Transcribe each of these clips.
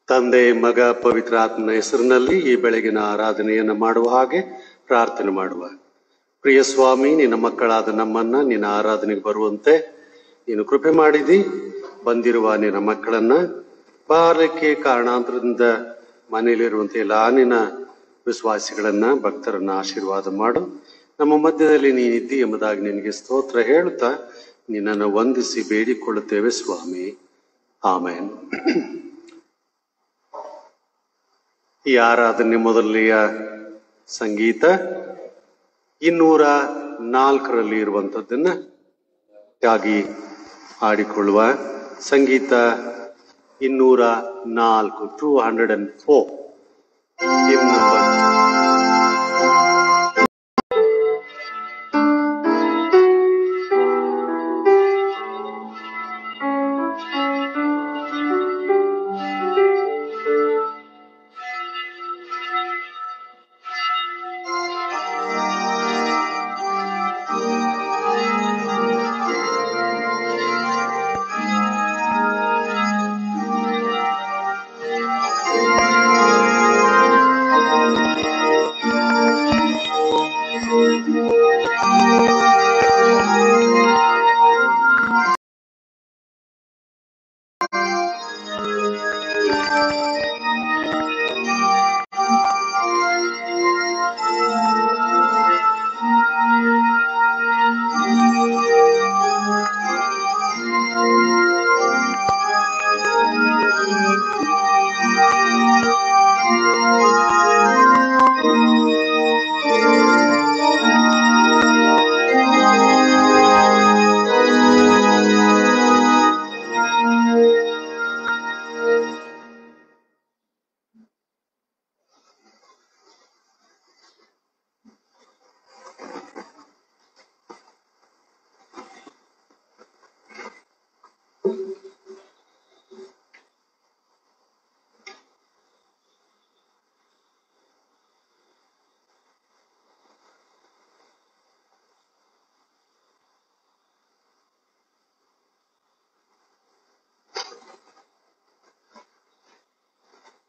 ತಂದೆ, ಮಗ, ಪವಿತ್ರ ಆತ್ಮನ ಹೆಸರಿನಲ್ಲಿ ಈ ಬೆಳಗಿನ ಆರಾಧನೆಯನ್ನು ಮಾಡುವ ಹಾಗೆ ಪ್ರಾರ್ಥನೆ ಮಾಡುವ. ಪ್ರಿಯ ಸ್ವಾಮಿ, ನಿನ್ನ ಮಕ್ಕಳಾದ ನಮ್ಮನ್ನ ನಿನ್ನ ಆರಾಧನೆಗೆ ಬರುವಂತೆ ನೀನು ಕೃಪೆ ಮಾಡಿದಿ. ಬಂದಿರುವ ನಿನ್ನ ಮಕ್ಕಳನ್ನ ಬಾರಲಿಕ್ಕೆ ಕಾರಣಾಂತರದಿಂದ ಮನೆಯಲ್ಲಿರುವಂತೆ ಎಲ್ಲ ನಿನ್ನ ವಿಶ್ವಾಸಿಗಳನ್ನ, ಭಕ್ತರನ್ನ ಆಶೀರ್ವಾದ ಮಾಡು. ನಮ್ಮ ಮಧ್ಯದಲ್ಲಿ ನೀನಿದ್ದಿ ಎಂಬುದಾಗಿ ನಿನಗೆ ಸ್ತೋತ್ರ ಹೇಳುತ್ತಾ ನಿನ್ನನ್ನು ವಂದಿಸಿ ಬೇಡಿಕೊಳ್ಳುತ್ತೇವೆ ಸ್ವಾಮಿ. ಆಮೇನ್. ಈ ಆರಾಧನೆ ಮೊದಲನೆಯ ಸಂಗೀತ 204 ಇರುವಂತದ್ದನ್ನ ಆಗಿ ಹಾಡಿಕೊಳ್ಳುವ. ಸಂಗೀತ 204, 204, ಹಿಮ್ ನಂಬರ್.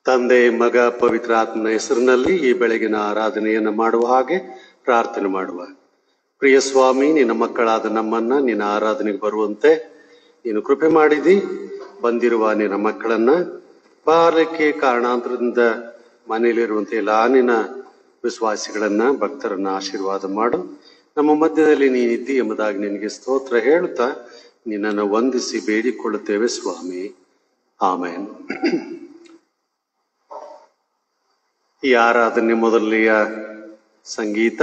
ತಂದೆ, ಮಗ, ಪವಿತ್ರ ಆತ್ಮನ ಹೆಸರಿನಲ್ಲಿ ಈ ಬೆಳಗಿನ ಆರಾಧನೆಯನ್ನು ಮಾಡುವ ಹಾಗೆ ಪ್ರಾರ್ಥನೆ ಮಾಡುವ. ಪ್ರಿಯ ಸ್ವಾಮಿ, ನಿನ್ನ ಮಕ್ಕಳಾದ ನಮ್ಮನ್ನ ನಿನ್ನ ಆರಾಧನೆಗೆ ಬರುವಂತೆ ನೀನು ಕೃಪೆ ಮಾಡಿದಿ. ಬಂದಿರುವ ನಿನ್ನ ಮಕ್ಕಳನ್ನ ಬಾರಲಿಕ್ಕೆ ಕಾರಣಾಂತರದಿಂದ ಮನೆಯಲ್ಲಿರುವಂತೆ ಎಲ್ಲ ನಿನ್ನ ವಿಶ್ವಾಸಿಗಳನ್ನ, ಭಕ್ತರನ್ನ ಆಶೀರ್ವಾದ ಮಾಡು. ನಮ್ಮ ಮಧ್ಯದಲ್ಲಿ ನೀನಿದ್ದಿ ಎಂಬುದಾಗಿ ನಿನಗೆ ಸ್ತೋತ್ರ ಹೇಳುತ್ತಾ ನಿನ್ನನ್ನು ವಂದಿಸಿ ಬೇಡಿಕೊಳ್ಳುತ್ತೇವೆ ಸ್ವಾಮಿ. ಆಮೇನ್. ಈ ಆರಾಧನೆ ಮೊದಲನೆಯ ಸಂಗೀತ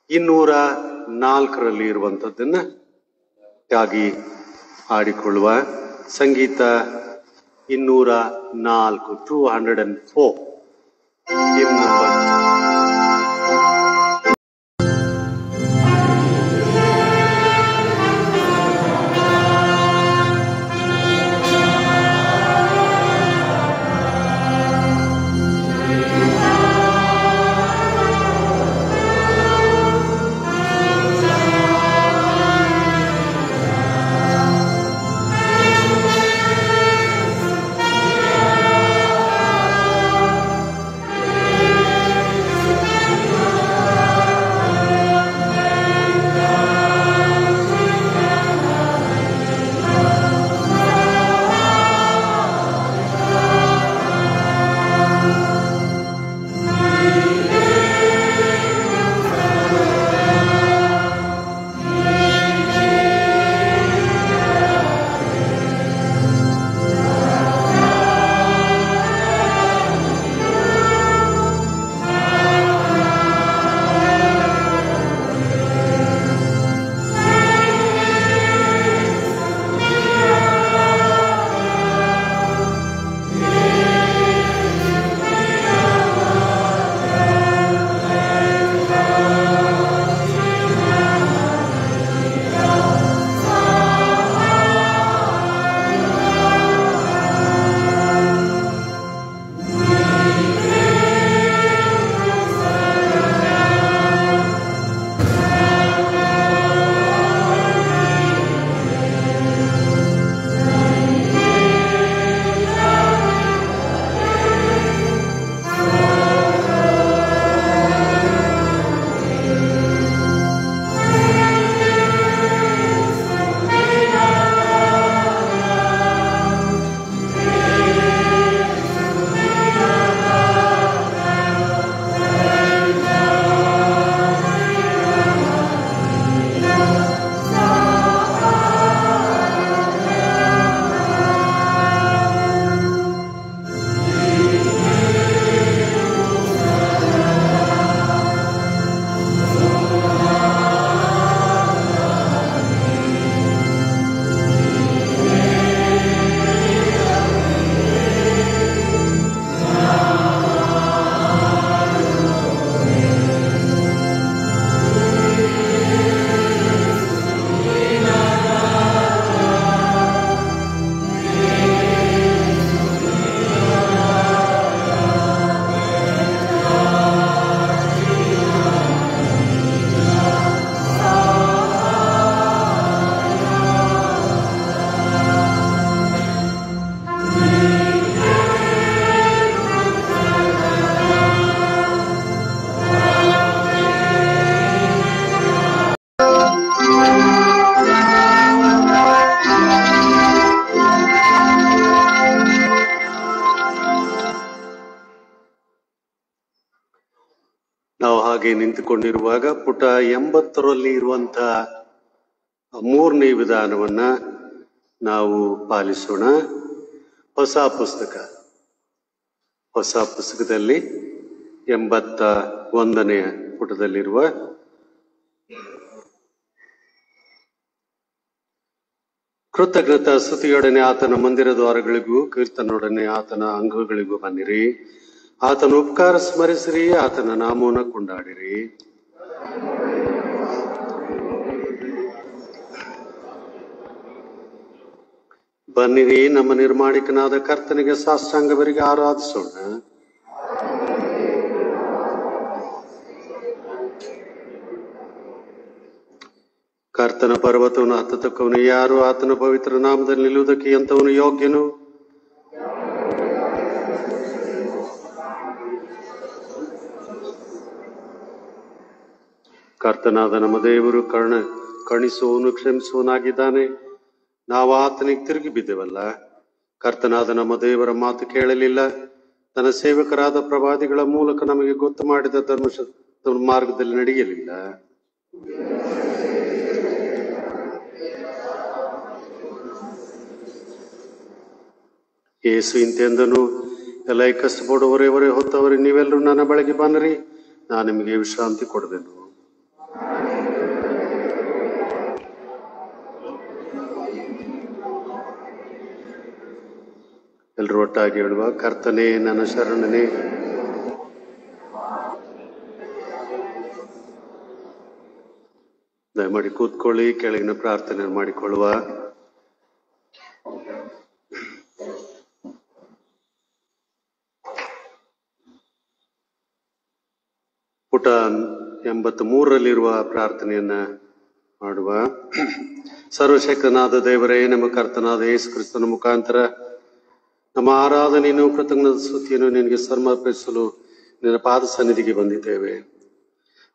204 ಇರುವಂತದ್ದನ್ನ ಆಗಿ ಹಾಡಿಕೊಳ್ಳುವ. ಸಂಗೀತ 204, 204, ಹಿಮ್ ನಂಬರ್. ನಾವು ಹಾಗೆ ನಿಂತುಕೊಂಡಿರುವಾಗ ಪುಟ 80ರಲ್ಲಿ ಇರುವಂತಹ 3ನೇ ವಿಧಾನವನ್ನ ನಾವು ಪಾಲಿಸೋಣ. ಹೊಸ ಪುಸ್ತಕದಲ್ಲಿ 81ನೇ ಪುಟದಲ್ಲಿರುವ ಕೃತಜ್ಞತಾ ಸ್ತುತಿಯೊಡನೆ ಆತನ ಮಂದಿರ ದ್ವಾರಗಳಿಗೂ ಕೀರ್ತನೊಡನೆ ಆತನ ಅಂಗಗಳಿಗೂ ಬನ್ನಿರಿ. ಆತನ ಉಪಕಾರ ಸ್ಮರಿಸಿರಿ, ಆತನ ನಾಮವನ್ನು ಕೊಂಡಾಡಿರಿ. ಬನ್ನಿರಿ, ನಮ್ಮ ನಿರ್ಮಾಣಿಕನಾದ ಕರ್ತನಿಗೆ ಸಾಷ್ಟಾಂಗವರಿಗೆ ಆರಾಧಿಸೋಣ. ಕರ್ತನ ಪರ್ವತವನ್ನು ಹತ್ತತಕ್ಕವನು ಯಾರು? ಆತನ ಪವಿತ್ರ ನಾಮದಲ್ಲಿ ನಿಲ್ಲುವುದಕ್ಕೆ ಎಂತವನು ಯೋಗ್ಯನು? ಕರ್ತನಾದ ನಮ್ಮ ದೇವರು ಕರುಣಿಸುವವನು ಕ್ಷಮಿಸುವನಾಗಿದ್ದಾನೆ. ನಾವು ಆತನಿಗೆ ತಿರುಗಿ ಬಿದ್ದೆವಲ್ಲ. ಕರ್ತನಾದ ನಮ್ಮ ದೇವರ ಮಾತು ಕೇಳಲಿಲ್ಲ. ತನ್ನ ಸೇವಕರಾದ ಪ್ರವಾದಿಗಳ ಮೂಲಕ ನಮಗೆ ಗೊತ್ತು ಮಾಡಿದ ಧರ್ಮ ಮಾರ್ಗದಲ್ಲಿ ನಡೆಯಲಿಲ್ಲ. ಯೇಸು ಇಂತೆಂದನು, ಎಲ್ಲ ಕಷ್ಟಪಡುವವರೇ ಹೊತ್ತವರೇ ನೀವೆಲ್ಲರೂ ನನ್ನ ಬಳಿಗೆ ಬನ್ನಿರಿ, ನಾನು ನಿಮಗೆ ವಿಶ್ರಾಂತಿ ಕೊಡುವೆನು. ಎಲ್ಲರೂ ಒಟ್ಟಾಗಿ ಹೇಳುವ, ಕರ್ತನೇ ನನ್ನ ಶರಣನೇ. ದಯಮಾಡಿ ಕೂತ್ಕೊಳ್ಳಿ, ಕೆಳಗಿನ ಪ್ರಾರ್ಥನೆ ಮಾಡಿಕೊಳ್ಳುವ. ಪುಟ 83ರಲ್ಲಿರುವ ಪ್ರಾರ್ಥನೆಯನ್ನ ಮಾಡುವ. ಸರ್ವಶಕ್ತನಾದ ದೇವರೇ, ನಮ್ಮ ಕರ್ತನಾದ ಯೇಸು ಕ್ರಿಸ್ತನ ಮುಖಾಂತರ ನಮ್ಮ ಆರಾಧನೆಯನ್ನು ಕೃತಜ್ಞತಾ ಸ್ತುತಿಯನ್ನು ನಿನಗೆ ಸಮರ್ಪಿಸಲು ನಿನ್ನ ಪಾದ ಸನ್ನಿಧಿಗೆ ಬಂದಿದ್ದೇವೆ.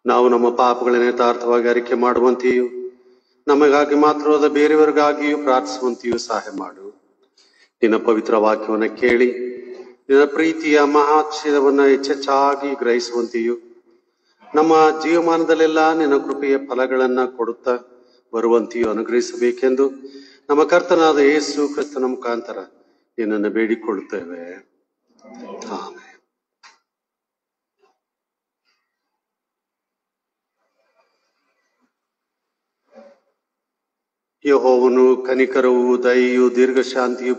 ನಾವು ನಮ್ಮ ಪಾಪಗಳನ್ನೇ ಯಥಾರ್ಥವಾಗಿ ಅರಿಕೆ ಮಾಡುವಂತೆಯೂ ನಮಗಾಗಿ ಮಾತ್ರವಾದ ಬೇರೆಯವರಿಗಾಗಿಯೂ ಪ್ರಾರ್ಥಿಸುವಂತೆಯೂ ಸಹಾಯ ಮಾಡು. ನಿನ್ನ ಪವಿತ್ರ ವಾಕ್ಯವನ್ನು ಕೇಳಿ ನಿನ್ನ ಪ್ರೀತಿಯ ಮಹಾಶ್ಚರ್ಯವನ್ನ ಹೆಚ್ಚೆಚ್ಚಾಗಿ ಗ್ರಹಿಸುವಂತೆಯೂ ನಮ್ಮ ಜೀವಮಾನದಲ್ಲೆಲ್ಲ ನಿನ್ನ ಕೃಪೆಯ ಫಲಗಳನ್ನ ಕೊಡುತ್ತಾ ಬರುವಂತೆಯೂ ಅನುಗ್ರಹಿಸಬೇಕೆಂದು ನಮ್ಮ ಕರ್ತನಾದ ಯೇಸು ಕ್ರಿಸ್ತನ ಮುಖಾಂತರ ನಿನ್ನನ್ನು ಬೇಡಿಕೊಳ್ಳುತ್ತೇವೆ. ಆಮೆನ್. ಯೆಹೋವನು ಕನಿಕರವೂ ದಯೆಯೂ ದೀರ್ಘಶಾಂತಿಯು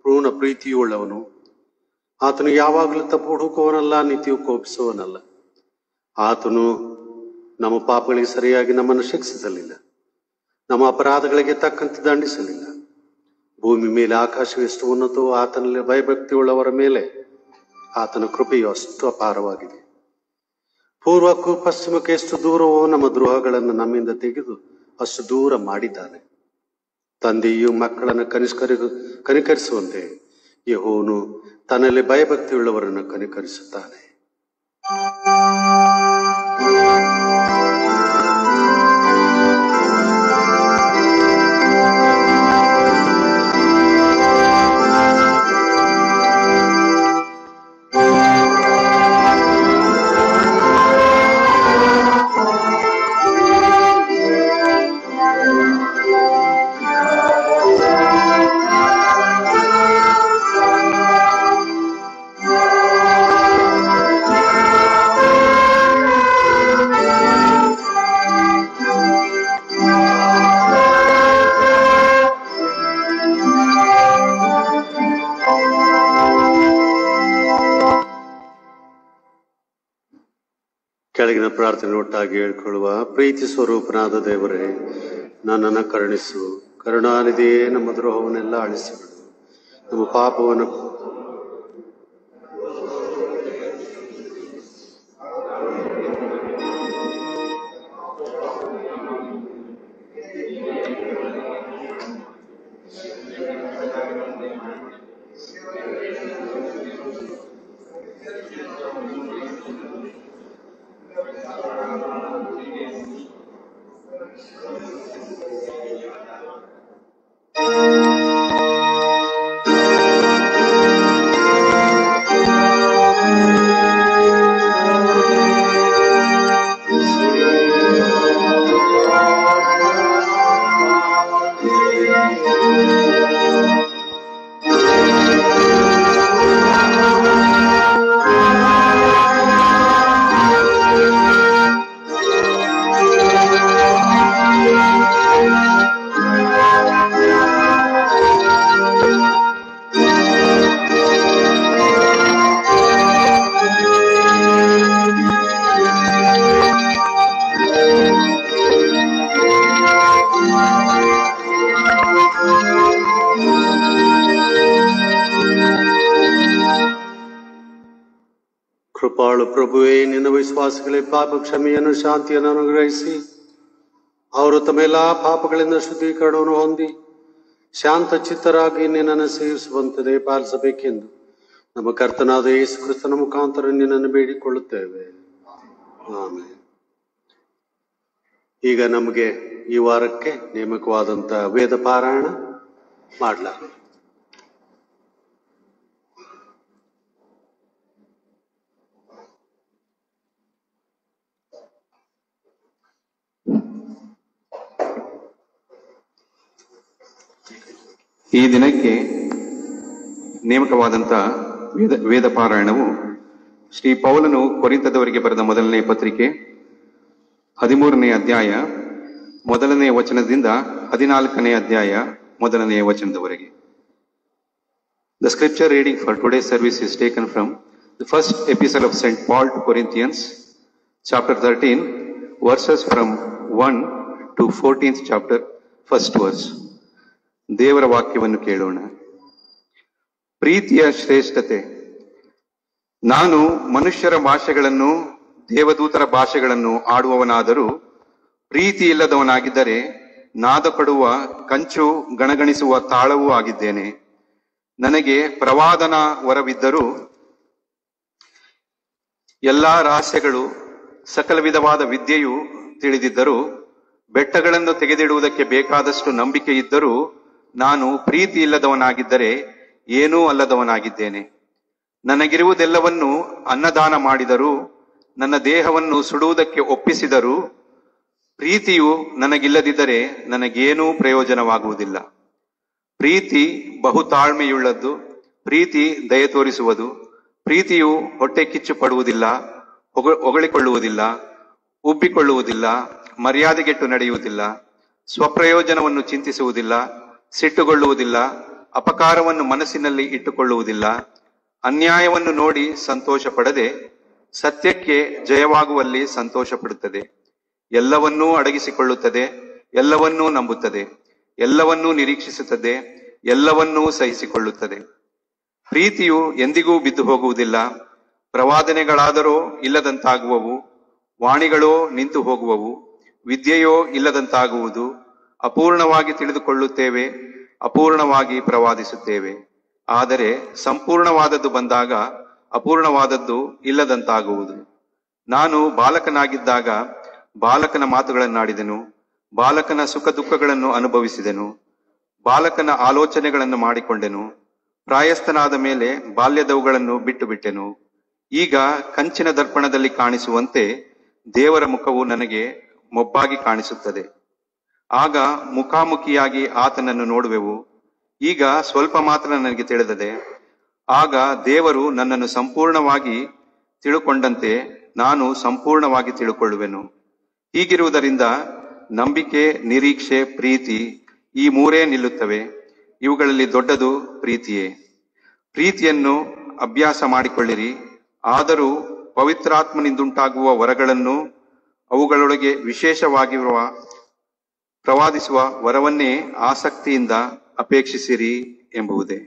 ಪೂರ್ಣ ಪ್ರೀತಿಯೂ ಉಳ್ಳವನು. ಆತನು ಯಾವಾಗಲೂ ತಪ್ಪು ಹುಡುಕುವವನಲ್ಲ, ನಿತ್ಯವೂ ಕೋಪಿಸುವವನಲ್ಲ. ಆತನು ನಮ್ಮ ಪಾಪಗಳಿಗೆ ಸರಿಯಾಗಿ ನಮ್ಮನ್ನು ಶಿಕ್ಷಿಸಲಿಲ್ಲ, ನಮ್ಮ ಅಪರಾಧಗಳಿಗೆ ತಕ್ಕಂತೆ ದಂಡಿಸಲಿಲ್ಲ. ಭೂಮಿ ಮೇಲೆ ಆಕಾಶವೆಷ್ಟು ಉನ್ನತವೋ ಆತನಲ್ಲಿ ಭಯಭಕ್ತಿ ಉಳ್ಳವರ ಮೇಲೆ ಆತನ ಕೃಪೆಯು ಅಷ್ಟು ಅಪಾರವಾಗಿದೆ. ಪೂರ್ವಕ್ಕೂ ಪಶ್ಚಿಮಕ್ಕೆ ಎಷ್ಟು ದೂರವೋ ನಮ್ಮ ದ್ರೋಹಗಳನ್ನು ನಮ್ಮಿಂದ ತೆಗೆದು ಅಷ್ಟು ದೂರ ಮಾಡಿದ್ದಾನೆ. ತಂದೆಯು ಮಕ್ಕಳನ್ನು ಕನಿಕರಿಸುವಂತೆ ಯೆಹೋವನು ತನ್ನಲ್ಲಿ ಭಯಭಕ್ತಿ ಉಳ್ಳವರನ್ನು ಕನಿಕರಿಸುತ್ತಾನೆ. ಕೆಳಗಿನ ಪ್ರಾರ್ಥನೆ ಒಟ್ಟಾಗಿ ಹೇಳ್ಕೊಳ್ಳುವ. ಪ್ರೀತಿ ಸ್ವರೂಪನಾದ ದೇವರೇ, ನನ್ನನ್ನು ಕರುಣಿಸು. ಕರುಣಾನಿಧಿಯೇ, ನಮ್ಮ ದ್ರೋಹವನ್ನೆಲ್ಲ ಅಳಿಸಿಬಿಡು. ನಮ್ಮ ಪಾಪವನ್ನು ಕೃಪಾಳು ಪ್ರಭುವೇ, ನಿನ್ನ ವಿಶ್ವಾಸಗಳಿಗೆ ಪಾಪ ಕ್ಷಮೆಯನ್ನು ಶಾಂತಿಯನ್ನು ಅನುಗ್ರಹಿಸಿ ಅವರು ತಮ್ಮೆಲ್ಲ ಪಾಪಗಳಿಂದ ಶುದ್ಧೀಕರಣವನ್ನು ಹೊಂದಿ ಶಾಂತ ಚಿತ್ತರಾಗಿ ನಿನ್ನನ್ನು ಸೇವಿಸುವಂತೆ ಪಾಲಿಸಬೇಕೆಂದು ನಮ್ಮ ಕರ್ತನಾದ ಯೇಸು ಕ್ರಿಸ್ತನ ಮುಖಾಂತರ ನಿನ್ನನ್ನು ಬೇಡಿಕೊಳ್ಳುತ್ತೇವೆ. ಆಮೇಲೆ ಈಗ ನಮಗೆ ಈ ವಾರಕ್ಕೆ ನೇಮಕವಾದಂತ ವೇದ ಪಾರಾಯಣ ಮಾಡಲಾಗಿದೆ. ಈ ದಿನಕ್ಕೆ ನೇಮಕವಾದಂಥ ವೇದ ಪಾರಾಯಣವು ಶ್ರೀ ಪೌಲನು ಕೊರಿಂಥದವರಿಗೆ ಬರೆದ ಮೊದಲನೇ ಪತ್ರಿಕೆ 13ನೇ ಅಧ್ಯಾಯ 1ನೇ ವಚನದಿಂದ 14ನೇ ಅಧ್ಯಾಯ 1ನೇ ವಚನದವರೆಗೆ. The scripture reading for today's service is taken from the first epistle of St. Paul to Corinthians, chapter 13, verses from 1 to 14th chapter, first verse. ದೇವರ ವಾಕ್ಯವನ್ನು ಕೇಳೋಣ. ಪ್ರೀತಿಯ ಶ್ರೇಷ್ಠತೆ. ನಾನು ಮನುಷ್ಯರ ಭಾಷೆಗಳನ್ನು ದೇವದೂತರ ಭಾಷೆಗಳನ್ನು ಆಡುವವನಾದರೂ ಪ್ರೀತಿ ಇಲ್ಲದವನಾಗಿದ್ದರೆ ನಾದ ಕೊಡುವ ಕಂಚು ಗಣಗಣಿಸುವ ತಾಳವೂ ಆಗಿದ್ದೇನೆ. ನನಗೆ ಪ್ರವಾದನ ವರವಿದ್ದರೂ ಎಲ್ಲಾ ರಹಸ್ಯಗಳು ಸಕಲ ವಿಧವಾದ ವಿದ್ಯೆಯು ತಿಳಿದಿದ್ದರೂ ಬೆಟ್ಟಗಳನ್ನು ತೆಗೆದಿಡುವುದಕ್ಕೆ ಬೇಕಾದಷ್ಟು ನಂಬಿಕೆ ಇದ್ದರೂ ನಾನು ಪ್ರೀತಿ ಇಲ್ಲದವನಾಗಿದ್ದರೆ ಏನೂ ಅಲ್ಲದವನಾಗಿದ್ದೇನೆ. ನನಗಿರುವುದೆಲ್ಲವನ್ನೂ ಅನ್ನದಾನ ಮಾಡಿದರೂ ನನ್ನ ದೇಹವನ್ನು ಸುಡುವುದಕ್ಕೆ ಒಪ್ಪಿಸಿದರೂ ಪ್ರೀತಿಯು ನನಗಿಲ್ಲದಿದ್ದರೆ ನನಗೇನೂ ಪ್ರಯೋಜನವಾಗುವುದಿಲ್ಲ. ಪ್ರೀತಿ ಬಹು ತಾಳ್ಮೆಯುಳ್ಳದ್ದು, ಪ್ರೀತಿ ದಯೆ ತೋರಿಸುವುದು, ಪ್ರೀತಿಯು ಹೊಟ್ಟೆ ಕಿಚ್ಚು ಪಡುವುದಿಲ್ಲ, ಹೊಗಳಿಕೊಳ್ಳುವುದಿಲ್ಲ, ಉಬ್ಬಿಕೊಳ್ಳುವುದಿಲ್ಲ, ಮರ್ಯಾದೆಗೆಟ್ಟು ನಡೆಯುವುದಿಲ್ಲ, ಸ್ವಪ್ರಯೋಜನವನ್ನು ಚಿಂತಿಸುವುದಿಲ್ಲ, ಸಿಟ್ಟುಗೊಳ್ಳುವುದಿಲ್ಲ, ಅಪಕಾರವನ್ನು ಮನಸ್ಸಿನಲ್ಲಿ ಇಟ್ಟುಕೊಳ್ಳುವುದಿಲ್ಲ, ಅನ್ಯಾಯವನ್ನು ನೋಡಿ ಸಂತೋಷ ಪಡದೆ ಸತ್ಯಕ್ಕೆ ಜಯವಾಗುವಲ್ಲಿ ಸಂತೋಷ ಪಡುತ್ತದೆ, ಎಲ್ಲವನ್ನೂ ಅಡಗಿಸಿಕೊಳ್ಳುತ್ತದೆ, ಎಲ್ಲವನ್ನೂ ನಂಬುತ್ತದೆ, ಎಲ್ಲವನ್ನೂ ನಿರೀಕ್ಷಿಸುತ್ತದೆ, ಎಲ್ಲವನ್ನೂ ಸಹಿಸಿಕೊಳ್ಳುತ್ತದೆ. ಪ್ರೀತಿಯು ಎಂದಿಗೂ ಬಿದ್ದು ಹೋಗುವುದಿಲ್ಲ. ಪ್ರವಾದನೆಗಳಾದರೋ ಇಲ್ಲದಂತಾಗುವವು, ವಾಣಿಗಳೋ ನಿಂತು ಹೋಗುವವು, ವಿದ್ಯೆಯೋ ಇಲ್ಲದಂತಾಗುವುದು. ಅಪೂರ್ಣವಾಗಿ ತಿಳಿದುಕೊಳ್ಳುತ್ತೇವೆ, ಅಪೂರ್ಣವಾಗಿ ಪ್ರವಾದಿಸುತ್ತೇವೆ. ಆದರೆ ಸಂಪೂರ್ಣವಾದದ್ದು ಬಂದಾಗ ಅಪೂರ್ಣವಾದದ್ದು ಇಲ್ಲದಂತಾಗುವುದು. ನಾನು ಬಾಲಕನಾಗಿದ್ದಾಗ ಬಾಲಕನ ಮಾತುಗಳನ್ನಾಡಿದೆನು, ಬಾಲಕನ ಸುಖ ದುಃಖಗಳನ್ನು ಅನುಭವಿಸಿದೆನು, ಬಾಲಕನ ಆಲೋಚನೆಗಳನ್ನು ಮಾಡಿಕೊಂಡೆನು. ಪ್ರಾಯಸ್ಥನಾದ ಮೇಲೆ ಬಾಲ್ಯದವುಗಳನ್ನು ಬಿಟ್ಟು ಬಿಟ್ಟೆನು. ಈಗ ಕಂಚಿನ ದರ್ಪಣದಲ್ಲಿ ಕಾಣಿಸುವಂತೆ ದೇವರ ಮುಖವು ನನಗೆ ಮೊಬ್ಬಾಗಿ ಕಾಣಿಸುತ್ತದೆ. ಆಗ ಮುಖಾಮುಖಿಯಾಗಿ ಆತನನ್ನು ನೋಡುವೆವು. ಈಗ ಸ್ವಲ್ಪ ಮಾತ್ರ ನನಗೆ ತಿಳಿದದೆ. ಆಗ ದೇವರು ನನ್ನನ್ನು ಸಂಪೂರ್ಣವಾಗಿ ತಿಳುಕೊಂಡಂತೆ ನಾನು ಸಂಪೂರ್ಣವಾಗಿ ತಿಳುಕೊಳ್ಳುವೆನು. ಹೀಗಿರುವುದರಿಂದ ನಂಬಿಕೆ, ನಿರೀಕ್ಷೆ, ಪ್ರೀತಿ ಈ ಮೂರೇ ನಿಲ್ಲುತ್ತವೆ. ಇವುಗಳಲ್ಲಿ ದೊಡ್ಡದು ಪ್ರೀತಿಯೇ. ಪ್ರೀತಿಯನ್ನು ಅಭ್ಯಾಸ ಮಾಡಿಕೊಳ್ಳಿರಿ. ಆದರೂ ಪವಿತ್ರಾತ್ಮನಿಂದುಂಟಾಗುವ ವರಗಳನ್ನು, ಅವುಗಳೊಳಗೆ ವಿಶೇಷವಾಗಿರುವ ಪ್ರವಾದಿಸುವ ವರವನ್ನೇ ಆಸಕ್ತಿಯಿಂದ ಅಪೇಕ್ಷಿಸಿರಿ ಎಂಬುದೇ.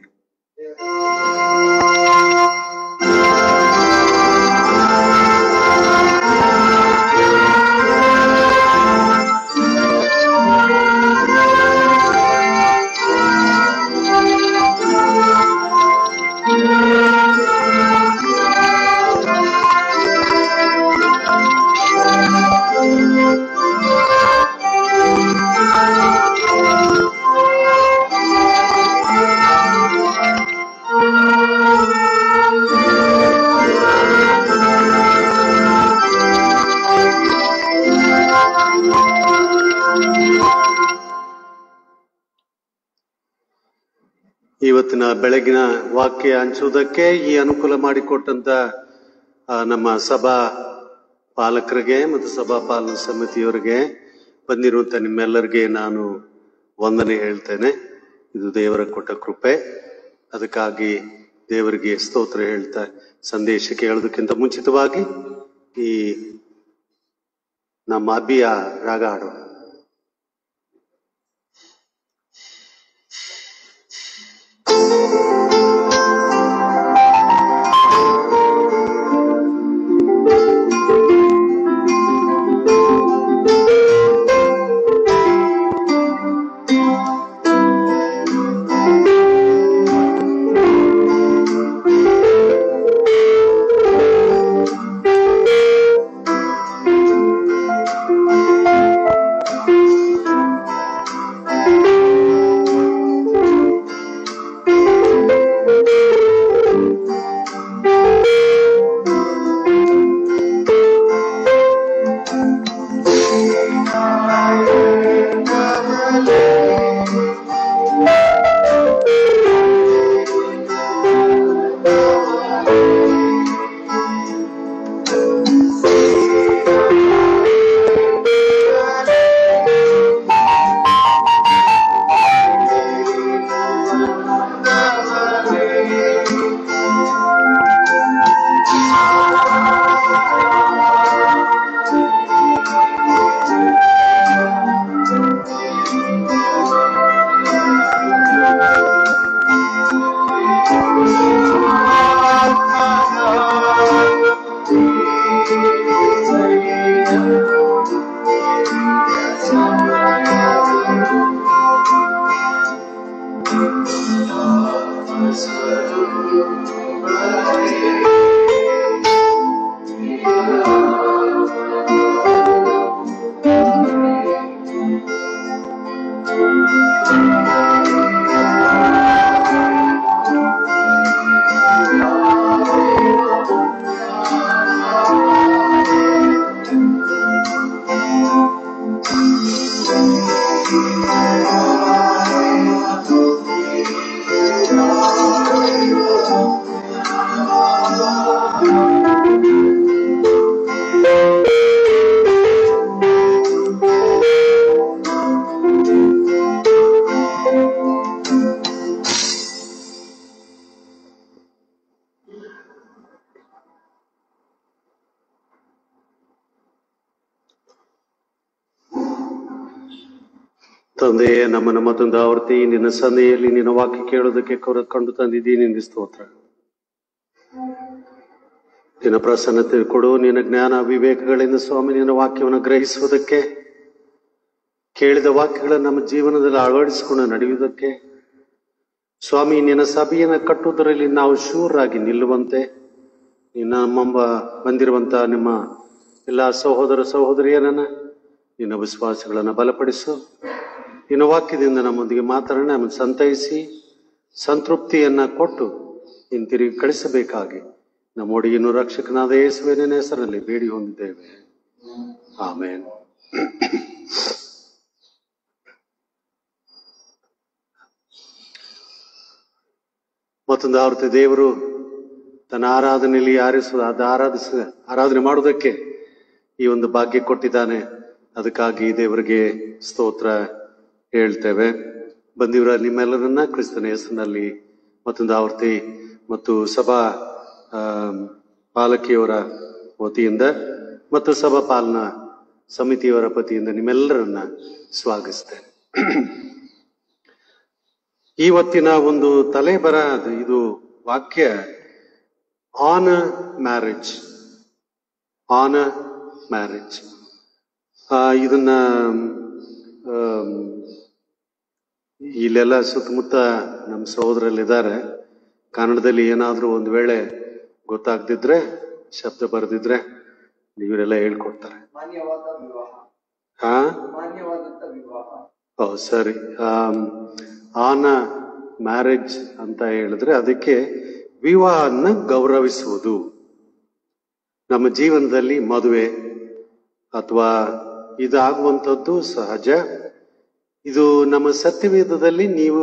ಇವತ್ತಿನ ಬೆಳಗಿನ ವಾಕ್ಯ ಹಂಚುವುದಕ್ಕೆ ಈ ಅನುಕೂಲ ಮಾಡಿಕೊಟ್ಟಂತ ನಮ್ಮ ಸಭಾ ಪಾಲಕರಿಗೆ ಮತ್ತು ಸಭಾ ಪಾಲನಾ ಸಮಿತಿಯವರಿಗೆ, ಬಂದಿರುವಂತ ನಿಮ್ಮೆಲ್ಲರಿಗೆ ನಾನು ವಂದನೆ ಹೇಳ್ತೇನೆ. ಇದು ದೇವರ ಕೊಟ್ಟ ಕೃಪೆ. ಅದಕ್ಕಾಗಿ ದೇವರಿಗೆ ಸ್ತೋತ್ರ ಹೇಳ್ತಾ ಸಂದೇಶಕ್ಕೆ ಹೇಳೋದಕ್ಕಿಂತ ಮುಂಚಿತವಾಗಿ ಈ ನಮ್ಮ ಅಭಿಯ ರಾಗ ಹಾಡೋಣ. ತಂದೆಯೇ, ನಮ್ಮನ್ನು ಮತ್ತೊಂದು ಆವರ್ತಿ ನಿನ್ನ ಸನ್ನೆಯಲ್ಲಿ ನಿನ್ನ ವಾಕ್ಯ ಕೇಳೋದಕ್ಕೆ ಕಂಡು ತಂದಿದ್ದೀನಿ. ನಿನ್ನ ಸ್ತೋತ್ರ. ನಿನ್ನ ಪ್ರಸನ್ನತೆ ಕೊಡು. ನಿನ್ನ ಜ್ಞಾನ ವಿವೇಕಗಳಿಂದ ಸ್ವಾಮಿ ನಿನ್ನ ವಾಕ್ಯವನ್ನು ಗ್ರಹಿಸುವುದಕ್ಕೆ, ಕೇಳಿದ ವಾಕ್ಯಗಳನ್ನು ನಮ್ಮ ಜೀವನದಲ್ಲಿ ಅಳವಡಿಸಿಕೊಂಡು ನಡೆಯುವುದಕ್ಕೆ ಸ್ವಾಮಿ, ನಿನ್ನ ಸಭೆಯನ್ನು ಕಟ್ಟುವುದರಲ್ಲಿ ನಾವು ಶೂರಾಗಿ ನಿಲ್ಲುವಂತೆ ನಿನ್ನ ಬಂದಿರುವಂತ ನಿಮ್ಮ ಎಲ್ಲ ಸಹೋದರ ಸಹೋದರಿಯರನ್ನ, ನಿನ್ನ ವಿಶ್ವಾಸಗಳನ್ನು ಬಲಪಡಿಸು. ನಿನ್ನ ವಾಕ್ಯದಿಂದ ನಮ್ಮೊಂದಿಗೆ ಮಾತಾಡೋಣ, ನಮ್ಮನ್ನು ಸಂತೈಸಿ ಸಂತೃಪ್ತಿಯನ್ನ ಕೊಟ್ಟು ಹಿಂತಿರುಗಿ ಕಳಿಸಬೇಕಾಗಿ ನಮ್ಮೊಡೆಯನು ರಕ್ಷಕನಾದ ಯೇಸುವಿನ ಹೆಸರಲ್ಲಿ ಬೇಡಿ ಹೊಂದಿದ್ದೇವೆ. ಆಮೇನ್. ಮತ್ತೊಂದು ಆವೃತ್ತಿ ದೇವರು ತನ್ನ ಆರಾಧನೆಯಲ್ಲಿ ಆರಾಧನೆ ಮಾಡುವುದಕ್ಕೆ ಈ ಒಂದು ಭಾಗ್ಯ ಕೊಟ್ಟಿದ್ದಾನೆ. ಅದಕ್ಕಾಗಿ ದೇವರಿಗೆ ಸ್ತೋತ್ರ ಹೇಳ್ತೇವೆ. ಬಂದಿವರ ನಿಮ್ಮೆಲ್ಲರನ್ನ ಕ್ರಿಸ್ತನ ಹೆಸರಿನಲ್ಲಿ ಮತ್ತೊಂದು ಆವೃತ್ತಿ ಮತ್ತು ಸಭಾ ಪಾಲಕಿಯವರ ವತಿಯಿಂದ ಮತ್ತು ಸಭಾ ಪಾಲನಾ ಸಮಿತಿಯವರ ವತಿಯಿಂದ ನಿಮ್ಮೆಲ್ಲರನ್ನ ಸ್ವಾಗತಿಸ್ತೇನೆ. ಇವತ್ತಿನ ಒಂದು ತಲೆಬರ ಇದು ವಾಕ್ಯ ಆನ್ ಮ್ಯಾರೇಜ್. ಆನ್ ಮ್ಯಾರೇಜ್ ಇದನ್ನ ಇಲ್ಲೆಲ್ಲ ಸುತ್ತಮುತ್ತ ನಮ್ಮ ಸಹೋದರಲ್ಲಿದ್ದಾರೆ. ಕನ್ನಡದಲ್ಲಿ ಏನಾದ್ರೂ ಒಂದು ವೇಳೆ ಗೊತ್ತಾಗ್ದಿದ್ರೆ, ಶಬ್ದ ಬರೆದಿದ್ರೆ ಇವರೆಲ್ಲ ಹೇಳ್ಕೊಡ್ತಾರೆ. ಸರಿ. ಆನ್ ಮ್ಯಾರೇಜ್ ಅಂತ ಹೇಳಿದ್ರೆ ಅದಕ್ಕೆ ವಿವಾಹನ ಗೌರವಿಸುವುದು. ನಮ್ಮ ಜೀವನದಲ್ಲಿ ಮದುವೆ ಅಥವಾ ಇದಾಗುವಂಥದ್ದು ಸಹಜ. ಇದು ನಮ್ಮ ಸತ್ಯವೇದದಲ್ಲಿ ನೀವು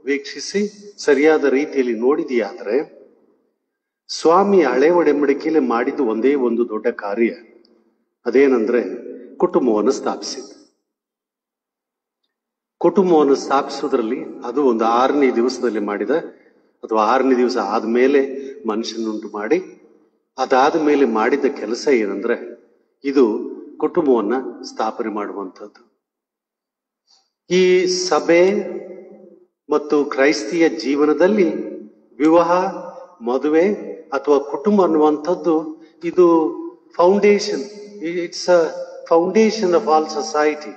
ವೀಕ್ಷಿಸಿ ಸರಿಯಾದ ರೀತಿಯಲ್ಲಿ ನೋಡಿದೆಯಾದ್ರೆ, ಸ್ವಾಮಿ ಹಳೆ ಒಡಂಬಡಿಕೆಯಲ್ಲಿ ಮಾಡಿದ್ದು ಒಂದೇ ಒಂದು ದೊಡ್ಡ ಕಾರ್ಯ. ಅದೇನಂದ್ರೆ ಕುಟುಂಬವನ್ನು ಸ್ಥಾಪಿಸಿದ್ದು. ಕುಟುಂಬವನ್ನು ಸ್ಥಾಪಿಸೋದ್ರಲ್ಲಿ ಅದು ಒಂದು 6ನೇ ದಿವಸದಲ್ಲಿ ಮಾಡಿದ, ಅಥವಾ 6ನೇ ದಿವಸ ಆದ್ಮೇಲೆ ಮನುಷ್ಯನುಂಟು ಮಾಡಿ ಅದಾದ ಮೇಲೆ ಮಾಡಿದ ಕೆಲಸ ಏನಂದ್ರೆ ಇದು ಕುಟುಂಬವನ್ನ ಸ್ಥಾಪನೆ ಮಾಡುವಂಥದ್ದು. ಈ ಸಭೆ ಮತ್ತು ಕ್ರೈಸ್ತಿಯ ಜೀವನದಲ್ಲಿ ವಿವಾಹ, ಮದುವೆ ಅಥವಾ ಕುಟುಂಬ ಅನ್ನುವಂಥದ್ದು ಇದು foundation. It's a foundation of all society.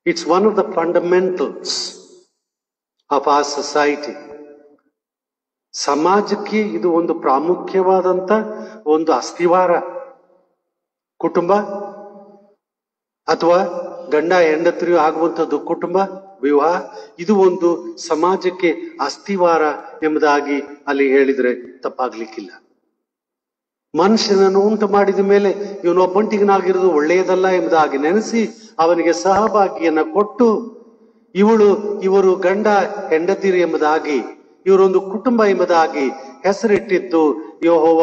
It's one of the fundamentals of our society. ಸಮಾಜಕ್ಕೆ ಇದು ಒಂದು ಪ್ರಾಮುಖ್ಯವಾದಂತ ಒಂದು ಅಸ್ಥಿವಾರ. ಕುಟುಂಬ ಅಥವಾ ಗಂಡ ಹೆಂಡತಿಯು ಆಗುವಂಥದ್ದು ಕುಟುಂಬ, ವಿವಾಹ, ಇದು ಒಂದು ಸಮಾಜಕ್ಕೆ ಅಸ್ಥಿವಾರ ಎಂಬುದಾಗಿ ಅಲ್ಲಿ ಹೇಳಿದ್ರೆ ತಪ್ಪಾಗ್ಲಿಕ್ಕಿಲ್ಲ. ಮನುಷ್ಯನನ್ನು ಉಂಟು ಮಾಡಿದ ಮೇಲೆ ಇವನೊಬ್ಬಂಟಿಗನಾಗಿರೋದು ಒಳ್ಳೆಯದಲ್ಲ ಎಂಬುದಾಗಿ ನೆನೆಸಿ ಅವನಿಗೆ ಸಹಭಾಗಿಯನ್ನ ಕೊಟ್ಟು ಇವರು ಗಂಡ ಹೆಂಡತಿರು ಎಂಬುದಾಗಿ, ಇವರೊಂದು ಕುಟುಂಬ ಎಂಬುದಾಗಿ ಹೆಸರಿಟ್ಟಿದ್ದು ಯೆಹೋವ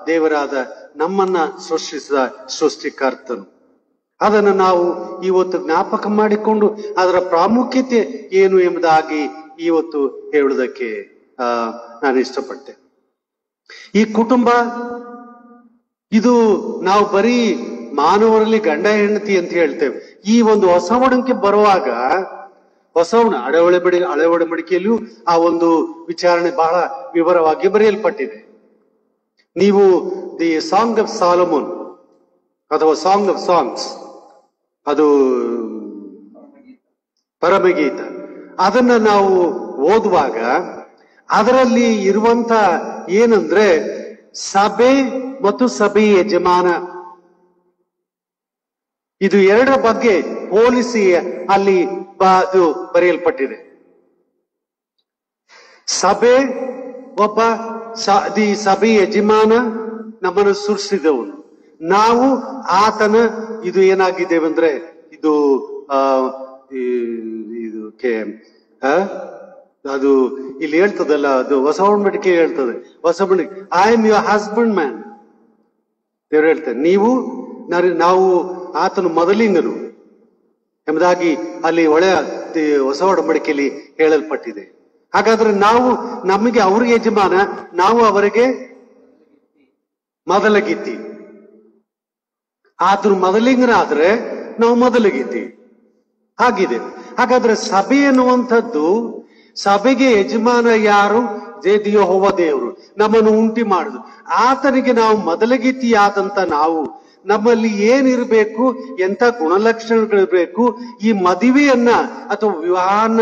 ದೇವರಾದ ನಮ್ಮನ್ನ ಸೃಷ್ಟಿಸಿದ ಸೃಷ್ಟಿಕರ್ತನು. ಅದನ್ನು ನಾವು ಇವತ್ತು ಜ್ಞಾಪಕ ಮಾಡಿಕೊಂಡು ಅದರ ಪ್ರಾಮುಖ್ಯತೆ ಏನು ಎಂಬುದಾಗಿ ಇವತ್ತು ಹೇಳುವುದಕ್ಕೆ ನಾನು ಇಷ್ಟಪಟ್ಟೆ. ಈ ಕುಟುಂಬ ಇದು ನಾವು ಬರೀ ಮಾನವರಲ್ಲಿ ಗಂಡ ಹೆಂಡತಿ ಅಂತ ಹೇಳ್ತೇವೆ. ಈ ಒಂದು ಹೊಸ ಒಡಂಬಡಿಕೆ ಬರುವಾಗ ಹಳೆ ಒಡಂಬಡಿಕೆಯಲ್ಲಿಯೂ ಆ ಒಂದು ವಿಚಾರಣೆ ಬಹಳ ವಿವರವಾಗಿ ಬರೆಯಲ್ಪಟ್ಟಿದೆ. ನೀವು ದಿ ಸಾಂಗ್ ಆಫ್ ಸಾಲಮೋನ್ ಅಥವಾ ಸಾಂಗ್ ಆಫ್ ಸಾಂಗ್ಸ್, ಅದು ಪರಮಗೀತ, ಅದನ್ನ ನಾವು ಓದುವಾಗ ಅದರಲ್ಲಿ ಇರುವಂತ ಏನಂದ್ರೆ ಸಭೆ ಮತ್ತು ಸಭೆಯ ಯಜಮಾನ, ಇದು ಎರಡರ ಬಗ್ಗೆ ಹೋಲಿಸಿ ಅಲ್ಲಿ ಅದು ಬರೆಯಲ್ಪಟ್ಟಿದೆ. ಸಭೆ ಒಬ್ಬ ಸಭೆಯ ಯಜಮಾನ, ನಮ್ಮನ್ನು ಸೃಷ್ಟಿಸಿದವನು, ನಾವು ಆತನ ಇದು ಏನಾಗಿದ್ದೇವೆ ಅಂದ್ರೆ ಇದಕ್ಕೆ ಅದು ಇಲ್ಲಿ ಹೇಳ್ತದಲ್ಲ, ಅದು ಹೊಸ ಒಡಂಬಡಿಕೆ ಹೇಳ್ತದೆ. ಹೊಸ ಒಡಂಬಡಿಕೆ I am your husband man. ದೇವರು ಹೇಳ್ತಾರೆ ನಾವು ಆತನು ಮೊದಲಿಂಗನು ಎಂಬುದಾಗಿ ಅಲ್ಲಿ ಹೊಸ ಒಡಂಬಡಿಕೆಯಲ್ಲಿ ಹೇಳಲ್ಪಟ್ಟಿದೆ. ಹಾಗಾದ್ರೆ ನಾವು ನಮಗೆ ಅವ್ರಿಗೆ ಯಜಮಾನ, ನಾವು ಅವರಿಗೆ ಮೊದಲಗಿತ್ತಿ. ಆತನು ಮೊದಲಿಂಗನಾದ್ರೆ ನಾವು ಮೊದಲಗಿತ್ತಿ. ಆಗಿದೆ. ಹಾಗಾದ್ರೆ ಸಭೆ ಎನ್ನುವಂಥದ್ದು, ಸಭೆಗೆ ಯಜಮಾನ ಯಾರು? ಯೆಹೋವ ದೇವರು ನಮ್ಮನ್ನು ಉಂಟಿ ಮಾಡುದು. ಆತನಿಗೆ ನಾವು ಮೊದಲಗೀತಿಯಾದಂತ ನಾವು, ನಮ್ಮಲ್ಲಿ ಏನಿರಬೇಕು, ಎಂಥ ಗುಣಲಕ್ಷಣಗಳಿರ್ಬೇಕು, ಈ ಮದುವೆಯನ್ನ ಅಥವಾ ವಿವಾಹನ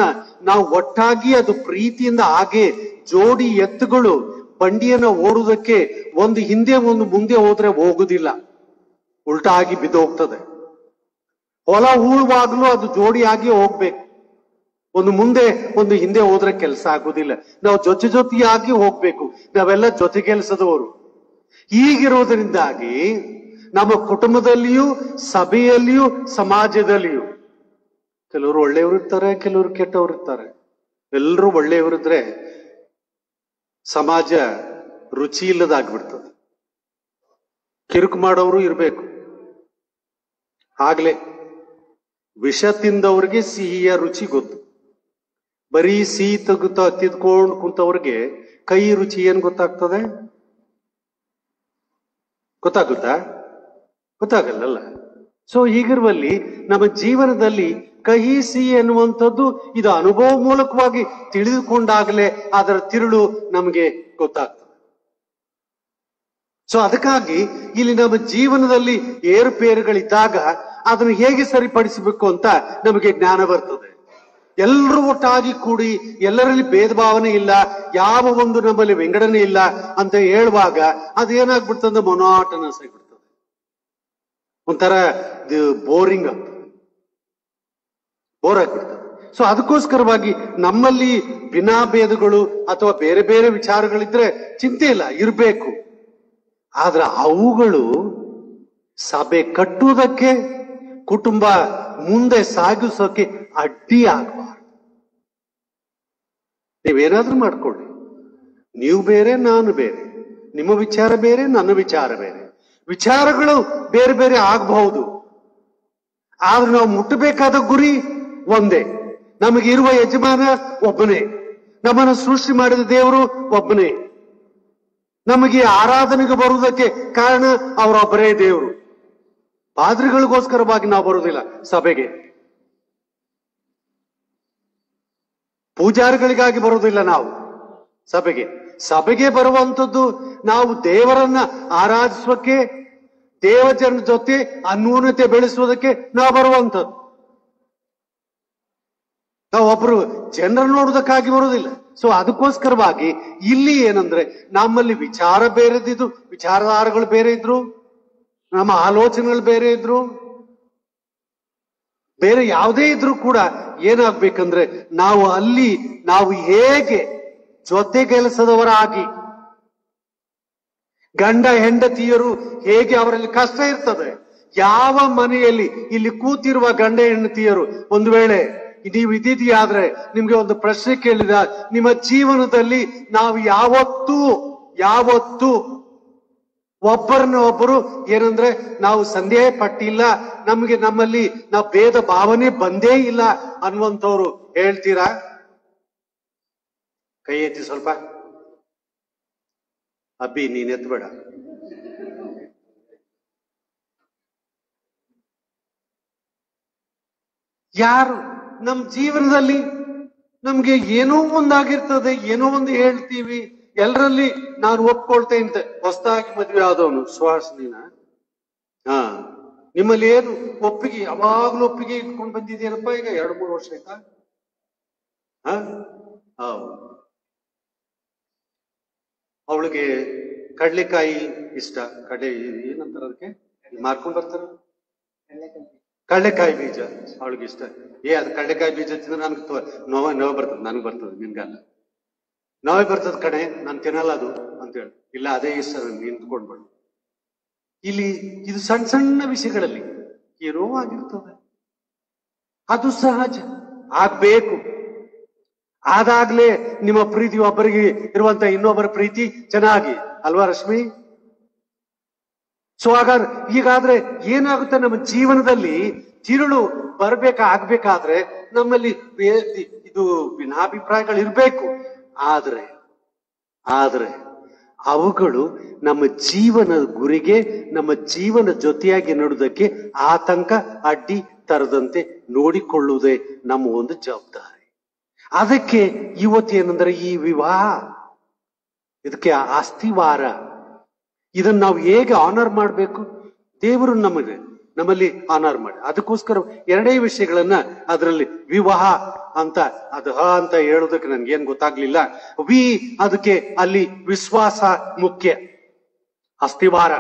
ನಾವು ಒಟ್ಟಾಗಿ ಅದು ಪ್ರೀತಿಯಿಂದ ಹಾಗೆ ಜೋಡಿ ಎತ್ತುಗಳು ಬಂಡಿಯನ್ನ ಓಡುವುದಕ್ಕೆ ಒಂದು ಹಿಂದೆ ಒಂದು ಮುಂದೆ ಹೋದ್ರೆ ಹೋಗುದಿಲ್ಲ, ಉಲ್ಟಾ ಆಗಿ ಬಿದ್ದು ಹೋಗ್ತದೆ. ಹೊಲ ಹೂಳುವಾಗ್ಲೂ ಅದು ಜೋಡಿಯಾಗಿ ಹೋಗ್ಬೇಕು. ಒಂದು ಮುಂದೆ ಒಂದು ಹಿಂದೆ ಹೋದ್ರೆ ಕೆಲಸ ಆಗುದಿಲ್ಲ. ನಾವು ಜೊತೆಯಾಗಿ ಹೋಗ್ಬೇಕು. ನಾವೆಲ್ಲ ಜೊತೆ ಕೆಲಸದವರು. ಹೀಗಿರೋದ್ರಿಂದಾಗಿ ನಮ್ಮ ಕುಟುಂಬದಲ್ಲಿಯೂ, ಸಭೆಯಲ್ಲಿಯೂ, ಸಮಾಜದಲ್ಲಿಯೂ ಕೆಲವರು ಒಳ್ಳೆಯವರು ಇರ್ತಾರೆ, ಕೆಲವರು ಕೆಟ್ಟವರು ಇರ್ತಾರೆ. ಎಲ್ಲರೂ ಒಳ್ಳೆಯವರಿದ್ರೆ ಸಮಾಜ ರುಚಿ ಇಲ್ಲದಾಗ್ಬಿಡ್ತದೆ. ಕಿರುಕು ಮಾಡೋರು ಇರ್ಬೇಕು. ಆಗ್ಲೇ ವಿಷ ತಿಂದವ್ರಿಗೆ ಸಿಹಿಯ ರುಚಿ ಗೊತ್ತು. ಬರೀ ಸಿಹಿ ತಿದ್ಕೊಂಡು ಕುಂತವ್ರಿಗೆ ಕೈ ರುಚಿ ಏನ್ ಗೊತ್ತಾಗ್ತದೆ? ಗೊತ್ತಾಗುತ್ತಾ? ಗೊತ್ತಾಗಲ್ಲ. ಸೊ ಹೀಗಿರುವಲ್ಲಿ ನಮ್ಮ ಜೀವನದಲ್ಲಿ ಕಹಿ ಸಿಹಿ ಎನ್ನುವಂಥದ್ದು ಇದು ಅನುಭವ ಮೂಲಕವಾಗಿ ತಿಳಿದುಕೊಂಡಾಗಲೇ ಅದರ ತಿರುಳು ನಮಗೆ ಗೊತ್ತಾಗ್ತದೆ. ಸೊ ಅದಕ್ಕಾಗಿ ಇಲ್ಲಿ ನಮ್ಮ ಜೀವನದಲ್ಲಿ ಏರುಪೇರುಗಳಿದ್ದಾಗ ಅದನ್ನು ಹೇಗೆ ಸರಿಪಡಿಸಬೇಕು ಅಂತ ನಮಗೆ ಜ್ಞಾನ ಬರ್ತದೆ. ಎಲ್ಲರೂ ಒಟ್ಟಾಗಿ ಕೂಡಿ ಎಲ್ಲರಲ್ಲಿ ಭೇದ ಭಾವನೆ ಇಲ್ಲ, ಯಾವ ಒಂದು ನಮ್ಮಲ್ಲಿ ವಿಂಗಡಣೆ ಇಲ್ಲ ಅಂತ ಹೇಳುವಾಗ ಅದೇನಾಗ್ಬಿಡ್ತಂದ್ರೆ ಮೊನಾಟನಸ್ ಆಗಿಬಿಡ್ತದೆ, ಒಂಥರ ಬೋರಿಂಗ್ ಆಗ್ತದೆ, ಬೋರ್ ಆಗ್ಬಿಡ್ತದೆ. ಸೊ ಅದಕ್ಕೋಸ್ಕರವಾಗಿ ನಮ್ಮಲ್ಲಿ ಭಿನ್ನಾಭೇದಗಳು ಅಥವಾ ಬೇರೆ ಬೇರೆ ವಿಚಾರಗಳಿದ್ರೆ ಚಿಂತೆ ಇಲ್ಲ, ಇರಬೇಕು. ಆದ್ರೆ ಅವುಗಳು ಸಭೆ ಕಟ್ಟುವುದಕ್ಕೆ, ಕುಟುಂಬ ಮುಂದೆ ಸಾಗಿಸೋಕೆ ಅಡ್ಡಿ ಆಗಬಾರ್ದು. ನೀವೇನಾದ್ರೂ ಮಾಡ್ಕೊಳ್ಳಿ, ನೀವು ಬೇರೆ ನಾನು ಬೇರೆ, ನಿಮ್ಮ ವಿಚಾರ ಬೇರೆ ನನ್ನ ವಿಚಾರ ಬೇರೆ, ವಿಚಾರಗಳು ಬೇರೆ ಬೇರೆ ಆಗಬಹುದು. ಆದ್ರೆ ನಾವು ಮುಟ್ಟಬೇಕಾದ ಗುರಿ ಒಂದೇ. ನಮಗಿರುವ ಯಜಮಾನ ಒಬ್ಬನೇ, ನಮ್ಮನ್ನು ಸೃಷ್ಟಿ ಮಾಡಿದ ದೇವರು ಒಬ್ಬನೇ, ನಮಗೆ ಆರಾಧನೆಗೆ ಬರುವುದಕ್ಕೆ ಕಾರಣ ಅವರೊಬ್ಬರೇ ದೇವರು. ಪಾದ್ರಿಗಳಿಗೋಸ್ಕರವಾಗಿ ನಾವು ಬರುವುದಿಲ್ಲ ಸಭೆಗೆ, ಪೂಜಾರಿಗಳಿಗಾಗಿ ಬರುವುದಿಲ್ಲ ನಾವು ಸಭೆಗೆ. ಸಭೆಗೆ ಬರುವಂಥದ್ದು ನಾವು ದೇವರನ್ನ ಆರಾಧಿಸೋಕೆ, ದೇವಜನ ಜೊತೆ ಅನ್ಯೋನ್ಯತೆ ಬೆಳೆಸುವುದಕ್ಕೆ ನಾವು ಬರುವಂಥದ್ದು. ನಾವು ಒಬ್ರು ಜನರನ್ನು ನೋಡುವುದಕ್ಕಾಗಿ ಬರುವುದಿಲ್ಲ. ಸೊ ಅದಕ್ಕೋಸ್ಕರವಾಗಿ ಇಲ್ಲಿ ಏನಂದ್ರೆ ನಮ್ಮಲ್ಲಿ ವಿಚಾರ ಬೇರೆದಿದ್ದು, ವಿಚಾರಧಾರೆಗಳು ಬೇರೆ ಇದ್ರು, ನಮ್ಮ ಆಲೋಚನೆಗಳು ಬೇರೆ ಇದ್ರು, ಬೇರೆ ಯಾವುದೇ ಇದ್ರೂ ಕೂಡ ಏನಾಗ್ಬೇಕಂದ್ರೆ ನಾವು ಹೇಗೆ ಜೊತೆ ಕೆಲಸದವರಾಗಿ, ಗಂಡ ಹೆಂಡತಿಯರು ಹೇಗೆ ಅವರಲ್ಲಿ ಕಷ್ಟ ಇರ್ತದೆ, ಯಾವ ಮನೆಯಲ್ಲಿ ಇಲ್ಲಿ ಕೂತಿರುವ ಗಂಡ ಹೆಂಡತಿಯರು ಒಂದು ವೇಳೆ ನೀವು ಇದ್ದಿದೆಯಾದ್ರೆ ನಿಮ್ಗೆ ಒಂದು ಪ್ರಶ್ನೆ ಕೇಳಿದ, ನಿಮ್ಮ ಜೀವನದಲ್ಲಿ ನಾವು ಯಾವತ್ತೂ ಒಬ್ಬರನ್ನ ಒಬ್ಬರು ಏನಂದ್ರೆ ನಾವು ಸಂದೇಹ ಪಟ್ಟಿಲ್ಲ, ನಮ್ಮಲ್ಲಿ ನಾವು ಭೇದ ಭಾವನೆ ಬಂದೇ ಇಲ್ಲ ಅನ್ನುವಂಥವ್ರು ಹೇಳ್ತೀರಾ? ಕೈ ಎತ್ತಿ ಸ್ವಲ್ಪ. ಅಬ್ಬಿ ನೀನ್ ಎತ್ತಬೇಡ. ಯಾರು ನಮ್ಮ ಜೀವನದಲ್ಲಿ ನಮ್ಗೆ ಏನೋ ಒಂದಾಗಿರ್ತದೆ, ಏನೋ ಒಂದು ಹೇಳ್ತೀವಿ, ಎಲ್ಲರಲ್ಲಿ ನಾನು ಒಪ್ಕೊಳ್ತೇನೆ ಅಂತ. ಹೊಸದಾಗಿ ಮದುವೆ ಆದವನು ಸುಹಾಸಿನಿನ, ನಿಮ್ಮಲ್ಲಿ ಏನು ಒಪ್ಪಿಗೆ, ಯಾವಾಗ್ಲೂ ಒಪ್ಪಿಗೆ ಇಟ್ಕೊಂಡು ಬಂದಿದ್ದೀರಪ್ಪ? ಈಗ 2-3 ವರ್ಷ ಆಯ್ತಾ? ಅವಳಿಗೆ ಕಡ್ಲೆಕಾಯಿ ಇಷ್ಟ. ಏನಂತಾರ ಅದಕ್ಕೆ ಮಾರ್ಕೊಂಡ್ ಬರ್ತಾರ, ಕಡ್ಲೆಕಾಯಿ ಬೀಜ ಅವಳಿಗೆ ಇಷ್ಟ. ಅದು ಕಡ್ಲೆಕಾಯಿ ಬೀಜ ತಿಂದ್ರೆ ನನ್ಗೆ ನೋವು ಬರ್ತದೆ, ನನ್ಗೆ ಬರ್ತದೆ, ನಿನ್ಗಲ್ಲ. ನೋವೇ ಬರ್ತದ ಕಣೆ, ನಾನು ತಿನ್ನಲ್ಲ ಅದು ಅಂತೇಳಿ. ಇಲ್ಲ, ಅದೇ ಇಷ್ಟ ನನ್ಗೆ, ನಿಂತ್ಕೊಂಡ್ಬೇಡ. ಇಲ್ಲಿ ಇದು ಸಣ್ಣ ಸಣ್ಣ ವಿಷಯಗಳಲ್ಲಿ ಏನೋ ಆಗಿರ್ತದೆ. ಅದು ಸಹಜ, ಆಗ್ಬೇಕು. ಆದಾಗ್ಲೇ ನಿಮ್ಮ ಪ್ರೀತಿ ಒಬ್ಬರಿಗೆ ಇರುವಂತ ಇನ್ನೊಬ್ಬರ ಪ್ರೀತಿ ಚೆನ್ನಾಗಿ ಅಲ್ವಾ ರಶ್ಮಿ? ಸೊ ಹೀಗಾದ್ರೆ ಏನಾಗುತ್ತೆ, ನಮ್ಮ ಜೀವನದಲ್ಲಿ ತಿರುಳು ಆಗ್ಬೇಕಾದ್ರೆ ನಮ್ಮಲ್ಲಿ ಇದು ಭಿನ್ನಾಭಿಪ್ರಾಯಗಳು ಇರ್ಬೇಕು. ಆದ್ರೆ ಅವುಗಳು ನಮ್ಮ ಜೀವನದ ಗುರಿಗೆ, ನಮ್ಮ ಜೀವನ ಜೊತೆಯಾಗಿ ನೋಡುವುದಕ್ಕೆ ಆತಂಕ ಅಡ್ಡಿ ತರದಂತೆ ನೋಡಿಕೊಳ್ಳುವುದೇ ನಮ್ಮ ಒಂದು ಜವಾಬ್ದಾರಿ. ಅದಕ್ಕೆ ಇವತ್ತೇನೆಂದ್ರೆ ಈ ವಿವಾಹ, ಇದಕ್ಕೆ ಅಸ್ಥಿವಾರ, ಇದನ್ನ ನಾವು ಹೇಗೆ ಆನರ್ ಮಾಡಬೇಕು, ದೇವರು ನಮ್ಮಲ್ಲಿ ಆನರ್ ಮಾಡಿ. ಅದಕ್ಕೋಸ್ಕರ ಎರಡೇ ವಿಷಯಗಳನ್ನ ಅದರಲ್ಲಿ ವಿವಾಹ ಅಂತ ಅದು ಅಂತ ಹೇಳೋದಕ್ಕೆ ನನ್ಗೇನ್ ಗೊತ್ತಾಗ್ಲಿಲ್ಲ. ಅದಕ್ಕೆ ಅಲ್ಲಿ ವಿಶ್ವಾಸ ಮುಖ್ಯ. ಅಸ್ಥಿವಾರ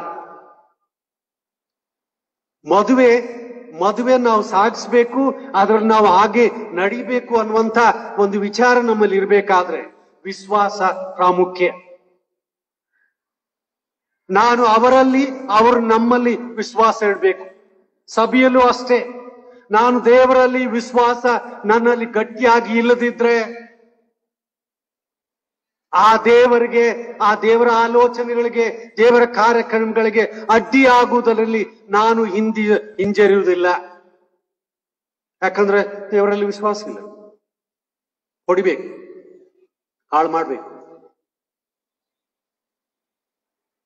ಮದುವೆ ನಾವು ಸಾಗಿಸ್ಬೇಕು, ಅದ್ರಲ್ಲಿ ನಾವು ಹಾಗೆ ನಡಿಬೇಕು ಅನ್ನುವಂತ ಒಂದು ವಿಚಾರ ನಮ್ಮಲ್ಲಿ ಇರ್ಬೇಕಾದ್ರೆ ವಿಶ್ವಾಸ ಪ್ರಾಮುಖ್ಯ. ನಾನು ಅವರಲ್ಲಿ, ಅವರು ನಮ್ಮಲ್ಲಿ ವಿಶ್ವಾಸ ಇಡಬೇಕು. ಸಭೆಯಲ್ಲೂ ಅಷ್ಟೇ, ನಾನು ದೇವರಲ್ಲಿ ವಿಶ್ವಾಸ ನನ್ನಲ್ಲಿ ಗಟ್ಟಿಯಾಗಿ ಇಲ್ಲದಿದ್ರೆ ಆ ದೇವರ ಆಲೋಚನೆಗಳಿಗೆ, ದೇವರ ಕಾರ್ಯಕ್ರಮಗಳಿಗೆ ಅಡ್ಡಿಯಾಗುವುದರಲ್ಲಿ ನಾನು ಹಿಂಜರಿಯುವುದಿಲ್ಲ. ಯಾಕಂದ್ರೆ ದೇವರಲ್ಲಿ ವಿಶ್ವಾಸ ಇಲ್ಲ. ಹೊಡಿಬೇಕು, ಹಾಳು ಮಾಡ್ಬೇಕು,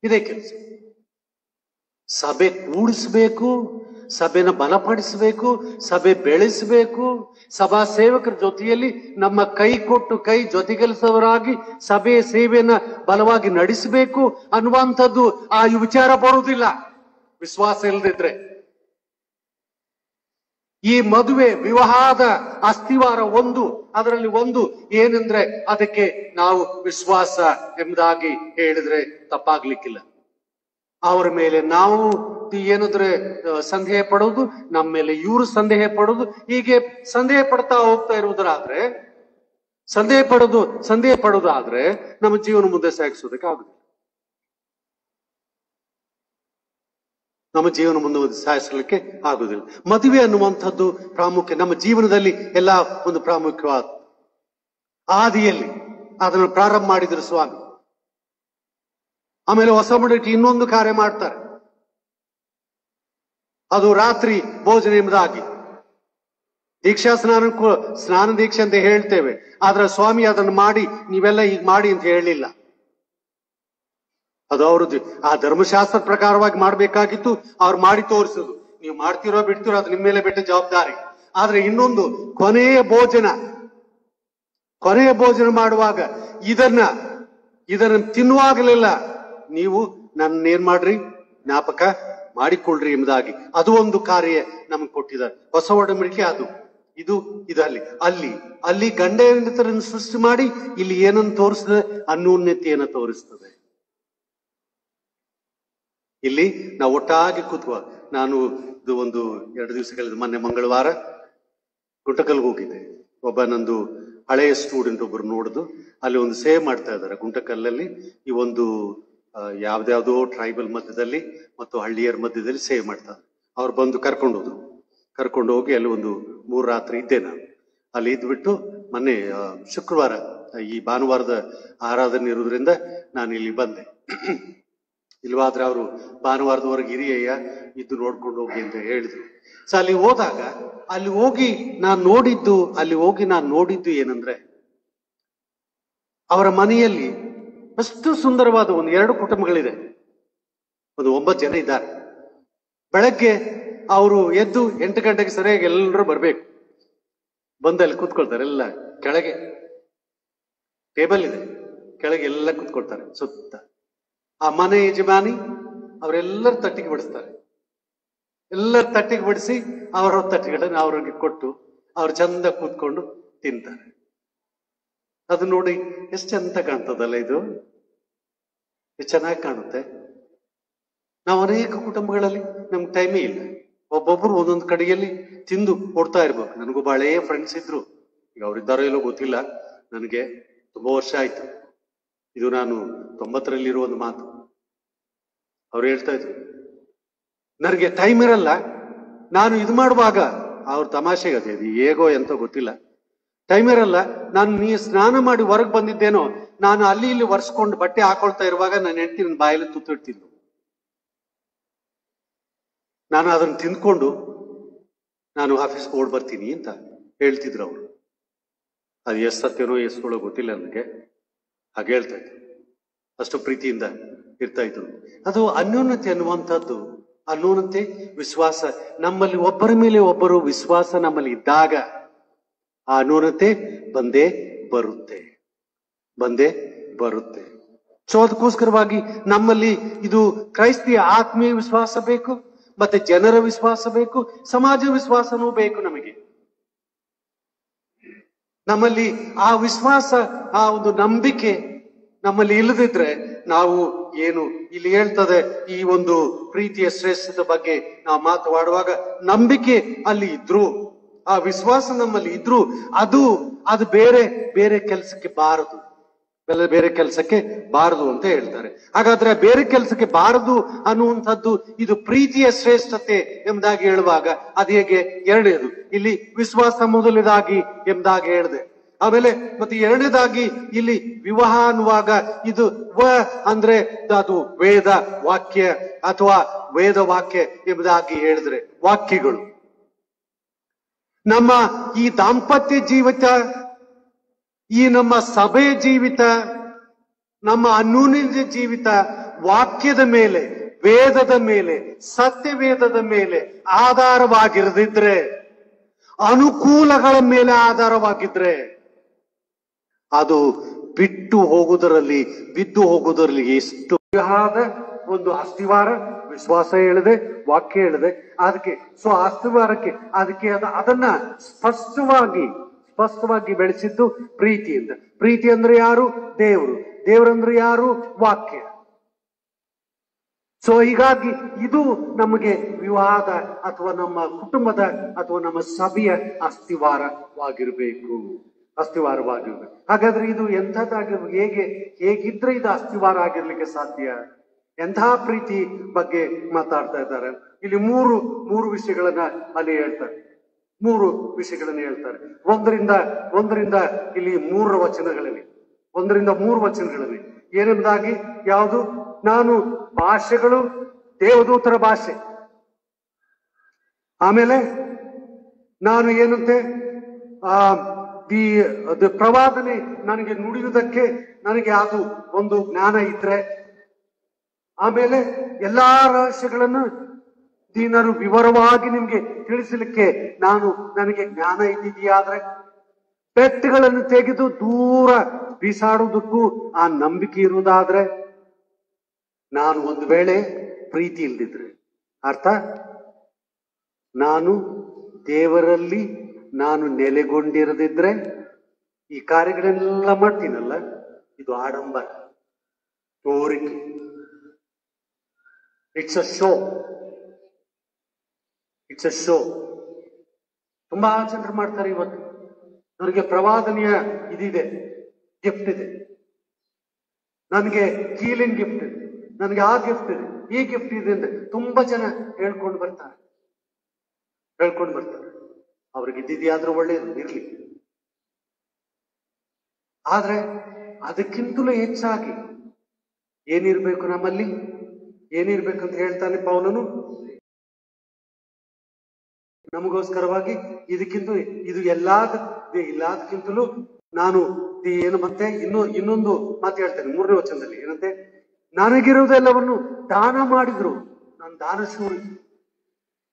ಇದೇ ಕೆಲಸ. ಸಭೆ ಕೂಡಿಸ್ಬೇಕು, ಸಭೆನ ಬಲಪಡಿಸಬೇಕು, ಸಭೆ ಬೆಳೆಸಬೇಕು, ಸಭಾ ಸೇವಕರ ಜೊತೆಯಲ್ಲಿ ನಮ್ಮ ಕೈ ಕೊಟ್ಟು ಕೈ ಜೊತೆಗೆಲಸವರಾಗಿ ಸಭೆಯ ಸೇವೆಯನ್ನ ಬಲವಾಗಿ ನಡೆಸಬೇಕು ಅನ್ನುವಂಥದ್ದು ಆ ವಿಚಾರ ಬರುವುದಿಲ್ಲ ವಿಶ್ವಾಸ ಇಲ್ಲದಿದ್ರೆ. ಈ ಮದುವೆ ವಿವಾಹದ ಅಸ್ಥಿವಾರ ಅದರಲ್ಲಿ ಒಂದು ಏನೆಂದ್ರೆ ಅದಕ್ಕೆ ನಾವು ವಿಶ್ವಾಸ ಎಂಬುದಾಗಿ ಹೇಳಿದ್ರೆ ತಪ್ಪಾಗ್ಲಿಕ್ಕಿಲ್ಲ. ಅವರ ಮೇಲೆ ನಾವು ಏನಾದ್ರೆ ಸಂದೇಹ ಪಡೋದು, ನಮ್ಮ ಮೇಲೆ ಇವರು ಸಂದೇಹ ಪಡೋದು, ಹೀಗೆ ಸಂದೇಹ ಪಡ್ತಾ ಹೋಗ್ತಾ ಇರುವುದಾದ್ರೆ, ಸಂದೇಹ ಪಡೋದಾದ್ರೆ ನಮ್ಮ ಜೀವನ ಮುಂದೆ ಸಾಗಿಸೋದಕ್ಕೆ ಆಗುದಿಲ್ಲ. ನಮ್ಮ ಜೀವನ ಮುಂದೆ ಸಾಗಿಸಲಿಕ್ಕೆ ಆಗುದಿಲ್ಲ. ಮದುವೆ ಅನ್ನುವಂಥದ್ದು ಪ್ರಾಮುಖ್ಯ, ನಮ್ಮ ಜೀವನದಲ್ಲಿ ಎಲ್ಲ ಒಂದು ಪ್ರಾಮುಖ್ಯವಾದ ಆದಿಯಲ್ಲಿ ಅದನ್ನು ಪ್ರಾರಂಭ ಮಾಡಿದ್ರು ಸ್ವಾಮಿ. ಆಮೇಲೆ ಹೊಸ ಮಡಕ್ಕೆ ಇನ್ನೊಂದು ಕಾರ್ಯ ಮಾಡ್ತಾರೆ, ಅದು ರಾತ್ರಿ ಭೋಜನ ಎಂಬುದಾಗಿ. ದೀಕ್ಷಾ ಸ್ನಾನ ದೀಕ್ಷೆ ಅಂತ ಹೇಳ್ತೇವೆ, ಆದ್ರೆ ಸ್ವಾಮಿ ಅದನ್ನು ಮಾಡಿ ನೀವೆಲ್ಲ ಈಗ ಮಾಡಿ ಅಂತ ಹೇಳಲಿಲ್ಲ. ಅದು ಅವ್ರದ್ದು ಆ ಧರ್ಮಶಾಸ್ತ್ರ ಪ್ರಕಾರವಾಗಿ ಮಾಡ್ಬೇಕಾಗಿತ್ತು, ಅವ್ರು ಮಾಡಿ ತೋರಿಸುದು. ನೀವು ಮಾಡ್ತಿರೋ ಬಿಡ್ತಿರೋ ಅದು ನಿಮ್ಮ ಮೇಲೆ ಬಿಟ್ಟ ಜವಾಬ್ದಾರಿ. ಆದ್ರೆ ಇನ್ನೊಂದು ಕೊನೆಯ ಭೋಜನ ಮಾಡುವಾಗ ಇದನ್ನ ತಿನ್ನುವಾಗಲೆಲ್ಲ ನೀವು ನನ್ನೇನ್ ಮಾಡ್ರಿ, ಜ್ಞಾಪಕ ಮಾಡಿಕೊಳ್ಳ್ರಿ ಎಂಬುದಾಗಿ ಅದು ಒಂದು ಕಾರ್ಯ ನಮ್ಗೆ ಕೊಟ್ಟಿದ್ದಾರೆ. ಹೊಸ ಒಡಂಬಡಿಕೆ ಅದು ಅಲ್ಲಿ ಗಂಡ ಹೆಂಡತಿರನ್ನು ಸೃಷ್ಟಿ ಮಾಡಿ ಇಲ್ಲಿ ಏನನ್ನು ತೋರಿಸ್ತದೆ, ಅನ್ಯೋನ್ಯತೆಯನ್ನು ತೋರಿಸ್ತದೆ. ಇಲ್ಲಿ ನಾವು ಒಟ್ಟಾಗಿ ಕೂತ್ವ, ನಾನು ಇದು ಒಂದು 2 ದಿವಸಗಳಿಂದ ಮೊನ್ನೆ ಮಂಗಳವಾರ ಗುಂಟಕಲ್ಗೆ ಹೋಗಿದ್ದೆ. ಒಬ್ಬ ನಂದು ಹಳೆಯ ಸ್ಟೂಡೆಂಟ್ ಒಬ್ಬರು ನೋಡುದು, ಅಲ್ಲಿ ಒಂದು ಸೇವ್ ಮಾಡ್ತಾ ಇದ್ದಾರೆ ಗುಂಟಕಲ್ಲಲ್ಲಿ. ಈ ಒಂದು ಯಾವ್ದಾವ್ದೋ ಟ್ರೈಬಲ್ ಮಧ್ಯದಲ್ಲಿ ಮತ್ತು ಹಳ್ಳಿಯರ ಮಧ್ಯದಲ್ಲಿ ಸೇವ್ ಮಾಡ್ತಾರೆ. ಅವ್ರು ಬಂದು ಕರ್ಕೊಂಡು ಹೋಗಿ ಅಲ್ಲಿ ಒಂದು 3 ರಾತ್ರಿ ಇದ್ದೆ ನಾನು. ಅಲ್ಲಿ ಇದ್ಬಿಟ್ಟು ಮೊನ್ನೆ ಶುಕ್ರವಾರ ಈ ಭಾನುವಾರದ ಆರಾಧನೆ ಇರುವುದರಿಂದ ನಾನು ಇಲ್ಲಿ ಬಂದೆ. ಇಲ್ವಾದ್ರೆ ಅವರು ಭಾನುವಾರದವರೆಗೆ ಹಿರಿಯಯ್ಯ ಇದ್ದು ನೋಡ್ಕೊಂಡು ಹೋಗಿ ಅಂತ ಹೇಳಿದ್ರು. ಸೊ ಅಲ್ಲಿ ಹೋಗಿ ನಾನು ನೋಡಿದ್ದು ಏನಂದ್ರೆ, ಅವರ ಮನೆಯಲ್ಲಿ ಅಷ್ಟು ಸುಂದರವಾದ 2 ಕುಟುಂಬಗಳಿದೆ, ಒಂದು 9 ಜನ ಇದ್ದಾರೆ. ಬೆಳಗ್ಗೆ ಅವರು ಎದ್ದು 8 ಗಂಟೆಗೆ ಸರಿಯಾಗಿ ಎಲ್ಲರೂ ಬರ್ಬೇಕು. ಬಂದಲ್ಲಿ ಕೂತ್ಕೊಳ್ತಾರೆ, ಎಲ್ಲ ಕೆಳಗೆ ಟೇಬಲ್ ಇದೆ, ಕೆಳಗೆ ಎಲ್ಲ ಕೂತ್ಕೊಳ್ತಾರೆ ಸುತ್ತ. ಆ ಮನೆ ಯಜಮಾನಿ ಅವರೆಲ್ಲರ ತಟ್ಟಿಗೆ ಬಡಿಸ್ತಾರೆ. ಎಲ್ಲರ ತಟ್ಟಿಗೆ ಬಡಿಸಿ ಅವರ ತಟ್ಟಿಗಳನ್ನು ಅವ್ರಿಗೆ ಕೊಟ್ಟು ಅವ್ರು ಚಂದ ಕೂತ್ಕೊಂಡು ತಿಂತಾರೆ. ಅದು ನೋಡಿ ಎಷ್ಟು ಚಂದ ಕಾಣ್ತದಲ್ಲ, ಇದು ಎಷ್ಟು ಚೆನ್ನಾಗಿ ಕಾಣುತ್ತೆ. ನಾವು ಅನೇಕ ಕುಟುಂಬಗಳಲ್ಲಿ ನಮ್ಗೆ ಟೈಮೇ ಇಲ್ಲ, ಒಬ್ಬೊಬ್ರು ಒಂದೊಂದು ಕಡೆಯಲ್ಲಿ ತಿಂದು ಕೊಡ್ತಾ ಇರ್ಬೇಕು. ನನಗೊಬ್ಬ ಹಳೆಯ ಫ್ರೆಂಡ್ಸ್ ಇದ್ರು, ಈಗ ಅವ್ರಿದ್ದಾರೋ ಇಲ್ಲೋ ಗೊತ್ತಿಲ್ಲ, ನನಗೆ ತುಂಬಾ ವರ್ಷ ಆಯ್ತು. ಇದು ನಾನು 90ರಲ್ಲಿರುವ ಒಂದು ಮಾತು. ಅವ್ರು ಹೇಳ್ತಾ ಇದ್ರು, ನನಗೆ ಟೈಮ್ ಇರಲ್ಲ, ನಾನು ಇದು ಮಾಡುವಾಗ, ಅವ್ರ ತಮಾಷೆಗೆ ಅದು ಹೇಗೋ ಎಂತ ಗೊತ್ತಿಲ್ಲ, ಟೈಮ್ ಇರಲ್ಲ, ನಾನು ನೀ ಸ್ನಾನ ಮಾಡಿ ಹೊರಗೆ ಬಂದಿದ್ದೇನೋ, ನಾನು ಅಲ್ಲಿ ಇಲ್ಲಿ ಒರೆಸ್ಕೊಂಡು ಬಟ್ಟೆ ಹಾಕೊಳ್ತಾ ಇರುವಾಗ ನನ್ನ ಹೆಂಡತಿ ನನ್ನ ಬಾಯಲ್ಲಿ ತುತ್ತಿಡ್ತಿದ್ಲು. ನಾನು ಅದನ್ನು ತಿಂದ್ಕೊಂಡು ನಾನು ಆಫೀಸ್ಗೆ ಓಡ್ ಬರ್ತೀನಿ ಅಂತ ಹೇಳ್ತಿದ್ರು ಅವರು. ಅದು ಎಷ್ಟು ಸತ್ಯನೋ ಎಷ್ಟೊಳೋ ಗೊತ್ತಿಲ್ಲ ನನಗೆ, ಹಾಗೆ ಹೇಳ್ತಾ ಇದ್ರು. ಅಷ್ಟು ಪ್ರೀತಿಯಿಂದ ಇರ್ತಾ ಇದ್ರು. ಅದು ಅನ್ಯೋನ್ಯತೆ ಅನ್ನುವಂಥದ್ದು ಅನ್ನೋನಂತೆ ವಿಶ್ವಾಸ ನಮ್ಮಲ್ಲಿ ಒಬ್ಬರ ಮೇಲೆ ಒಬ್ಬರು ವಿಶ್ವಾಸ ನಮ್ಮಲ್ಲಿ ಇದ್ದಾಗ ಆ ಅನ್ನೋನತೆ ಬಂದೇ ಬರುತ್ತೆ, ಬಂದೇ ಬರುತ್ತೆ. ಸೊ ಅದಕ್ಕೋಸ್ಕರವಾಗಿ ನಮ್ಮಲ್ಲಿ ಇದು ಕ್ರೈಸ್ತಿಯ ಆತ್ಮೀಯ ವಿಶ್ವಾಸ ಬೇಕು, ಮತ್ತೆ ಜನರ ವಿಶ್ವಾಸ ಬೇಕು, ಸಮಾಜ ವಿಶ್ವಾಸನೂ ಬೇಕು. ನಮ್ಮಲ್ಲಿ ಆ ವಿಶ್ವಾಸ, ಆ ಒಂದು ನಂಬಿಕೆ ನಮ್ಮಲ್ಲಿ ಇಲ್ಲದಿದ್ರೆ ನಾವು ಏನು ಇಲ್ಲಿ ಹೇಳ್ತದೆ, ಈ ಒಂದು ಪ್ರೀತಿಯ ಶ್ರೇಷ್ಠದ ಬಗ್ಗೆ ನಾವು ಮಾತನಾಡುವಾಗ ನಂಬಿಕೆ ಅಲ್ಲಿ ಇದ್ರು, ಆ ವಿಶ್ವಾಸ ನಮ್ಮಲ್ಲಿ ಇದ್ರು, ಅದು ಬೇರೆ ಬೇರೆ ಕೆಲಸಕ್ಕೆ ಬಾರದು, ಬೇರೆ ಕೆಲಸಕ್ಕೆ ಬಾರದು ಅಂತ ಹೇಳ್ತಾರೆ. ಹಾಗಾದ್ರೆ ಬೇರೆ ಕೆಲಸಕ್ಕೆ ಬಾರದು ಅನ್ನುವಂಥದ್ದು ಇದು ಪ್ರೀತಿಯ ಶ್ರೇಷ್ಠತೆ ಎಂಬುದಾಗಿ ಹೇಳುವಾಗ ಅದು ಹೇಗೆ? ಎರಡನೇದು ಇಲ್ಲಿ ವಿಶ್ವಾಸ ಮೊದಲನೇದಾಗಿ ಎಂಬುದಾಗಿ ಹೇಳಿದೆ. ಆಮೇಲೆ ಮತ್ತೆ ಎರಡನೇದಾಗಿ ಇಲ್ಲಿ ವಿವಾಹ ಅನ್ನುವಾಗ ಇದು ಅಂದ್ರೆ ಅದು ವೇದ ವಾಕ್ಯ ಅಥವಾ ವೇದ ವಾಕ್ಯ ಎಂಬುದಾಗಿ ಹೇಳಿದ್ರೆ ವಾಕ್ಯಗಳು. ನಮ್ಮ ಈ ದಾಂಪತ್ಯ ಜೀವಿತ, ಈ ನಮ್ಮ ಸಭೆಯ ಜೀವಿತ, ನಮ್ಮ ಅನ್ಯೋನ್ಯ ಜೀವಿತ ವಾಕ್ಯದ ಮೇಲೆ, ವೇದದ ಮೇಲೆ, ಸತ್ಯವೇದದ ಮೇಲೆ ಆಧಾರವಾಗಿರದಿದ್ರೆ, ಅನುಕೂಲಗಳ ಮೇಲೆ ಆಧಾರವಾಗಿದ್ರೆ ಅದು ಬಿಟ್ಟು ಹೋಗುವುದರಲ್ಲಿ, ಬಿದ್ದು ಹೋಗುವುದರಲ್ಲಿ ಎಷ್ಟು ಒಂದು ಅಸ್ಥಿವಾರ ವಿಶ್ವಾಸ ಹೇಳಿದೆ, ವಾಕ್ಯ ಹೇಳಿದೆ. ಅದಕ್ಕೆ ಸೊ ಅಸ್ಥಿವಾರಕ್ಕೆ ಅದಕ್ಕೆ ಅದನ್ನ ಸ್ಪಷ್ಟವಾಗಿ ಬೆಳೆಸಿದ್ದು ಪ್ರೀತಿಯಿಂದ. ಪ್ರೀತಿ ಅಂದ್ರೆ ಯಾರು? ದೇವರು. ದೇವರಂದ್ರೆ ಯಾರು? ವಾಕ್ಯ. ಸೊ ಹೀಗಾಗಿ ಇದು ನಮಗೆ ವಿವಾಹದ ಅಥವಾ ನಮ್ಮ ಕುಟುಂಬದ ಅಥವಾ ನಮ್ಮ ಸಭೆಯ ಅಸ್ಥಿವಾರವಾಗಿರ್ಬೇಕು. ಹಾಗಾದ್ರೆ ಇದು ಎಂಥದ್ದಾಗಿರ್ಬೇಕು? ಹೇಗಿದ್ರೆ ಇದು ಅಸ್ಥಿವಾರ ಆಗಿರ್ಲಿಕ್ಕೆ ಸಾಧ್ಯ? ಎಂತಹ ಪ್ರೀತಿ ಬಗ್ಗೆ ಮಾತಾಡ್ತಾ ಇದ್ದಾರೆ. ಇಲ್ಲಿ ಮೂರು ವಿಷಯಗಳನ್ನ ಅಲ್ಲಿ ಹೇಳ್ತಾರೆ, ಮೂರು ವಿಷಯಗಳನ್ನ ಹೇಳ್ತಾರೆ. ಒಂದರಿಂದ ಇಲ್ಲಿ 3 ವಚನಗಳಲ್ಲಿ, 1-3 ವಚನಗಳಲ್ಲಿ ಏನೆಂಬುದಾಗಿ ಯಾವುದು? ನಾನು ಭಾಷೆಗಳು, ದೇವದೂತರ ಭಾಷೆ, ಆಮೇಲೆ ನಾನು ಏನಂತೆ ಪ್ರವಾದನೆ ನನಗೆ ನುಡಿಯುವುದಕ್ಕೆ ನನಗೆ ಅದು ಒಂದು ಜ್ಞಾನ ಇದ್ರೆ, ಆಮೇಲೆ ಎಲ್ಲಾ ರಹಸ್ಯಗಳನ್ನು ನಾನು ವಿವರವಾಗಿ ನಿಮ್ಗೆ ತಿಳಿಸಲಿಕ್ಕೆ ನನಗೆ ಜ್ಞಾನ ಇದ್ದಿದೆಯಾದ್ರೆ, ಪೆಟ್ಟುಗಳನ್ನು ತೆಗೆದು ದೂರ ಬೀಸಾಡುವುದಕ್ಕೂ ಆ ನಂಬಿಕೆ ಇರುವುದಾದ್ರೆ, ನಾನು ಒಂದು ವೇಳೆ ಪ್ರೀತಿ ಇಲ್ದಿದ್ರೆ, ಅರ್ಥ ನಾನು ದೇವರಲ್ಲಿ ನಾನು ನೆಲೆಗೊಂಡಿರದಿದ್ರೆ ಈ ಕಾರ್ಯಗಳೆಲ್ಲ ಮಾಡ್ತೀನಲ್ಲ, ಇದು ಆಡಂಬರ, ತೋರಿಕೆ, ಇಟ್ಸ್ ಅ ಶೋ. ತುಂಬಾ ಜನರು ಮಾಡ್ತಾರೆ ಇವತ್ತು. ನನಗೆ ಪ್ರವಾದನೆಯ ಇದಿದೆ, ಗಿಫ್ಟ್ ಇದೆ, ನನಗೆ ಹೀಲಿಂಗ್ ಗಿಫ್ಟ್ ಇದೆ, ನನಗೆ ಆ ಗಿಫ್ಟ್ ಇದೆ, ಈ ಗಿಫ್ಟ್ ಇದೆ ಅಂತ ತುಂಬಾ ಜನ ಹೇಳ್ಕೊಂಡು ಬರ್ತಾರೆ. ಅವ್ರಿಗೆ ಇದ್ದಿದ್ಯಾದ್ರೂ ಒಳ್ಳೇದು ಇರ್ಲಿ. ಆದ್ರೆ ಅದಕ್ಕಿಂತಲೂ ಹೆಚ್ಚಾಗಿ ಏನಿರ್ಬೇಕು ನಮ್ಮಲ್ಲಿ? ಏನಿರ್ಬೇಕಂತ ಹೇಳ್ತಾನೆ ಪೌಲನು, ನಮಗೋಸ್ಕರವಾಗಿ ಇದು ಎಲ್ಲದಕ್ಕಿಂತಲೂ ನಾನು ಏನು ಮತ್ತೆ ಇನ್ನೊಂದು ಮಾತು ಹೇಳ್ತೇನೆ 3ನೇ ವಚನದಲ್ಲಿ. ಏನಂತೆ? ನನಗಿರುವುದೆಲ್ಲವನ್ನು ದಾನ ಮಾಡಿದ್ರು, ನಾನು ದಾನಶೂರಿ,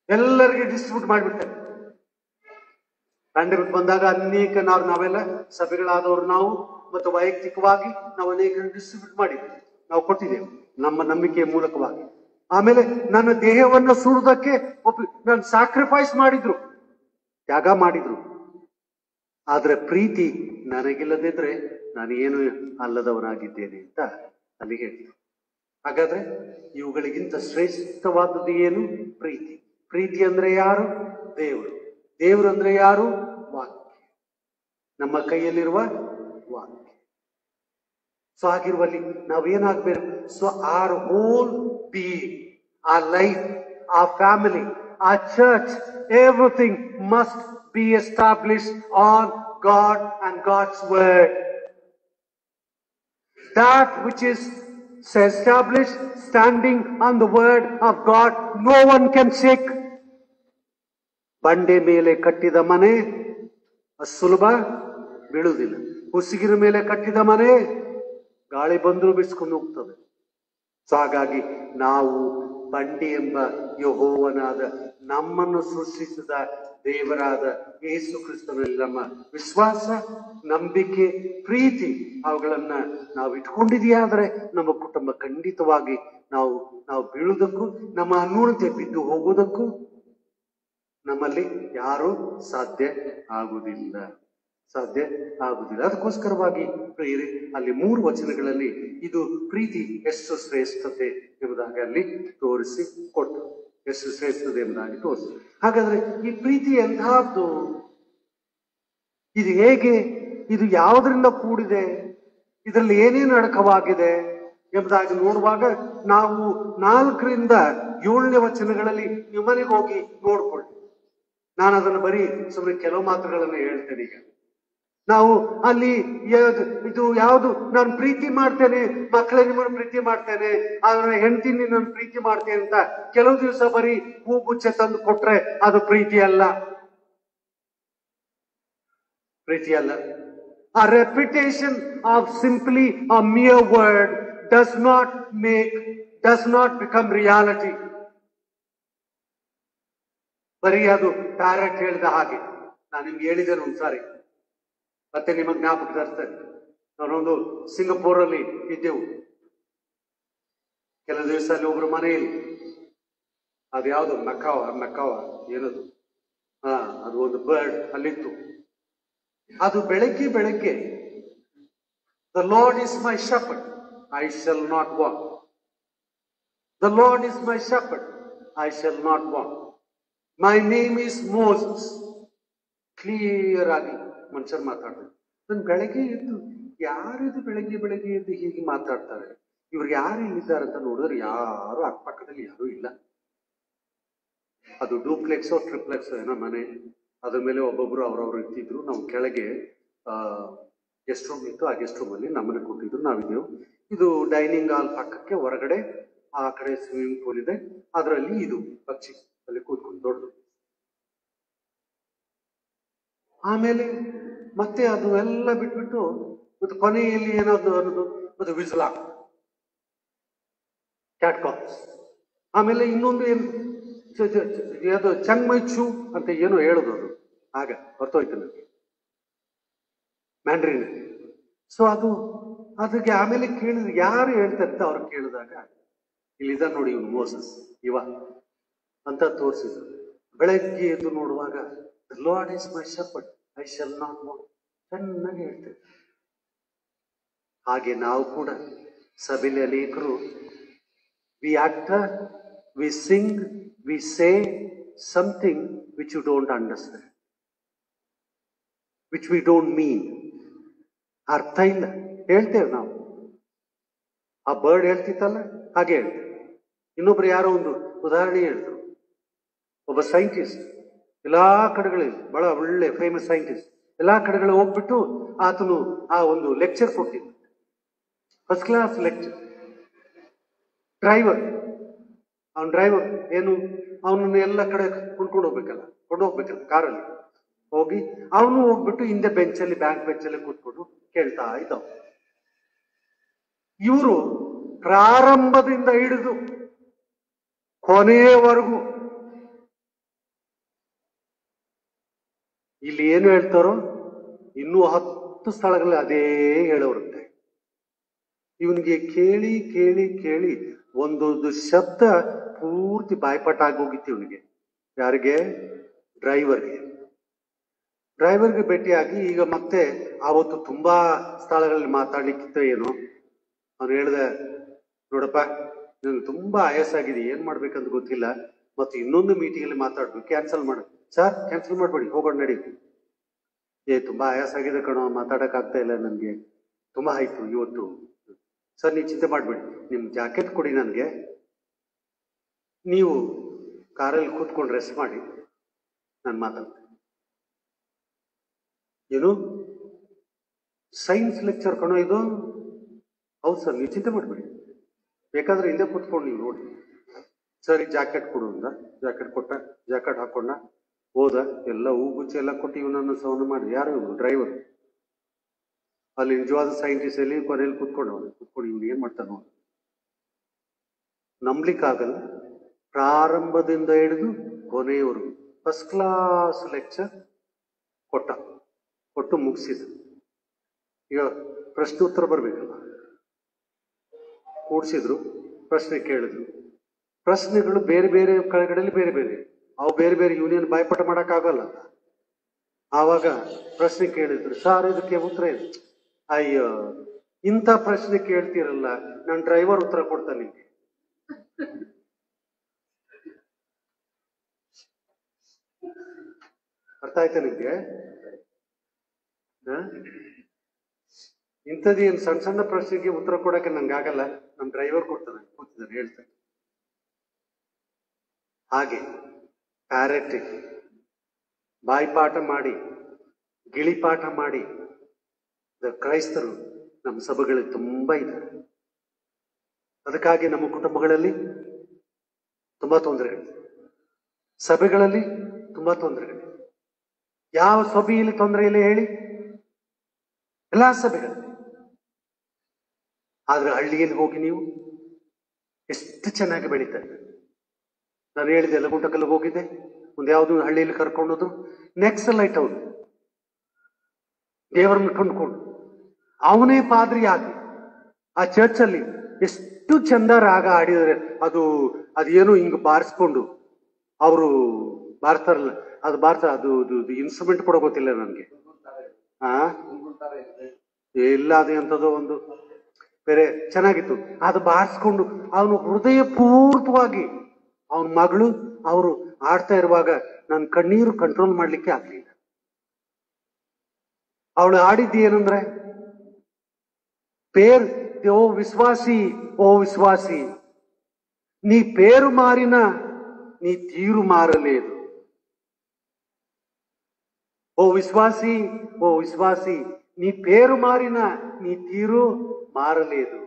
ಎಲ್ಲರಿಗೆ ಡಿಸ್ಟ್ರಿಬ್ಯೂಟ್ ಮಾಡಿಬಿಟ್ಟೆ. ತಂಡ ಬಂದಾಗ ಅನೇಕ ನಾವೆಲ್ಲ ಸಭೆಗಳಾದವರು ನಾವು ಮತ್ತು ವೈಯಕ್ತಿಕವಾಗಿ ನಾವು ಅನೇಕ ಡಿಸ್ಟ್ರಿಬ್ಯೂಟ್ ಮಾಡಿದ್ವಿ, ನಾವು ಕೊಟ್ಟಿದ್ದೇವೆ ನಮ್ಮ ನಂಬಿಕೆಯ ಮೂಲಕವಾಗಿ. ಆಮೇಲೆ ನನ್ನ ದೇಹವನ್ನು ಸುಡುವುದಕ್ಕೆ ನಾನು ಸ್ಯಾಕ್ರಿಫೈಸ್ ಮಾಡಿದ್ರು, ತ್ಯಾಗ ಮಾಡಿದ್ರು. ಆದ್ರೆ ಪ್ರೀತಿ ನನಗಿಲ್ಲದಿದ್ರೆ ನಾನು ಏನು ಅಲ್ಲದವನಾಗಿದ್ದೇನೆ ಅಂತ ಅಲ್ಲಿ ಹೇಳ್ತೀನಿ. ಹಾಗಾದ್ರೆ ಇವುಗಳಿಗಿಂತ ಶ್ರೇಷ್ಠವಾದದ್ದು ಏನು? ಪ್ರೀತಿ ಅಂದ್ರೆ ಯಾರು? ದೇವರು ಅಂದ್ರೆ ಯಾರು? ವಾಕ್ಯ, ನಮ್ಮ ಕೈಯಲ್ಲಿರುವ ವಾಕ್ಯ. ಸೊ ಆಗಿರುವಲ್ಲಿ ನಾವೇನಾಗಬೇಕು? So our whole being, our life, our family, our church, everything must be established on God and God's word. That which is established standing on the word of God, no one can shake. ಬಂಡೆ ಮೇಲೆ ಕಟ್ಟಿದ ಮನೆ ಸುಲಭ ಬೀಳುವುದಿಲ್ಲ, ಹುಸಿಗಿರ ಮೇಲೆ ಕಟ್ಟಿದ ಮನೆ ಗಾಳಿ ಬಂದರೂ ಬಿಡಿಸ್ಕೊಂಡು ಹೋಗ್ತದೆ. ಸೊ ಹಾಗಾಗಿ ನಾವು ಬಂಡಿ ಎಂಬ ಯೆಹೋವನಾದ ನಮ್ಮನ್ನು ಸೃಷ್ಟಿಸಿದ ದೇವರಾದ ಯೇಸು ಕ್ರಿಸ್ತನಲ್ಲಿ ನಮ್ಮ ವಿಶ್ವಾಸ, ನಂಬಿಕೆ, ಪ್ರೀತಿ ಅವುಗಳನ್ನ ನಾವು ಇಟ್ಕೊಂಡಿದೆಯಾದ್ರೆ ನಮ್ಮ ಕುಟುಂಬ ಖಂಡಿತವಾಗಿ ನಾವು ಬೀಳುವುದಕ್ಕೂ, ನಮ್ಮ ಅನ್ಯೂನತೆ ಬಿದ್ದು ಹೋಗುವುದಕ್ಕೂ ನಮ್ಮಲ್ಲಿ ಯಾರೂ ಸಾಧ್ಯ ಆಗುವುದಿಲ್ಲ. ಅದಕ್ಕೋಸ್ಕರವಾಗಿ ಪ್ರಿಯರೇ, ಅಲ್ಲಿ 3 ವಚನಗಳಲ್ಲಿ ಇದು ಪ್ರೀತಿ ಎಷ್ಟು ಶ್ರೇಷ್ಠತೆ ಎಂಬುದಾಗಿ ಅಲ್ಲಿ ತೋರಿಸಿ ಕೊಟ್ಟು, ಎಷ್ಟು ಶ್ರೇಷ್ಠತೆ ಎಂಬುದಾಗಿ ತೋರಿಸಿ. ಹಾಗಾದ್ರೆ ಈ ಪ್ರೀತಿ ಎಂತಹದ್ದು, ಇದು ಹೇಗೆ, ಇದು ಯಾವುದರಿಂದ ಕೂಡಿದೆ, ಇದರಲ್ಲಿ ಏನೇನು ಅಡಕವಾಗಿದೆ ಎಂಬುದಾಗಿ ನೋಡುವಾಗ ನಾವು 4ರಿಂದ 7ನೇ ವಚನಗಳಲ್ಲಿ ನೀವು ಮನೆಗೆ ಹೋಗಿ ನೋಡ್ಕೊಳ್ಳಿ. ನಾನು ಅದನ್ನು ಬರೀ ಸುಮ್ಮನೆ ಕೆಲವು ಮಾತುಗಳನ್ನು ಹೇಳ್ತೇನೆ. ಈಗ ನಾವು ಅಲ್ಲಿ ಇದು ಯಾವುದು, ನಾನು ಪ್ರೀತಿ ಮಾಡ್ತೇನೆ, ಮಕ್ಕಳೇ ನಿಮ್ಮನ್ನು ಪ್ರೀತಿ ಮಾಡ್ತೇನೆ, ಆದ್ರೆ ಹೆಂಡತಿ ನಿನ್ನನ್ನು ಪ್ರೀತಿ ಮಾಡ್ತೇನೆ ಅಂತ ಕೆಲವು ದಿವಸ ಬರೀ ಹೂಗುಚ್ಚೆ ತಂದು ಕೊಟ್ರೆ ಅದು ಪ್ರೀತಿ ಅಲ್ಲ. A repetition of simply a mere word does not become reality. ಬರೀ ಅದು ಡೈರೆಕ್ಟ್ ಹೇಳಿದ ಹಾಗೆ. ನಾನು ನಿಮ್ಗೆ ಹೇಳಿದ್ದೇನೆ ಒಂದ್ಸಾರಿ, ಮತ್ತೆ ನಿಮಗೆ ಜ್ಞಾಪಕ ತರ್ತೇನೆ. ನಾನೊಂದು ಸಿಂಗಪೂರಲ್ಲಿ ಇದ್ದೆವು. ಕೆಲವು ದಿವಸ ಅಲ್ಲಿ ಒಬ್ರು ಮನೆಯಲ್ಲಿ, ಅದು ಯಾವುದು ಮೆಕಾವ ಏನದು, ಅದು ಒಂದು ಬರ್ಡ್ ಅಲ್ಲಿತ್ತು. ಅದು ಬೆಳಗ್ಗೆ The Lord is my shepherd, I shall not want. The Lord is my shepherd, I shall not want. My name is Moses. Clear ಆಗಿ ಮನುಷ್ಯರು ಮಾತಾಡ್ತಾರೆ. ನಾನು ಬೆಳಗ್ಗೆ ಎದ್ದು, ಯಾರಿದು ಬೆಳಗ್ಗೆ ಎದ್ದು ಹೀಗೆ ಮಾತಾಡ್ತಾರೆ, ಇವ್ರು ಯಾರು ಇಲ್ಲಿದ್ದಾರೆ ಅಂತ ನೋಡಿದ್ರೆ ಯಾರು ಅಕ್ಕಪಕ್ಕದಲ್ಲಿ ಯಾರೂ ಇಲ್ಲ. ಅದು ಡೂಪ್ಲೆಕ್ಸೋ ಟ್ರಿಪ್ಲೆಕ್ಸೋ ಏನೋ ಮನೆ. ಅದ್ರ ಮೇಲೆ ಒಬ್ಬೊಬ್ರು ಅವ್ರವ್ರು ಇರ್ತಿದ್ರು. ನಾವು ಕೆಳಗೆ ಗೆಸ್ಟ್ ರೂಮ್ ಇತ್ತು. ಆ ಗೆಸ್ಟ್ ರೂಮ್ ಅಲ್ಲಿ ನಮ್ಮನೆ ಕೊಟ್ಟಿದ್ರು, ನಾವಿದ್ದೆವು. ಇದು ಡೈನಿಂಗ್ ಹಾಲ್ ಪಕ್ಕಕ್ಕೆ ಹೊರಗಡೆ ಆ ಕಡೆ ಸ್ವಿಮ್ಮಿಂಗ್ ಪೂಲ್ ಇದೆ, ಅದರಲ್ಲಿ ಇದು ಪಕ್ಷಿ ಅಲ್ಲಿ ಕೂತ್ಕೊಂಡು ದೊಡ್ಡದು. ಆಮೇಲೆ ಮತ್ತೆ ಅದು ಎಲ್ಲ ಬಿಟ್ಬಿಟ್ಟು ಮತ್ತೆ ಕೊನೆಯಲ್ಲಿ ಏನಾದ್ರು ಅನ್ನೋದು ಮತ್ತೆ ವಿಸಲಾ ಕ್ಯಾಟ್ ಕಾಲ್ಸ್. ಆಮೇಲೆ ಇನ್ನೊಂದು ಏನು ಅದು ಚಂಗ್ಮೈಚು ಅಂತ ಏನೋ ಹೇಳುದು, ಅದು ಆಗ ಹೊರತೋಯ್ತು ನನಗೆ, ಮ್ಯಾಂಡ್ರಿನ್. ಸೊ ಅದಕ್ಕೆ ಆಮೇಲೆ ಕೇಳಿದ್ರು, ಯಾರು ಹೇಳ್ತಾರೆ ಅಂತ ಅವ್ರು ಕೇಳಿದಾಗ, ಇಲ್ಲಿದ್ದ ನೋಡಿ ಇವನು ಮೋಸಸ್ ಇವ ಅಂತ ತೋರಿಸಿದ್ರು. ಬೆಳಗ್ಗೆ ಎದ್ದು ನೋಡುವಾಗ The Lord is my shepherd, I shall not want. ಚೆನ್ನಾಗಿ ಹೇಳ್ತೇವೆ. ಹಾಗೆ ನಾವು ಕೂಡ ಸಭೆಯಲ್ಲಿ ಅನೇಕರು we utter, we sing, we say something which you don't understand, which we don't mean. ಅರ್ಥ ಇಲ್ಲ ಹೇಳ್ತೇವೆ ನಾವು. ಆ ಬರ್ಡ್ ಹೇಳ್ತಿತ್ತಲ್ಲ ಹಾಗೆ ಹೇಳ್ತೇವೆ. ಇನ್ನೊಬ್ರು ಯಾರೋ ಒಂದು ಉದಾಹರಣೆ ಹೇಳಿದ್ರು. ಒಬ್ಬ ಸೈಂಟಿಸ್ಟ್ ಎಲ್ಲಾ ಕಡೆಗಳಲ್ಲಿ, ಬಹಳ ಒಳ್ಳೆ ಫೇಮಸ್ ಸೈಂಟಿಸ್ಟ್, ಎಲ್ಲಾ ಕಡೆಗಳು ಹೋಗ್ಬಿಟ್ಟು ಆತನು ಆ ಒಂದು ಲೆಕ್ಚರ್ ಕೊಟ್ಟಿದ್ದ, ಫಸ್ಟ್ ಕ್ಲಾಸ್ ಲೆಕ್ಚರ್. ಡ್ರೈವರ್ ಏನು, ಅವನನ್ನು ಎಲ್ಲ ಕಡೆ ಕೊಂಡು ಹೋಗ್ಬೇಕಲ್ಲ ಕಾರಲ್ಲಿ ಹೋಗಿ, ಅವನು ಹೋಗ್ಬಿಟ್ಟು ಹಿಂದೆ ಬೆಂಚಲ್ಲಿ, ಬ್ಯಾಂಕ್ ಬೆಂಚಲ್ಲಿ ಕೂತ್ಕೊಂಡು ಕೇಳ್ತಾ ಇದ್ದವ. ಇವರು ಪ್ರಾರಂಭದಿಂದ ಹಿಡಿದು ಕೊನೆಯವರೆಗೂ ಇಲ್ಲಿ ಏನು ಹೇಳ್ತಾರೋ ಇನ್ನೂ 10 ಸ್ಥಳಗಳಲ್ಲಿ ಅದೇ ಹೇಳೋರುತ್ತೆ. ಇವನಿಗೆ ಕೇಳಿ ಕೇಳಿ ಕೇಳಿ ಒಂದೊಂದು ಶಬ್ದ ಪೂರ್ತಿ ಬಾಯ್ಪಾಠ ಆಗೋಗಿತ್ತು ಇವನಿಗೆ. ಯಾರಿಗೆ? ಡ್ರೈವರ್ಗೆ ಭೇಟಿಯಾಗಿ ಈಗ ಮತ್ತೆ ಆವತ್ತು ತುಂಬಾ ಸ್ಥಳಗಳಲ್ಲಿ ಮಾತಾಡ್ಲಿಕ್ಕಿತ್ತು ಏನೋ. ಅವನು ಹೇಳ್ದ, ನೋಡಪ್ಪ ನನ್ಗೆ ತುಂಬಾ ಆಯಾಸ ಆಗಿದೆ, ಏನ್ ಮಾಡ್ಬೇಕಂತ ಗೊತ್ತಿಲ್ಲ, ಮತ್ತೆ ಇನ್ನೊಂದು ಮೀಟಿಂಗ್ ಅಲ್ಲಿ ಮಾತಾಡ್ಬೇಕು, ಕ್ಯಾನ್ಸಲ್ ಮಾಡ. ಸರ್ ಕ್ಯಾನ್ಸಲ್ ಮಾಡ್ಬೇಡಿ, ಹೋಗೋಣ ನಡಿ. ತುಂಬಾ ಆಯಾಸ ಆಗಿದೆ ಕಣೋ, ಮಾತಾಡಕ್ ಆಗ್ತಾ ಇಲ್ಲ ನನ್ಗೆ, ತುಂಬಾ ಆಯ್ತು ಇವತ್ತು. ಸರ್ ನೀವು ಚಿಂತೆ ಮಾಡ್ಬೇಡಿ, ನಿಮ್ ಜಾಕೆಟ್ ಕೊಡಿ ನನ್ಗೆ, ನೀವು ಕಾರಲ್ಲಿ ಕೂತ್ಕೊಂಡು ರೆಸ್ಟ್ ಮಾಡಿ, ನಾನು ಮಾತಾಡ್ತೇನೆ. ಏನು ಸೈನ್ಸ್ ಲೆಕ್ಚರ್ ಕಣೋ ಇದು? ಹೌದು ಸರ್, ನೀವು ಚಿಂತೆ ಮಾಡ್ಬೇಡಿ, ಬೇಕಾದ್ರೆ ಹಿಂದೆ ಕೂತ್ಕೊಂಡು ನೀವು ನೋಡಿ. ಸರಿ ಜಾಕೆಟ್ ಕೊಡು ಅಂದ. ಜಾಕೆಟ್ ಕೊಟ್ಟ, ಜಾಕೆಟ್ ಹಾಕೊಂಡ, ಹೋದ. ಎಲ್ಲ ಹೂಗುಚ್ಚೆ ಎಲ್ಲ ಕೊಟ್ಟು ಇವನನ್ನು ಸೌಂಡ್ ಮಾಡಿ. ಯಾರು ಇವನು? ಡ್ರೈವರ್. ಅಲ್ಲಿ ನಿಜವಾದ ಸೈಂಟಿಸ್ಟ್ ಅಲ್ಲಿ ಕೊನೆಯಲ್ಲಿ ಕೂತ್ಕೊಂಡು ಇವನು ಏನ್ ಮಾಡ್ತಾನೆ ನೋಡಿ, ನಂಬ್ಲಿಕ್ಕಾಗಲ್ಲ. ಪ್ರಾರಂಭದಿಂದ ಹಿಡಿದು ಕೊನೆಯವರೆಗೂ ಫಸ್ಟ್ ಕ್ಲಾಸ್ ಲೆಕ್ಚರ್ ಕೊಟ್ಟು ಮುಗಿಸಿದ. ಈಗ ಪ್ರಶ್ನೆ ಉತ್ತರ ಬರ್ಬೇಕಲ್ಲ, ಕೂಡಿಸಿದ್ರು, ಪ್ರಶ್ನೆ ಕೇಳಿದ್ರು. ಪ್ರಶ್ನೆಗಳು ಬೇರೆ ಬೇರೆ ಕಡೆಗಳಲ್ಲಿ ಬೇರೆ ಬೇರೆ, ಅವು ಬೇರೆ ಬೇರೆ ಯೂನಿಯನ್ ಬಾಯ್ಪಾಠ ಮಾಡಕ್ಕಾಗಲ್ಲ. ಆವಾಗ ಪ್ರಶ್ನೆ ಕೇಳಿದ್ರು, ಸಾರ್ ಇದಕ್ಕೆ ಉತ್ತರ ಇದೆ. ಅಯ್ಯೋ, ಇಂಥ ಪ್ರಶ್ನೆ ಕೇಳ್ತೀರಲ್ಲ, ನನ್ನ ಡ್ರೈವರ್ ಉತ್ತರ ಕೊಡ್ತಾನೆ ನಿಮ್ಗೆ. ಅರ್ಥ ಆಯ್ತಾ ನಿಮ್ಗೆ? ಇಂಥದ್ದೇನು ಸಣ್ಣ ಸಣ್ಣ ಪ್ರಶ್ನೆಗೆ ಉತ್ತರ ಕೊಡಕ್ಕೆ ನಂಗಾಗಲ್ಲ, ನಮ್ಮ ಡ್ರೈವರ್ ಕೊಡ್ತಾನೆ, ಕೂತಿದ್ದಾನೆ, ಹೇಳ್ತಾನೆ. ಹಾಗೆ ಪ್ಯಾರೆಟಿಕ್ ಬಾಯ್ಪಾಠ ಮಾಡಿ, ಗಿಳಿಪಾಠ ಮಾಡಿ ಕ್ರೈಸ್ತರು ನಮ್ಮ ಸಭೆಗಳಲ್ಲಿ ತುಂಬಾ ಇದ್ದಾರೆ. ಅದಕ್ಕಾಗಿ ನಮ್ಮ ಕುಟುಂಬಗಳಲ್ಲಿ ತುಂಬಾ ತೊಂದರೆಗಳಿವೆ, ಸಭೆಗಳಲ್ಲಿ ತುಂಬಾ ತೊಂದರೆಗಳಿವೆ. ಯಾವ ಸಭೆಯಲ್ಲಿ ತೊಂದರೆ ಇಲ್ಲ ಹೇಳಿ? ಎಲ್ಲಾ ಸಭೆಗಳಲ್ಲಿ. ಆದ್ರೆ ಹಳ್ಳಿಯಲ್ಲಿ ಹೋಗಿ ನೀವು ಎಷ್ಟು ಚೆನ್ನಾಗಿ ಬೆಳೀತಾರೆ. ನಾನು ಹೇಳಿದೆ, ಯಲಗುಂಟಕಲ್ಲಿ ಹೋಗಿದ್ದೆ, ಒಂದು ಯಾವ್ದು ಹಳ್ಳಿಯಲ್ಲಿ ಕರ್ಕೊಂಡೋದು, ನೆಕ್ಸ್ಟ್ ಲೈಟ್ ಅವರು ದೇವರನ್ನು ಕಂಡುಕೊಂಡು ಅವನೇ ಪಾದ್ರಿ ಆಗಿ ಆ ಚರ್ಚಲ್ಲಿ ಎಷ್ಟು ಚಂದ ರಾಗ ಆಡಿದರೆ, ಅದೇನು ಹಿಂಗ್ ಬಾರಿಸ್ಕೊಂಡು ಅವರು ಬಾರಿಸ್ತಾರಲ್ಲ, ಅದು ಇನ್ಸ್ಟ್ರೂಮೆಂಟ್ ಕೂಡ ಗೊತ್ತಿಲ್ಲ ನನ್ಗೆ. ಇಲ್ಲ, ಅದೇಂಥದೋ ಒಂದು ಬೇರೆ ಚೆನ್ನಾಗಿತ್ತು. ಅದು ಬಾರಿಸ್ಕೊಂಡು ಅವನು ಹೃದಯ ಪೂರ್ವಕವಾಗಿ ಅವನ ಮಗಳು ಅವರು ಆಡ್ತಾ ಇರುವಾಗ ನನ್ನ ಕಣ್ಣೀರು ಕಂಟ್ರೋಲ್ ಮಾಡ್ಲಿಕ್ಕೆ ಆಗ್ಲಿಲ್ಲ. ಅವಳು ಆಡಿದ್ದು ಏನಂದ್ರೆ, ಓ ವಿಶ್ವಾಸಿ ನೀ ಪೇರು ಮಾರಿನ ನೀ ತೀರು ಮಾರಲೇದು. ಓ ವಿಶ್ವಾಸಿ ನೀ ಪೇರು ಮಾರಿನ ನೀ ತೀರು ಮಾರಲೇದು.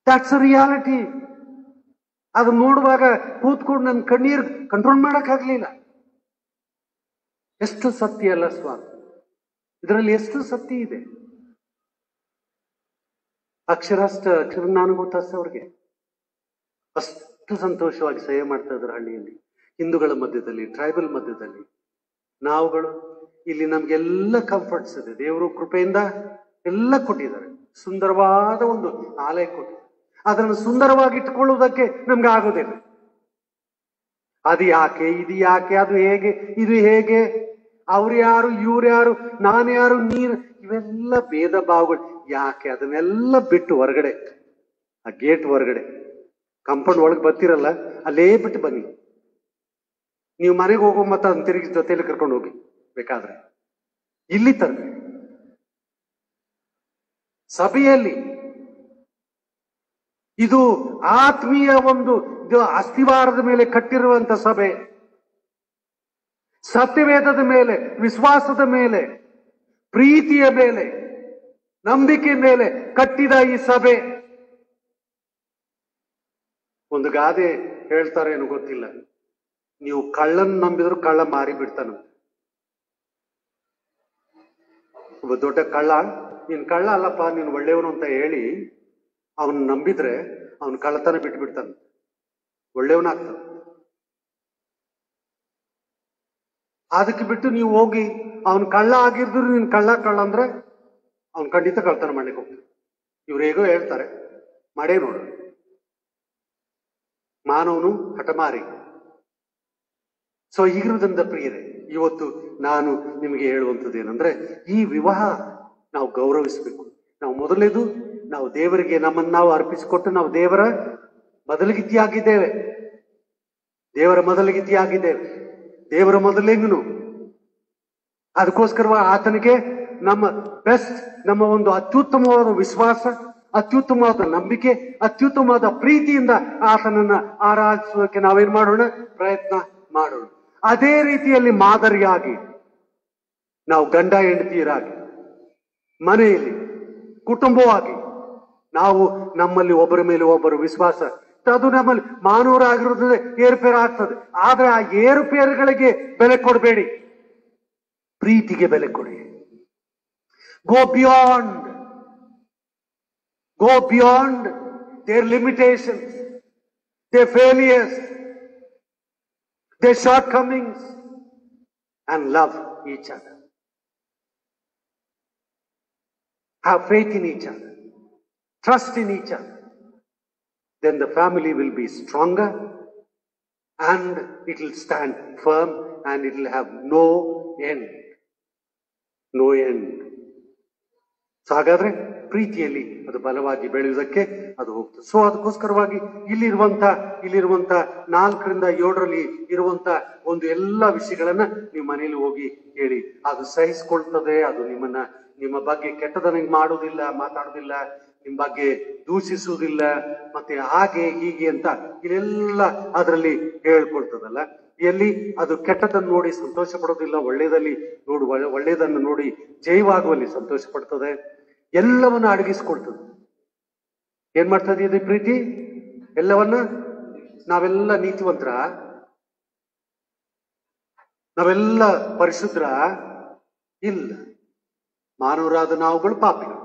That's reality. ಅದು ನೋಡುವಾಗ ಕೂತ್ಕೊಂಡು ನನ್ನ ಕಣ್ಣೀರು ಕಂಟ್ರೋಲ್ ಮಾಡಕ್ಕಾಗ್ಲಿಲ್ಲ. ಎಷ್ಟು ಸತ್ಯ ಅಲ್ಲ ಸ್ವಾಮಿ, ಇದರಲ್ಲಿ ಎಷ್ಟು ಸತ್ಯ ಇದೆ. ಅಕ್ಷರ ಜ್ಞಾನ ಗೊತ್ತಾಸ್ತ ಅವ್ರಿಗೆ ಅಷ್ಟು ಸಂತೋಷವಾಗಿ ಸೇವೆ ಮಾಡ್ತಾ ಇದ್ರು ಹಳ್ಳಿಯಲ್ಲಿ, ಹಿಂದೂಗಳ ಮಧ್ಯದಲ್ಲಿ, ಟ್ರೈಬಲ್ ಮಧ್ಯದಲ್ಲಿ. ನಾವುಗಳು ಇಲ್ಲಿ ನಮ್ಗೆಲ್ಲ ಕಂಫರ್ಟ್ಸ್ ಇದೆ, ದೇವರು ಕೃಪೆಯಿಂದ ಎಲ್ಲ ಕೊಟ್ಟಿದ್ದಾರೆ. ಸುಂದರವಾದ ಒಂದು ಆಲಯ ಕೊಟ್ಟಿದ್ದಾರೆ. ಅದನ್ನು ಸುಂದರವಾಗಿ ಇಟ್ಕೊಳ್ಳುವುದಕ್ಕೆ ನಮ್ಗೆ ಆಗೋದಿಲ್ಲ. ಅದು ಯಾಕೆ, ಇದು ಯಾಕೆ, ಅದು ಹೇಗೆ, ಇದು ಹೇಗೆ, ಅವ್ರು ಯಾರು, ಇವ್ರು ಯಾರು, ನಾನು ಯಾರು, ನೀನು, ಇವೆಲ್ಲ ಭೇದ ಭಾವಗಳು ಯಾಕೆ? ಅದನ್ನೆಲ್ಲ ಬಿಟ್ಟು ಹೊರಗಡೆ, ಆ ಗೇಟ್ ಹೊರಗಡೆ, ಕಾಂಪೌಂಡ್ ಒಳಗೆ ಬರ್ತಿರಲ್ಲ, ಅಲ್ಲೇ ಬಿಟ್ಟು ಬನ್ನಿ. ನೀವು ಮನೆಗೆ ಹೋಗೋ ಮತ್ತೆ ಅದನ್ನ ತಿರುಗಿ ಜೊತೆಯಲ್ಲಿ ಕರ್ಕೊಂಡು ಹೋಗಿ ಬೇಕಾದ್ರೆ. ಇಲ್ಲಿ ತರಬೇಡಿ. ಸಭೆಯಲ್ಲಿ ಇದು ಆತ್ಮೀಯ ಇದು ಅಸ್ಥಿವಾರದ ಮೇಲೆ ಕಟ್ಟಿರುವಂತ ಸಭೆ. ಸತ್ಯವೇದದ ಮೇಲೆ, ವಿಶ್ವಾಸದ ಮೇಲೆ, ಪ್ರೀತಿಯ ಮೇಲೆ, ನಂಬಿಕೆ ಮೇಲೆ ಕಟ್ಟಿದ ಈ ಸಭೆ. ಒಂದು ಗಾದೆ ಹೇಳ್ತಾರೇನು ಗೊತ್ತಿಲ್ಲ, ನೀವು ಕಳ್ಳನ್ ನಂಬಿದ್ರು ಕಳ್ಳ ಮಾರಿ ಬಿಡ್ತಾನ. ಒಬ್ಬ ದೊಡ್ಡ ಕಳ್ಳ, ನೀನ್ ಕಳ್ಳ ಅಲ್ಲಪ್ಪ, ನೀನು ಒಳ್ಳೆಯವನು ಅಂತ ಹೇಳಿ ಅವನ್ ನಂಬಿದ್ರೆ ಅವನ್ ಕಳ್ಳತನ ಬಿಟ್ಟು ಬಿಡ್ತಾನ, ಒಳ್ಳೆಯವನಾಗ್ತಾನ. ಅದಕ್ಕೆ ಬಿಟ್ಟು ನೀವು ಹೋಗಿ ಅವನ್ ಕಳ್ಳ ಆಗಿದ್ರು ನೀನ್ ಕಳ್ಳ ಅಂದ್ರೆ ಅವ್ನ್ ಖಂಡಿತ ಕಳ್ತನ ಮಾಡ್ಲಿಕ್ಕೆ ಹೋಗ್ತಾನೆ. ಇವ್ರು ಹೇಗೋ ಹೇಳ್ತಾರೆ, ಮಾಡೇ ನೋಡು. ಮಾನವನು ಹಠಮಾರಿ. ಸೊ ಈಗಿರುವುದರಿಂದ ಪ್ರಿಯರೇ, ಇವತ್ತು ನಾನು ನಿಮಗೆ ಹೇಳುವಂಥದ್ದು ಏನಂದ್ರೆ, ಈ ವಿವಾಹ ನಾವು ಗೌರವಿಸಬೇಕು. ನಾವು ಮೊದಲೇದು ನಾವು ದೇವರಿಗೆ ನಮ್ಮನ್ನು ನಾವು ಅರ್ಪಿಸಿಕೊಟ್ಟು ನಾವು ದೇವರ ಮೊದಲಿಗಿತ್ತಿಯಾಗಿದ್ದೇವೆ. ದೇವರ ಮೊದಲಿಂಗನು. ಅದಕ್ಕೋಸ್ಕರವಾಗಿ ಆತನಿಗೆ ನಮ್ಮ ಬೆಸ್ಟ್, ನಮ್ಮ ಒಂದು ಅತ್ಯುತ್ತಮವಾದ ವಿಶ್ವಾಸ, ಅತ್ಯುತ್ತಮವಾದ ನಂಬಿಕೆ, ಅತ್ಯುತ್ತಮವಾದ ಪ್ರೀತಿಯಿಂದ ಆತನನ್ನ ಆರಾಧಿಸೋಕೆ ನಾವೇನ್ ಮಾಡೋಣ? ಪ್ರಯತ್ನ ಮಾಡೋಣ. ಅದೇ ರೀತಿಯಲ್ಲಿ ಮಾದರಿಯಾಗಿ ನಾವು ಗಂಡ ಹೆಂಡತಿಯರಾಗಿ ಮನೆಯಲ್ಲಿ ಕುಟುಂಬವಾಗಿ ನಾವು ನಮ್ಮಲ್ಲಿ ಒಬ್ಬರ ಮೇಲೆ ಒಬ್ಬರು ವಿಶ್ವಾಸ, ಅದು ನಮ್ಮಲ್ಲಿ ಮಾನವರಾಗಿರೋದ್ರೆ ಏರುಪೇರು ಆಗ್ತದೆ. ಆದ್ರೆ ಆ ಏರುಪೇರುಗಳಿಗೆ ಬೆಲೆ ಕೊಡಬೇಡಿ, ಪ್ರೀತಿಗೆ ಬೆಲೆ ಕೊಡಿ. Go beyond their limitations, their failures, their shortcomings, and love each other. Have faith in each other. Trust in each other. Then the family will be stronger and it will stand firm and it will have no end. No end. So ಹಾಗಾದ್ರೆ ಪ್ರೀತಿಯಲ್ಲಿ ಅದು ಬಲವಾಗಿ ಬೆಳೆಯುವುದಕ್ಕೆ ಅದು ಹೋಗ್ತದೆ. So ಅದಕ್ಕೋಸ್ಕರವಾಗಿ ಇಲ್ಲಿರುವಂತ 4ರಿಂದ 7ರಲ್ಲಿ ಇರುವಂತ ಒಂದು ಎಲ್ಲ ವಿಷಯಗಳನ್ನ ನೀವು ಮನೇಲಿ ಹೋಗಿ ಹೇಳಿ. ಅದು ಸಹಿಸಿಕೊಳ್ತದೆ. ಅದು ನಿಮ್ಮ ಬಗ್ಗೆ ಕೆಟ್ಟದನ್ನ ಮಾಡುವುದಿಲ್ಲ, ಮಾತಾಡುವುದಿಲ್ಲ, ನಿಮ್ಮ ಬಗ್ಗೆ ದೂಷಿಸುವುದಿಲ್ಲ, ಮತ್ತೆ ಹಾಗೆ ಹೀಗೆ ಅಂತ ಇಲ್ಲೆಲ್ಲ ಅದರಲ್ಲಿ ಹೇಳ್ಕೊಳ್ತದಲ್ಲ. ಎಲ್ಲಿ ಅದು ಕೆಟ್ಟದನ್ನು ನೋಡಿ ಸಂತೋಷ ಪಡೋದಿಲ್ಲ, ಒಳ್ಳೆಯದನ್ನು ನೋಡಿ ಜಯವಾಗುವಲ್ಲಿ ಸಂತೋಷ ಪಡ್ತದೆ, ಎಲ್ಲವನ್ನ ಅಡಗಿಸ್ಕೊಳ್ತದೆ. ಏನ್ ಮಾಡ್ತದೆ ಇದು ಪ್ರೀತಿ? ಎಲ್ಲವನ್ನ ನಾವೆಲ್ಲ ನೀತಿವಂತರ, ನಾವೆಲ್ಲ ಪರಿಶುದ್ಧರ ಇಲ್ಲ. ಮಾನವರಾದ ನಾವುಗಳು ಪಾಪಿಗಳು.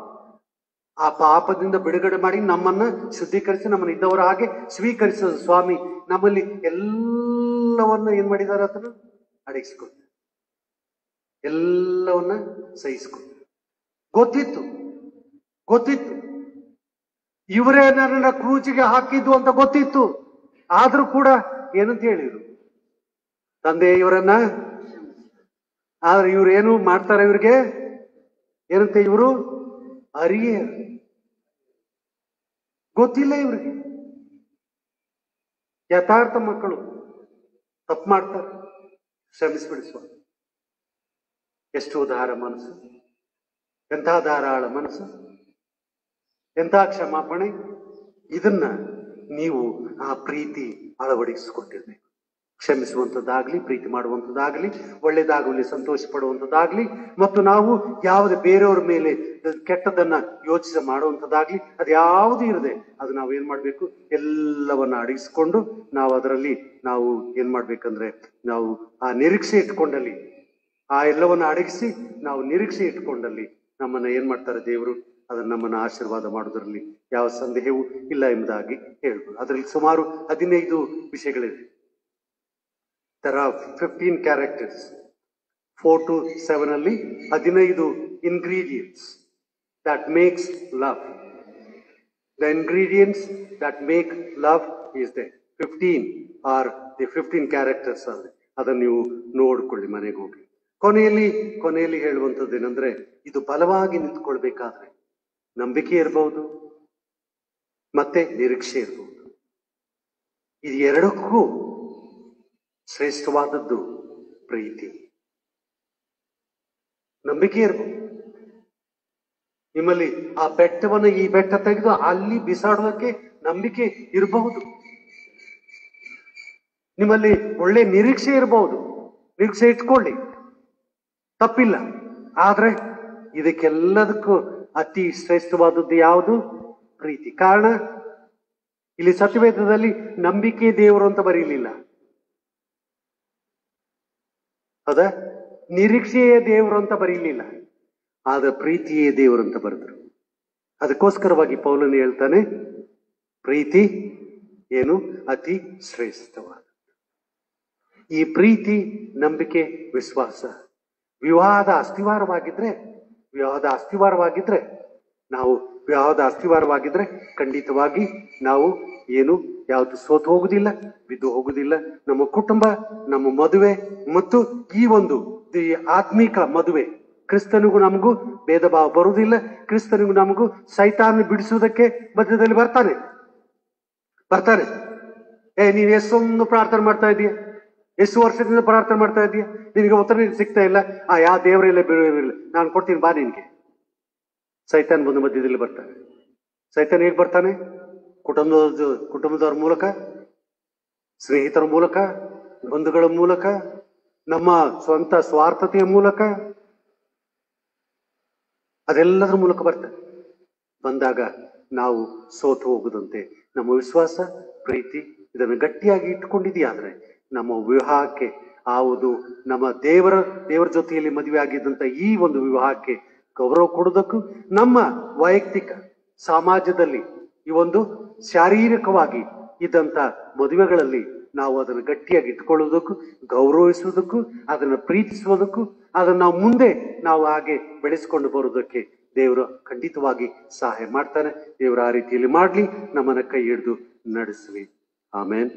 ಆ ಪಾಪದಿಂದ ಬಿಡುಗಡೆ ಮಾಡಿ ನಮ್ಮನ್ನ ಶುದ್ಧೀಕರಿಸಿ ನಮ್ಮನ್ನ ಇದ್ದವರ ಹಾಗೆ ಸ್ವೀಕರಿಸೋದು ಸ್ವಾಮಿ ನಮ್ಮಲ್ಲಿ ಎಲ್ಲವನ್ನ ಏನ್ ಮಾಡಿದಾರೆ? ಅದನ್ನ ಅಡಗಿಸ್ಕೊಂಡು ಎಲ್ಲವನ್ನ ಸಹಿಸ್ಕೊಂಡು ಗೊತ್ತಿತ್ತು ಇವರೇ ನನ್ನನ್ನ ಕ್ರೂಚಿಗೆ ಹಾಕಿದ್ದು ಅಂತ ಗೊತ್ತಿತ್ತು. ಆದ್ರೂ ಕೂಡ ಏನಂತ ಹೇಳಿದ್ರು? ತಂದೆ ಇವರನ್ನ. ಆದ್ರೆ ಇವ್ರು ಏನು ಮಾಡ್ತಾರೆ? ಇವ್ರಿಗೆ ಏನಂತೆ? ಇವರು ಅರಿಯೇ ಗೊತ್ತಿಲ್ಲ ಇವ್ರಿಗೆ. ಯಥಾರ್ಥ ಮಕ್ಕಳು ತಪ್ಪು ಮಾಡ್ತಾರೆ, ಕ್ಷಮಿಸ್ಬಿಡಿಸುವ. ಎಷ್ಟು ಧಾರ ಮನಸ್ಸು, ಎಂಥ ಧಾರಾಳ ಮನಸ್ಸು, ಎಂಥ ಕ್ಷಮಾಪಣೆ. ಇದನ್ನ ನೀವು ಆ ಪ್ರೀತಿ ಅಳವಡಿಸಿಕೊಟ್ಟಿರ್ಬೇಕು. ಕ್ಷಮಿಸುವಂಥದ್ದಾಗ್ಲಿ, ಪ್ರೀತಿ ಮಾಡುವಂಥದ್ದಾಗ್ಲಿ, ಒಳ್ಳೇದಾಗಲಿ, ಸಂತೋಷ ಪಡುವಂಥದ್ದಾಗ್ಲಿ, ಮತ್ತು ನಾವು ಯಾವುದೇ ಬೇರೆಯವ್ರ ಮೇಲೆ ಕೆಟ್ಟದನ್ನ ಯೋಚಿಸಿ ಮಾಡುವಂಥದ್ದಾಗ್ಲಿ ಅದು ಯಾವುದು ಇರದೆ ಅದು ನಾವು ಏನ್ ಮಾಡ್ಬೇಕು? ಎಲ್ಲವನ್ನ ಅಡಗಿಸ್ಕೊಂಡು ನಾವು ಅದರಲ್ಲಿ ನಾವು ಏನ್ ಮಾಡ್ಬೇಕಂದ್ರೆ ನಾವು ಆ ನಿರೀಕ್ಷೆ ಇಟ್ಕೊಂಡಲ್ಲಿ, ಆ ಎಲ್ಲವನ್ನ ಅಡಗಿಸಿ ನಾವು ನಿರೀಕ್ಷೆ ಇಟ್ಕೊಂಡಲ್ಲಿ ನಮ್ಮನ್ನ ಏನ್ ಮಾಡ್ತಾರೆ ದೇವರು? ಅದನ್ನ ನಮ್ಮನ್ನ ಆಶೀರ್ವಾದ ಮಾಡೋದ್ರಲ್ಲಿ ಯಾವ ಸಂದೇಹವೂ ಇಲ್ಲ ಎಂಬುದಾಗಿ ಹೇಳ್ಬೋದು. ಅದರಲ್ಲಿ ಸುಮಾರು 15 ವಿಷಯಗಳಿವೆ. There are 15 characters. 4 to 7 ಅಲ್ಲಿ 15 ingredients that makes love. The ingredients that make love is there. 15 are the 15 characters. ಅದನ್ನು ನೀವು ನೋಡ್ಕೊಳ್ಳಿ ಮನೆಗೆ ಹೋಗಿ. ಕೊನೆಯಲ್ಲಿ ಹೇಳುವಂಥದ್ದು ಏನಂದ್ರೆ, ಇದು ಬಲವಾಗಿ ನಿಂತ್ಕೊಳ್ಬೇಕಾದ್ರೆ ನಂಬಿಕೆ ಇರಬಹುದು, ಮತ್ತೆ ನಿರೀಕ್ಷೆ ಇರಬಹುದು. ಇದು ಎರಡಕ್ಕೂ ಶ್ರೇಷ್ಠವಾದದ್ದು ಪ್ರೀತಿ. ನಂಬಿಕೆ ಇರಬಹುದು. ನಿಮ್ಮಲ್ಲಿ ಆ ಬೆಟ್ಟವನ್ನು ಈ ಬೆಟ್ಟ ತೆಗೆದು ಅಲ್ಲಿ ಬಿಸಾಡೋದಕ್ಕೆ ನಂಬಿಕೆ ಇರಬಹುದು. ನಿಮ್ಮಲ್ಲಿ ಒಳ್ಳೆ ನಿರೀಕ್ಷೆ ಇರಬಹುದು, ನಿರೀಕ್ಷೆ ಇಟ್ಕೊಳ್ಳಿ, ತಪ್ಪಿಲ್ಲ. ಆದ್ರೆ ಇದಕ್ಕೆಲ್ಲದಕ್ಕೂ ಅತಿ ಶ್ರೇಷ್ಠವಾದದ್ದು ಯಾವುದು? ಪ್ರೀತಿ. ಕಾರಣ ಇಲ್ಲಿ ಸತ್ಯವೇದದಲ್ಲಿ ನಂಬಿಕೆ ದೇವರು ಅಂತ ಬರೀಲಿಲ್ಲ, ಹೌದಾ? ನಿರೀಕ್ಷೆಯೇ ದೇವರು ಅಂತ ಬರೀಲಿಲ್ಲ, ಆದ್ರೆ ಪ್ರೀತಿಯೇ ದೇವರು ಅಂತ ಬರೆದ್ರು. ಅದಕ್ಕೋಸ್ಕರವಾಗಿ ಪೌಲನು ಹೇಳ್ತಾನೆ, ಪ್ರೀತಿ ಏನು? ಅತಿ ಶ್ರೇಷ್ಠವಾದ. ಈ ಪ್ರೀತಿ, ನಂಬಿಕೆ, ವಿಶ್ವಾಸ ವಿವಾಹದ ಅಸ್ಥಿವಾರವಾಗಿದ್ರೆ ಖಂಡಿತವಾಗಿ ನಾವು ಏನು ಯಾವುದು ಸೋತು ಹೋಗುದಿಲ್ಲ, ಬಿದ್ದು ಹೋಗುದಿಲ್ಲ. ನಮ್ಮ ಕುಟುಂಬ, ನಮ್ಮ ಮದುವೆ ಮತ್ತು ಈ ಒಂದು ಆತ್ಮೀಕ ಮದುವೆ, ಕ್ರಿಸ್ತನಿಗೂ ನಮಗೂ ಭೇದ ಭಾವ ಬರುವುದಿಲ್ಲ. ಕ್ರಿಸ್ತನಿಗೂ ನಮಗೂ ಸೈತಾನ ಬಿಡಿಸುವುದಕ್ಕೆ ಮಧ್ಯದಲ್ಲಿ ಬರ್ತಾನೆ. ನೀನ್ ಎಷ್ಟೊಂದು ಪ್ರಾರ್ಥನೆ ಮಾಡ್ತಾ ಇದೀಯ, ಎಷ್ಟು ವರ್ಷದಿಂದ ಪ್ರಾರ್ಥನೆ ಮಾಡ್ತಾ ಇದೀಯ, ನಿನಗೆ ಉತ್ತರ ಸಿಗ್ತಾ ಇಲ್ಲ, ಯಾವ ದೇವರೆಲ್ಲ ಬೀಳಿಲ್ಲ, ನಾನು ಕೊಡ್ತೀನಿ ಬಾ ನಿನ್ಗೆ. ಸೈತಾನ್ ಬಂದು ಮಧ್ಯದಲ್ಲಿ ಬರ್ತಾನೆ. ಸೈತಾನ್ ಹೇಗೆ ಬರ್ತಾನೆ? ಕುಟುಂಬದವ್ರ ಮೂಲಕ, ಸ್ನೇಹಿತರ ಮೂಲಕ, ಬಂಧುಗಳ ಮೂಲಕ, ನಮ್ಮ ಸ್ವಂತ ಸ್ವಾರ್ಥತೆಯ ಮೂಲಕ, ಅದೆಲ್ಲದರ ಮೂಲಕ ಬರ್ತಾನೆ. ಬಂದಾಗ ನಾವು ಸೋತು ಹೋಗುದಂತೆ ನಮ್ಮ ವಿಶ್ವಾಸ, ಪ್ರೀತಿ ಇದನ್ನು ಗಟ್ಟಿಯಾಗಿ ಇಟ್ಟುಕೊಂಡಿದೆಯಾದ್ರೆ ನಮ್ಮ ವಿವಾಹಕ್ಕೆ ಆವುದು ನಮ್ಮ ದೇವರ ಜೊತೆಯಲ್ಲಿ ಮದುವೆ ಆಗಿದ್ದಂತ ಈ ಒಂದು ವಿವಾಹಕ್ಕೆ ಗೌರವ ಕೊಡುವುದಕ್ಕೂ, ನಮ್ಮ ವೈಯಕ್ತಿಕ ಸಮಾಜದಲ್ಲಿ ಈ ಒಂದು ಶಾರೀರಿಕವಾಗಿ ಇದ್ದಂತ ಮದುವೆಗಳಲ್ಲಿ ನಾವು ಅದನ್ನು ಗಟ್ಟಿಯಾಗಿ ಇಟ್ಕೊಳ್ಳೋದಕ್ಕೂ, ಗೌರವಿಸುವುದಕ್ಕೂ, ಅದನ್ನು ಪ್ರೀತಿಸುವುದಕ್ಕೂ, ಅದನ್ನು ನಾವು ಮುಂದೆ ನಾವು ಹಾಗೆ ಬೆಳೆಸ್ಕೊಂಡು ಬರೋದಕ್ಕೆ ದೇವರು ಖಂಡಿತವಾಗಿ ಸಹಾಯ ಮಾಡ್ತಾನೆ. ದೇವರು ಆ ರೀತಿಯಲ್ಲಿ ಮಾಡ್ಲಿ, ನಮ್ಮನ್ನ ಕೈ ಹಿಡಿದು ನಡೆಸಲಿ. ಆಮೇನ್.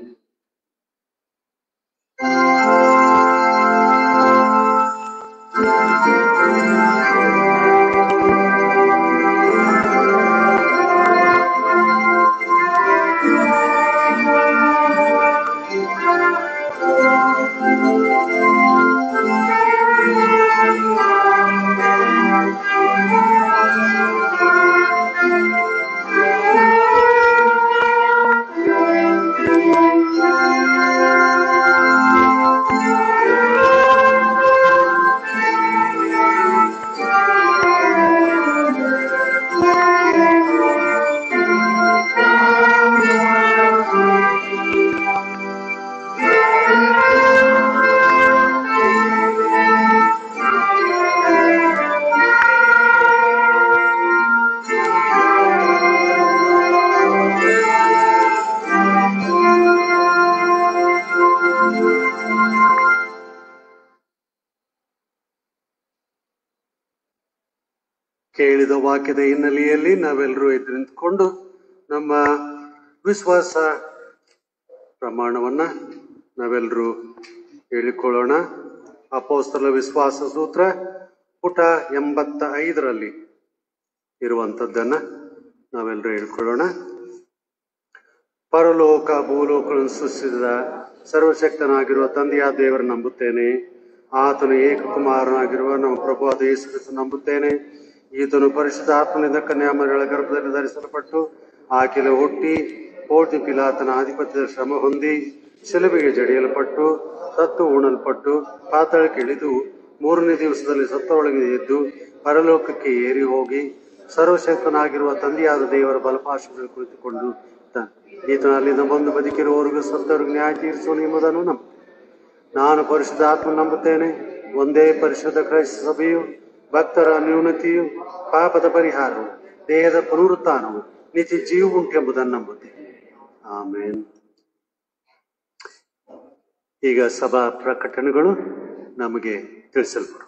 ಕೇಳಿದ ವಾಕ್ಯದ ಹಿನ್ನೆಲೆಯಲ್ಲಿ ನಾವೆಲ್ಲರೂ ಎದ್ದು ನಿಂತ್ಕೊಂಡು ನಮ್ಮ ವಿಶ್ವಾಸ ಪ್ರಮಾಣವನ್ನ ನಾವೆಲ್ಲರೂ ಹೇಳಿಕೊಳ್ಳೋಣ. ಅಪೊಸ್ತಲ ವಿಶ್ವಾಸ ಸೂತ್ರ ಪುಟ 85 ಇರುವಂತದ್ದನ್ನ ನಾವೆಲ್ಲರೂ ಹೇಳ್ಕೊಳ್ಳೋಣ. ಪರಲೋಕ ಭೂಲೋಕಗಳನ್ನು ಸೃಷ್ಟಿಸಿದ ಸರ್ವಶಕ್ತನಾಗಿರುವ ತಂದೆಯಾದ ದೇವರನ್ನು ನಂಬುತ್ತೇನೆ. ಆತನು ಏಕಕುಮಾರನಾಗಿರುವ ನಮ್ಮ ಪ್ರಭುವಾದ ಯೇಸು ಕ್ರಿಸ್ತನನ್ನು ನಂಬುತ್ತೇನೆ. ಈತನು ಪರಿಶುದ್ಧಾತ್ಮನಿಂದ ಕನ್ಯಾಮರಿಯಳ ಗರ್ಭದಲ್ಲಿ ಧರಿಸಲ್ಪಟ್ಟು ಆಕೆಲೆ ಹುಟ್ಟಿ ಪೋರ್ಟಿ ಪಿಲಾತನ ಆಧಿಪತ್ಯದ ಶ್ರಮ ಹೊಂದಿ ಶಿಲುಬೆಗೆ ಜಡಿಯಲ್ಪಟ್ಟು ಸತ್ತು ಉಣಲ್ಪಟ್ಟು ಪಾತಾಳಕ್ಕೆ ಇಳಿದು 3ನೇ ದಿವಸದಲ್ಲಿ ಸತ್ತರೊಳಗೆ ಎದ್ದು ಪರಲೋಕಕ್ಕೆ ಏರಿ ಹೋಗಿ ಸರ್ವಶಕ್ತನಾಗಿರುವ ತಂದೆಯಾದ ದೇವರ ಬಲಪಾರ್ಶ್ವದಲ್ಲಿ ಕುಳಿತುಕೊಂಡು ಈತನು ಅಲ್ಲಿಂದ ಬಂದು ಬದುಕಿರುವವರಿಗೂ ಸತ್ತವರಿಗೂ ನ್ಯಾಯ ತೀರಿಸುವನು ಎಂಬುದನ್ನು ನಾನು ಪರಿಶುದ್ಧಾತ್ಮ ನಂಬುತ್ತೇನೆ. ಒಂದೇ ಪರಿಶುದ್ಧ ಕ್ರೈಸ್ತ ಸಭೆಯು, ಭಕ್ತರ ನ್ಯೂನತೆಯು, ಪಾಪದ ಪರಿಹಾರವು, ದೇಹದ ಪುನರುತ್ಥಾನವು, ನಿತ್ಯ ಜೀವ ಉಂಟೆಂಬುದನ್ನು ನಂಬುತ್ತೇನೆ. ಆಮೇನ್. ಈಗ ಸಭಾ ಪ್ರಕಟಣೆಗಳು ನಮಗೆ ತಿಳಿಸಲ್ಪಡು.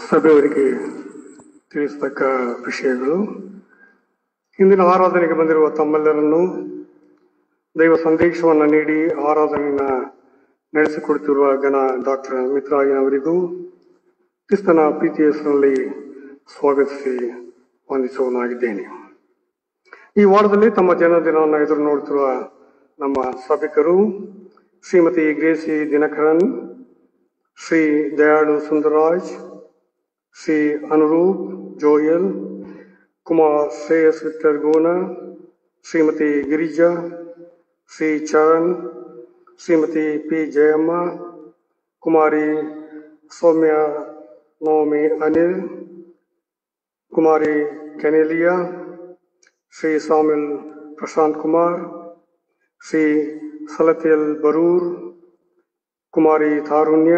ಸಭೆಯವರಿಗೆ ತಿಳಿಸತಕ್ಕ ವಿಷಯಗಳು. ಇಂದಿನ ಆರಾಧನೆಗೆ ಬಂದಿರುವ ತಮ್ಮೆಲ್ಲರನ್ನು ದೈವ ಸಂದೇಶವನ್ನು ನೀಡಿ ಆರಾಧನೆಯನ್ನ ನಡೆಸಿಕೊಡುತ್ತಿರುವ ಗಣ ಡಾಕ್ಟರ್ ಮಿತ್ರಾಯಿನವರಿಗೂ ಕ್ರಿಸ್ತನ ಪ್ರೀತಿಯ ಹೆಸರಿನಲ್ಲಿ ಸ್ವಾಗತಿಸಿ ವಂದಿಸುವನಾಗಿದ್ದೇನೆ. ಈ ವಾರದಲ್ಲಿ ತಮ್ಮ ಜನ್ಮದಿನವನ್ನು ಎದುರು ನೋಡುತ್ತಿರುವ ನಮ್ಮ ಸಭಿಕರು Shrimati Gracy Dinakaran, Shri Dayalu Sundaraj, Shri Anuroop Joel, Kumar Shreyas Victor Gona, Shrimati Girija, Shri Charan, Shrimati P Jayamma, Kumari Soumya Navami Anil, Kumari Kenelia, Shri Samuel Prashanth Kumar, Shri Salathiel Barur, Kumari Tarunya,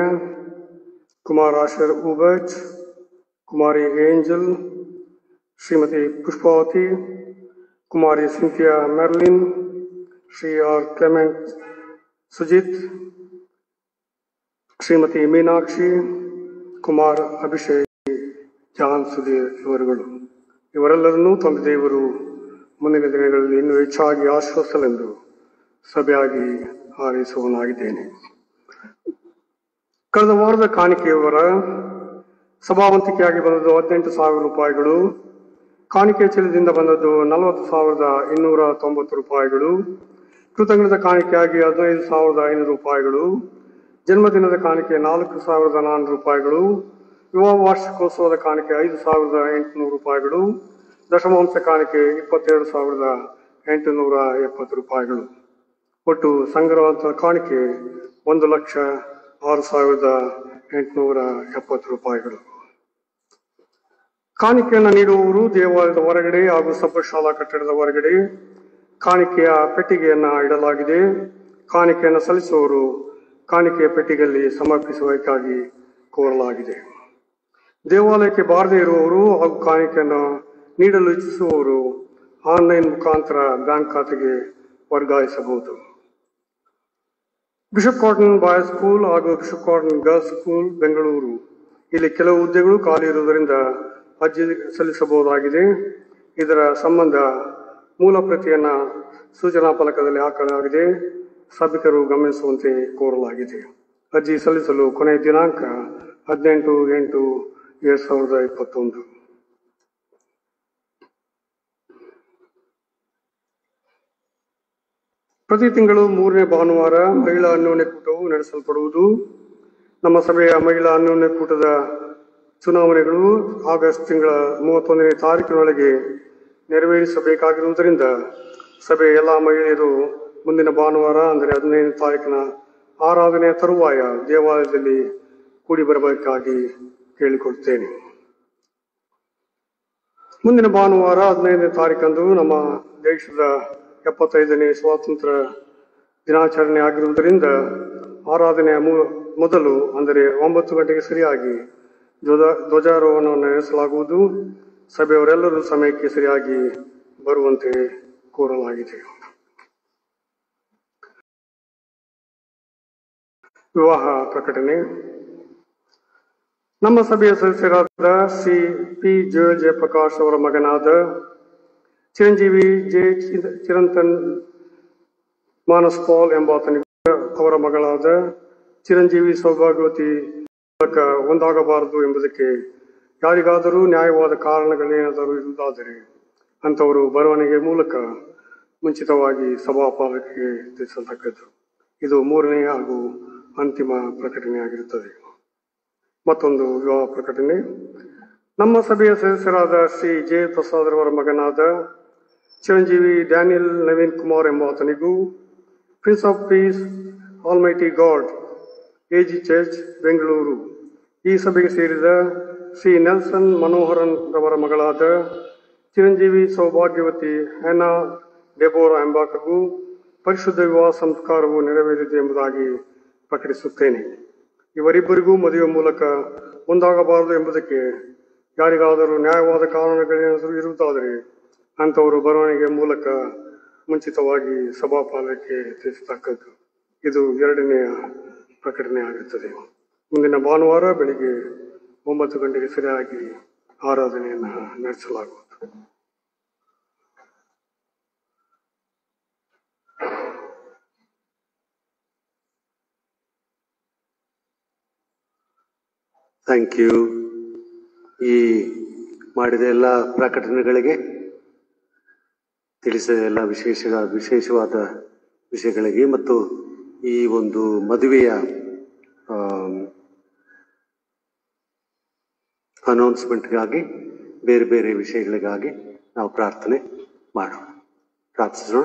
Kumar Asher ಉಬಚ್, Kumari Angel, Shrimati Pushpavathi, Kumari Cynthia Merlin, Shri R Clement Sujith, Shrimati Meenakshi, Kumar Abhishek, John Sudheer ಇವರೆಲ್ಲರನ್ನೂ ತಂದೆ ದೇವರು ಮುಂದಿನ ದಿನಗಳಲ್ಲಿ ಇನ್ನೂ ಹೆಚ್ಚಾಗಿ ಆಶ್ವಸಲೆಂದು ಸಭೆಯಾಗಿ ಹಾರೈಸುವನಾಗಿದ್ದೇನೆ. ಕಳೆದ ವಾರದ ಕಾಣಿಕೆಯವರ ಸಭಾವಂತಿಕೆಯಾಗಿ ಬಂದದ್ದು 18,000 ರೂಪಾಯಿಗಳು. ಕಾಣಿಕೆ ಚೀಲದಿಂದ ಬಂದದ್ದು 40,290 ರೂಪಾಯಿಗಳು. ಕೃತಜ್ಞತಾ ಕಾಣಿಕೆಯಾಗಿ 15,500 ರೂಪಾಯಿಗಳು. ಜನ್ಮದಿನದ ಕಾಣಿಕೆ 4,400 ರೂಪಾಯಿಗಳು. ವಿವಾಹ ವಾರ್ಷಿಕೋತ್ಸವದ ಕಾಣಿಕೆ 5,800 ರೂಪಾಯಿಗಳು. ದಶಮಾಂಶ ಕಾಣಿಕೆ 22,870 ರೂಪಾಯಿಗಳು. ಒಟ್ಟು ಸಂಗ್ರಹವಾದ ಕಾಣಿಕೆ 1,06,870 ರೂಪಾಯಿಗಳು. ಕಾಣಿಕೆಯನ್ನು ನೀಡುವವರು ದೇವಾಲಯದ ಹೊರಗಡೆ ಹಾಗೂ ಸಭಾಶಾಲಾ ಕಟ್ಟಡದ ಹೊರಗಡೆ ಕಾಣಿಕೆಯ ಪೆಟ್ಟಿಗೆಯನ್ನ ಇಡಲಾಗಿದೆ. ಕಾಣಿಕೆಯನ್ನು ಸಲ್ಲಿಸುವವರು ಕಾಣಿಕೆಯ ಪೆಟ್ಟಿಗೆಯಲ್ಲಿ ಸಮರ್ಪಿಸುವುದಕ್ಕಾಗಿ ಕೋರಲಾಗಿದೆ. ದೇವಾಲಯಕ್ಕೆ ಬಾರದೇ ಇರುವವರು ಹಾಗೂ ಕಾಣಿಕೆಯನ್ನು ನೀಡಲು ಇಚ್ಛಿಸುವವರು ಆನ್ಲೈನ್ ಮುಖಾಂತರ ಬ್ಯಾಂಕ್ ಖಾತೆಗೆ ವರ್ಗಾಯಿಸಬಹುದು. ಬಿಷಪ್ ಕಾಟನ್ ಬಾಯ್ಸ್ ಸ್ಕೂಲ್ ಹಾಗೂ bishop cotton girls school Bengaluru, ಇಲ್ಲಿ ಕೆಲವು ಹುದ್ದೆಗಳು ಖಾಲಿ ಇರುವುದರಿಂದ ಅರ್ಜಿ ಸಲ್ಲಿಸಬಹುದಾಗಿದೆ. ಇದರ ಸಂಬಂಧ ಮೂಲ ಪ್ರತಿಯನ್ನ ಸೂಚನಾ ಫಲಕದಲ್ಲಿ ಹಾಕಲಾಗಿದೆ. ಸಭಿಕರು ಗಮನಿಸುವಂತೆ ಕೋರಲಾಗಿದೆ. ಅರ್ಜಿ ಸಲ್ಲಿಸಲು ಕೊನೆಯ ದಿನಾಂಕ 18/8/2021. ಪ್ರತಿ ತಿಂಗಳು 3ನೇ ಭಾನುವಾರ ಮಹಿಳಾ ಅನ್ಯೋನ್ಯ ಕೂಟವು ನಡೆಸಲ್ಪಡುವುದು. ನಮ್ಮ ಸಭೆಯ ಮಹಿಳಾ ಅನ್ಯೋನ್ಯ ಕೂಟದ ಚುನಾವಣೆಗಳು ಆಗಸ್ಟ್ ತಿಂಗಳ 31ನೇ ತಾರೀಕಿನೊಳಗೆ ನೆರವೇರಿಸಬೇಕಾಗಿರುವುದರಿಂದ ಸಭೆಯ ಎಲ್ಲ ಮಹಿಳೆಯರು ಮುಂದಿನ ಭಾನುವಾರ ಅಂದರೆ 15ನೇ ತಾರೀಕಿನ ಆರಾಧನೆಯ ತರುವಾಯ ದೇವಾಲಯದಲ್ಲಿ ಕೂಡಿ ಬರಬೇಕಾಗಿ ಕೇಳಿಕೊಳ್ತೇನೆ. ಮುಂದಿನ ಭಾನುವಾರ 15ನೇ ತಾರೀಕಂದು ನಮ್ಮ ದೇಶದ 75ನೇ ಸ್ವಾತಂತ್ರ್ಯ ದಿನಾಚರಣೆ ಆಗಿರುವುದರಿಂದ ಆರಾಧನೆಯ ಮೊದಲು ಅಂದರೆ 9 ಗಂಟೆಗೆ ಸರಿಯಾಗಿ ಧ್ವಜಾರೋಹಣವನ್ನು ನಡೆಸಲಾಗುವುದು. ಸಭೆಯವರೆಲ್ಲರೂ ಸಮಯಕ್ಕೆ ಸರಿಯಾಗಿ ಬರುವಂತೆ ಕೋರಲಾಗಿದೆ. ವಿವಾಹ ಪ್ರಕಟಣೆ. ನಮ್ಮ ಸಭೆಯ ಸದಸ್ಯರಾದ ಶ್ರೀ ಪಿ ಜಯಪ್ರಕಾಶ್ ಅವರ ಮಗನಾದ ಚಿರಂಜೀವಿ ಜೆ ಚಿರಂತನ್ ಮಾನಸ್ ಪಾಲ್ ಎಂಬಾತನಿಗೂ ಅವರ ಮಗಳಾದ ಚಿರಂಜೀವಿ ಸೌಭಾಗ್ಯವತಿ ಮೂಲಕ ಒಂದಾಗಬಾರದು ಎಂಬುದಕ್ಕೆ ಯಾರಿಗಾದರೂ ನ್ಯಾಯವಾದ ಕಾರಣಗಳೇನಾದರೂ ಇರುವುದಾದರೆ ಅಂಥವರು ಬರವಣಿಗೆ ಮೂಲಕ ಮುಂಚಿತವಾಗಿ ಸಭಾಪಾಲಕರಿಗೆ ತಿಳಿಸತಕ್ಕದ್ದು. ಇದು 3ನೇ ಹಾಗೂ ಅಂತಿಮ ಪ್ರಕಟಣೆಯಾಗಿರುತ್ತದೆ. ಮತ್ತೊಂದು ವಿವಾಹ ಪ್ರಕಟಣೆ. ನಮ್ಮ ಸಭೆಯ ಸದಸ್ಯರಾದ ಶ್ರೀ ಜೆ ಪ್ರಸಾದ್ ಅವರ ಮಗನಾದ ಚಿರಂಜೀವಿ ಡ್ಯಾನಿಯಲ್ ನವೀನ್ ಕುಮಾರ್ ಎಂಬಾತನಿಗೂ prince of peace almighty God AG church Bengaluru ಈ ಸಭೆಗೆ ಸೇರಿದ ಶ್ರೀ ನೆಲ್ಸನ್ ಮನೋಹರನ್ ರವರ ಮಗಳಾದ ಚಿರಂಜೀವಿ ಸೌಭಾಗ್ಯವತಿ ಹ್ಯಾನಾ ಡೆಬೋರಾ ಎಂಬಾಕೆಗೂ ಪರಿಶುದ್ಧ ವಿವಾಹ ಸಂಸ್ಕಾರವು ನೆರವೇರಿದೆ ಎಂಬುದಾಗಿ ಪ್ರಕಟಿಸುತ್ತೇನೆ. ಇವರಿಬ್ಬರಿಗೂ ಮದುವೆ ಮೂಲಕ ಒಂದಾಗಬಾರದು ಎಂಬುದಕ್ಕೆ ಯಾರಿಗಾದರೂ ನ್ಯಾಯವಾದ ಕಾರಣಗಳೇನಾದರೂ ಇರುವುದಾದರೆ ಅಂಥವರು ಬರವಣಿಗೆ ಮೂಲಕ ಮುಂಚಿತವಾಗಿ ಸಭಾಪಾಲಕರಿಗೆ ತಿಳಿಸತಕ್ಕದ್ದು. ಇದು 2ನೆಯ ಪ್ರಕಟಣೆ ಆಗಿರುತ್ತದೆ. ಮುಂದಿನ ಭಾನುವಾರ ಬೆಳಿಗ್ಗೆ 9 ಗಂಟೆಗೆ ಸರಿಯಾಗಿ ಆರಾಧನೆಯನ್ನು ನಡೆಸಲಾಗುವುದು. Thank you. ಈ ಮಾಡಿದ ಎಲ್ಲ ಪ್ರಕಟಣೆಗಳಿಗೆ ತಿಳಿಸಿದ ಎಲ್ಲ ವಿಶೇಷವಾದ ವಿಷಯಗಳಿಗೆ ಮತ್ತು ಈ ಒಂದು ಮದುವೆಯ ಅನೌನ್ಸ್ಮೆಂಟ್ಗಾಗಿ ಬೇರೆ ಬೇರೆ ವಿಷಯಗಳಿಗಾಗಿ ನಾವು ಪ್ರಾರ್ಥನೆ ಮಾಡೋಣ. ಪ್ರಾರ್ಥಿಸೋಣ.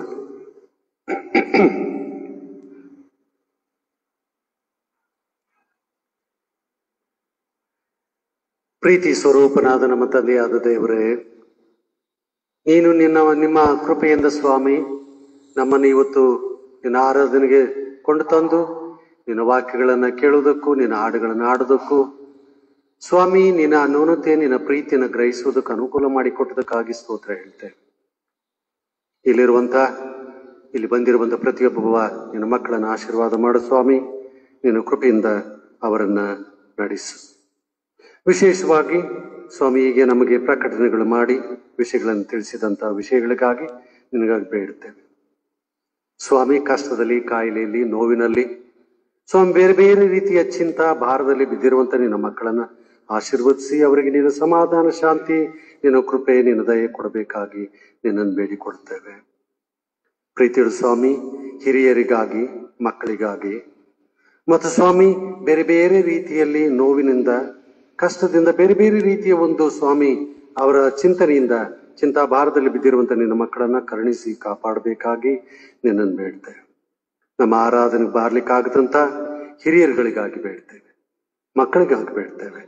ಪ್ರೀತಿ ಸ್ವರೂಪನಾದ ನಮ್ಮ ತಂದೆಯಾದ ದೇವರೇ, ನೀನು ನಿಮ್ಮ ಕೃಪೆಯಿಂದ ಸ್ವಾಮಿ ನಮ್ಮನ್ನು ಇವತ್ತು ನಿನ್ನ ಆರಾಧನೆಗೆ ಕೊಂಡು ತಂದು ನಿನ್ನ ವಾಕ್ಯಗಳನ್ನು ಕೇಳುವುದಕ್ಕೂ ನಿನ್ನ ಹಾಡುಗಳನ್ನು ಆಡೋದಕ್ಕೂ ಸ್ವಾಮಿ ನಿನ್ನ ನ್ಯೂನತೆ ನಿನ್ನ ಪ್ರೀತಿಯನ್ನು ಗ್ರಹಿಸುವುದಕ್ಕೆ ಅನುಕೂಲ ಮಾಡಿಕೊಟ್ಟದಕ್ಕಾಗಿ ಸ್ತೋತ್ರ ಹೇಳ್ತೇವೆ. ಇಲ್ಲಿ ಬಂದಿರುವಂತಹ ಪ್ರತಿಯೊಬ್ಬ ನಿನ್ನ ಮಕ್ಕಳನ್ನು ಆಶೀರ್ವಾದ ಮಾಡು ಸ್ವಾಮಿ. ನಿನ್ನ ಕೃಪೆಯಿಂದ ಅವರನ್ನ ನಡೆಸು. ವಿಶೇಷವಾಗಿ ಸ್ವಾಮಿ ಹೀಗೆ ನಮಗೆ ಪ್ರಕಟಣೆಗಳು ಮಾಡಿ ವಿಷಯಗಳನ್ನು ತಿಳಿಸಿದಂತಹ ವಿಷಯಗಳಿಗಾಗಿ ನಿನಗಾಗಿ ಬೇಡುತ್ತೇವೆ ಸ್ವಾಮಿ. ಕಷ್ಟದಲ್ಲಿ, ಕಾಯಿಲೆಯಲ್ಲಿ, ನೋವಿನಲ್ಲಿ ಸ್ವಾಮಿ ಬೇರೆ ಬೇರೆ ರೀತಿಯ ಚಿಂತ ಭಾರದಲ್ಲಿ ಬಿದ್ದಿರುವಂತ ನಿನ್ನ ಮಕ್ಕಳನ್ನ ಆಶೀರ್ವದಿಸಿ ಅವರಿಗೆ ನಿನ್ನ ಸಮಾಧಾನ, ಶಾಂತಿ, ನಿನ್ನ ಕೃಪೆ, ನಿನ್ನ ದಯೆ ಕೊಡಬೇಕಾಗಿ ನಿನ್ನನ್ನು ಬೇಡಿಕೊಡ್ತೇವೆ. ಪ್ರೀತಿಯುಳ್ಳ ಸ್ವಾಮಿ, ಹಿರಿಯರಿಗಾಗಿ, ಮಕ್ಕಳಿಗಾಗಿ ಮತ್ತು ಸ್ವಾಮಿ ಬೇರೆ ಬೇರೆ ರೀತಿಯಲ್ಲಿ ನೋವಿನಿಂದ, ಕಷ್ಟದಿಂದ, ಬೇರೆ ಬೇರೆ ರೀತಿಯ ಒಂದು ಸ್ವಾಮಿ ಅವರ ಚಿಂತನೆಯಿಂದ ಚಿಂತಾಭಾರದಲ್ಲಿ ಬಿದ್ದಿರುವಂತ ನಿನ್ನ ಮಕ್ಕಳನ್ನ ಕರುಣಿಸಿ ಕಾಪಾಡಬೇಕಾಗಿ ನಿನ್ನನ್ನು ಬೇಡ್ತೇವೆ. ನಮ್ಮ ಆರಾಧನೆಗೆ ಬಾರ್ಲಿಕ್ಕಾಗದಂತ ಹಿರಿಯರುಗಳಿಗಾಗಿ ಬೇಡ್ತೇವೆ, ಮಕ್ಕಳಿಗಾಗಿ ಬೇಡ್ತೇವೆ.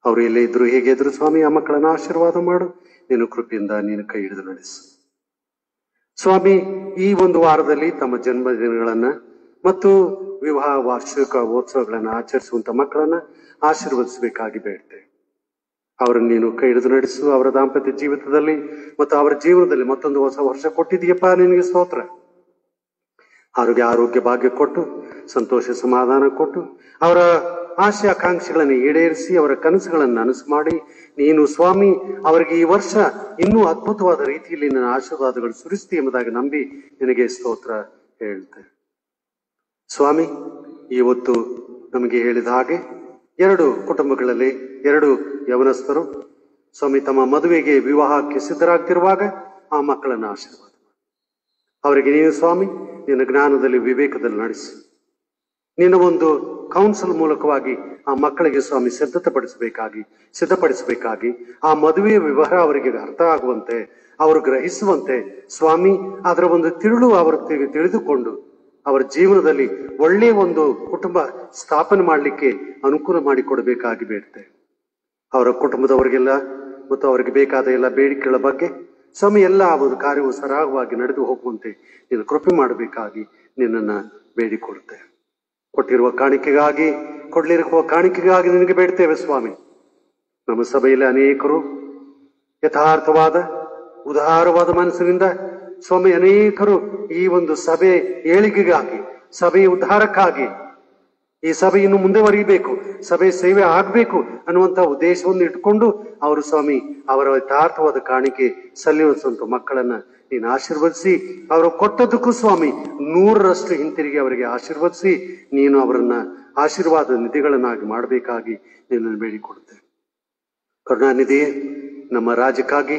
ಅವರು ಎಲ್ಲೇ ಇದ್ರು ಹೇಗೆ ಇದ್ರು ಸ್ವಾಮಿ, ಆ ಮಕ್ಕಳನ್ನ ಆಶೀರ್ವಾದ ಮಾಡು. ನೀನು ಕೃಪೆಯಿಂದ ನೀನು ಕೈ ಹಿಡಿದು ನಡೆಸು ಸ್ವಾಮಿ. ಈ ಒಂದು ವಾರದಲ್ಲಿ ತಮ್ಮ ಜನ್ಮದಿನಗಳನ್ನ ಮತ್ತು ವಿವಾಹ ವಾರ್ಷಿಕೋತ್ಸವಗಳನ್ನ ಆಚರಿಸುವಂತ ಮಕ್ಕಳನ್ನ ಆಶೀರ್ವದಿಸಬೇಕಾಗಿ ಬೇಡ್ತೇವೆ. ಅವರನ್ನು ನೀನು ಕೈ ಹಿಡಿದು ನಡೆಸು. ಅವರ ದಾಂಪತ್ಯ ಜೀವಿತದಲ್ಲಿ ಮತ್ತು ಅವರ ಜೀವನದಲ್ಲಿ ಮತ್ತೊಂದು ಹೊಸ ವರ್ಷ ಕೊಟ್ಟಿದೆಯಪ್ಪ, ನಿನಗೆ ಸ್ತೋತ್ರ. ಆರೋಗ್ಯ ಭಾಗ್ಯ ಕೊಟ್ಟು, ಸಂತೋಷ ಸಮಾಧಾನ ಕೊಟ್ಟು, ಅವರ ಆಶೆ ಆಕಾಂಕ್ಷೆಗಳನ್ನು ಈಡೇರಿಸಿ, ಅವರ ಕನಸುಗಳನ್ನು ನನಸು ಮಾಡಿ ನೀನು ಸ್ವಾಮಿ ಅವರಿಗೆ ಈ ವರ್ಷ ಇನ್ನೂ ಅದ್ಭುತವಾದ ರೀತಿಯಲ್ಲಿ ನನ್ನ ಆಶೀರ್ವಾದಗಳು ಸುರಿಸ್ತಿ ಎಂಬುದಾಗಿ ನಂಬಿ ನಿನಗೆ ಸ್ತೋತ್ರ ಹೇಳ್ತೇವೆ ಸ್ವಾಮಿ. ಇವತ್ತು ನಮಗೆ ಹೇಳಿದ ಹಾಗೆ 2 ಕುಟುಂಬಗಳಲ್ಲಿ 2 ಯವನಸ್ಥರು ಸ್ವಾಮಿ ತಮ್ಮ ಮದುವೆಗೆ ವಿವಾಹಕ್ಕೆ ಸಿದ್ಧರಾಗ್ತಿರುವಾಗ ಆ ಮಕ್ಕಳನ್ನ ಆಶೀರ್ವಾದ ಅವರಿಗೆ ನೀನು ಸ್ವಾಮಿ ನಿನ್ನ ಜ್ಞಾನದಲ್ಲಿ ವಿವೇಕದಲ್ಲಿ ನಡೆಸಿ, ನಿನ್ನ ಒಂದು ಕೌನ್ಸಿಲ್ ಮೂಲಕವಾಗಿ ಆ ಮಕ್ಕಳಿಗೆ ಸ್ವಾಮಿ ಸಿದ್ಧಪಡಿಸಬೇಕಾಗಿ ಆ ಮದುವೆಯ ವಿವರ ಅವರಿಗೆ ಅರ್ಥ ಆಗುವಂತೆ, ಅವರು ಗ್ರಹಿಸುವಂತೆ ಸ್ವಾಮಿ ಅದರ ಒಂದು ತಿರುಳು ಅವರು ತಿಳಿದುಕೊಂಡು ಅವರ ಜೀವನದಲ್ಲಿ ಒಳ್ಳೆಯ ಒಂದು ಕುಟುಂಬ ಸ್ಥಾಪನೆ ಮಾಡಲಿಕ್ಕೆ ಅನುಕೂಲ ಮಾಡಿಕೊಡಬೇಕಾಗಿ ಬೇಡ್ತೇವೆ. ಅವರ ಕುಟುಂಬದವರಿಗೆಲ್ಲ ಮತ್ತು ಅವರಿಗೆ ಬೇಕಾದ ಎಲ್ಲ ಬೇಡಿಕೆಗಳ ಬಗ್ಗೆ ಸ್ವಾಮಿ ಎಲ್ಲ ಒಂದು ಕಾರ್ಯವು ಸರಾಗವಾಗಿ ನಡೆದು ಹೋಗುವಂತೆ ನೀನು ಕೃಪೆ ಮಾಡಬೇಕಾಗಿ ನಿನ್ನನ್ನ ಬೇಡಿಕೊಡುತ್ತೇವೆ. ಕೊಟ್ಟಿರುವ ಕಾಣಿಕೆಗಾಗಿ ನಿನಗೆ ಬೇಡ್ತೇವೆ ಸ್ವಾಮಿ. ನಮ್ಮ ಸಭೆಯಲ್ಲಿ ಅನೇಕರು ಯಥಾರ್ಥವಾದ ಉದಾರವಾದ ಮನಸ್ಸಿನಿಂದ ಸ್ವಾಮಿ ಅನೇಕರು ಈ ಒಂದು ಸಭೆ ಏಳಿಗೆಗಾಗಿ, ಸಭೆಯ ಉದ್ಧಾರಕ್ಕಾಗಿ, ಈ ಸಭೆ ಇನ್ನು ಮುಂದೆವರಿಬೇಕು, ಸಭೆ ಸೇವೆ ಆಗ್ಬೇಕು ಅನ್ನುವಂತ ಉದ್ದೇಶವನ್ನು ಇಟ್ಕೊಂಡು ಅವರು ಸ್ವಾಮಿ ಅವರ ಯಥಾರ್ಥವಾದ ಕಾಣಿಕೆ ಸಲ್ಲಿಸುವಂತ ಮಕ್ಕಳನ್ನ ನೀನು ಆಶೀರ್ವದಿಸಿ, ಅವರು ಕೊಟ್ಟದಕ್ಕೂ ಸ್ವಾಮಿ 100ರಷ್ಟು ಹಿಂತಿರುಗಿ ಅವರಿಗೆ ಆಶೀರ್ವದಿಸಿ ನೀನು ಅವರನ್ನ ಆಶೀರ್ವಾದ ನಿಧಿಗಳನ್ನಾಗಿ ಮಾಡಬೇಕಾಗಿ ನಿನ್ನನ್ನು ಬೇಡಿಕೊಡುತ್ತೇವೆ. ಕರುಣಾನಿಧಿಯೇ, ನಮ್ಮ ರಾಜ್ಯಕ್ಕಾಗಿ,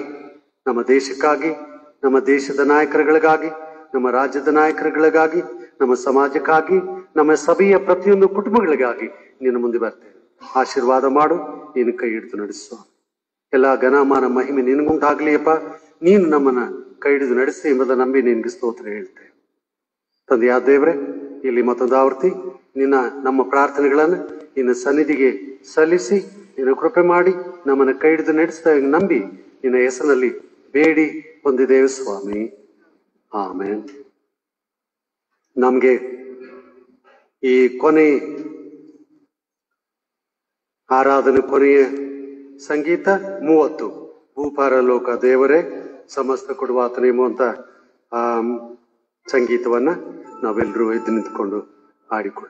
ನಮ್ಮ ದೇಶಕ್ಕಾಗಿ, ನಮ್ಮ ದೇಶದ ನಾಯಕರುಗಳಿಗಾಗಿ, ನಮ್ಮ ರಾಜ್ಯದ ನಾಯಕರುಗಳಿಗಾಗಿ, ನಮ್ಮ ಸಮಾಜಕ್ಕಾಗಿ, ನಮ್ಮ ಸಭೆಯ ಪ್ರತಿಯೊಂದು ಕುಟುಂಬಗಳಿಗಾಗಿ ನಿನ್ನ ಮುಂದೆ ಬರ್ತೇವೆ. ಆಶೀರ್ವಾದ ಮಾಡು, ನೀನು ಕೈ ಹಿಡಿದು ನಡೆಸು. ಎಲ್ಲ ಘನಮಾನ ಮಹಿಮೆ ನಿನಗುಂಟಾಗ್ಲಿಯಪ್ಪ. ನೀನು ನಮ್ಮನ್ನ ಕೈ ಹಿಡಿದು ನಡೆಸಿ ಎಂಬುದನ್ನು ನಂಬಿ ನಿನ್ಗೆ ಸ್ತೋತ್ರ ಹೇಳ್ತೇವೆ. ತಂದೆಯಾದ ದೇವರೇ, ಇಲ್ಲಿ ಮತ್ತೊಂದು ಆವರ್ತಿ ನಮ್ಮ ಪ್ರಾರ್ಥನೆಗಳನ್ನು ನಿನ್ನ ಸನ್ನಿಧಿಗೆ ಸಲ್ಲಿಸಿ ನೀನು ಕೃಪೆ ಮಾಡಿ ನಮ್ಮನ್ನು ಕೈ ಹಿಡಿದು ನಡೆಸ್ತಾ ನಂಬಿ ನಿನ್ನ ಹೆಸರಿನಲ್ಲಿ ಬೇಡಿ ಹೊಂದಿದ್ದೇವೆ ಸ್ವಾಮಿ. ಆಮೇನ್. ನಮ್ಗೆ ಈ ಆರಾಧನೆ ಕೊನೆಯ ಸಂಗೀತ 30 ಭೂಪಾರಲೋಕ ದೇವರೇ ಸಮಸ್ತ ಕೊಡುವಾತನೇ ಎಂಬುವಂತ ಸಂಗೀತವನ್ನ ನಾವೆಲ್ಲರೂ ಎದ್ದು ನಿಂತ್ಕೊಂಡು ಹಾಡಿಕೊಳ್ಳ.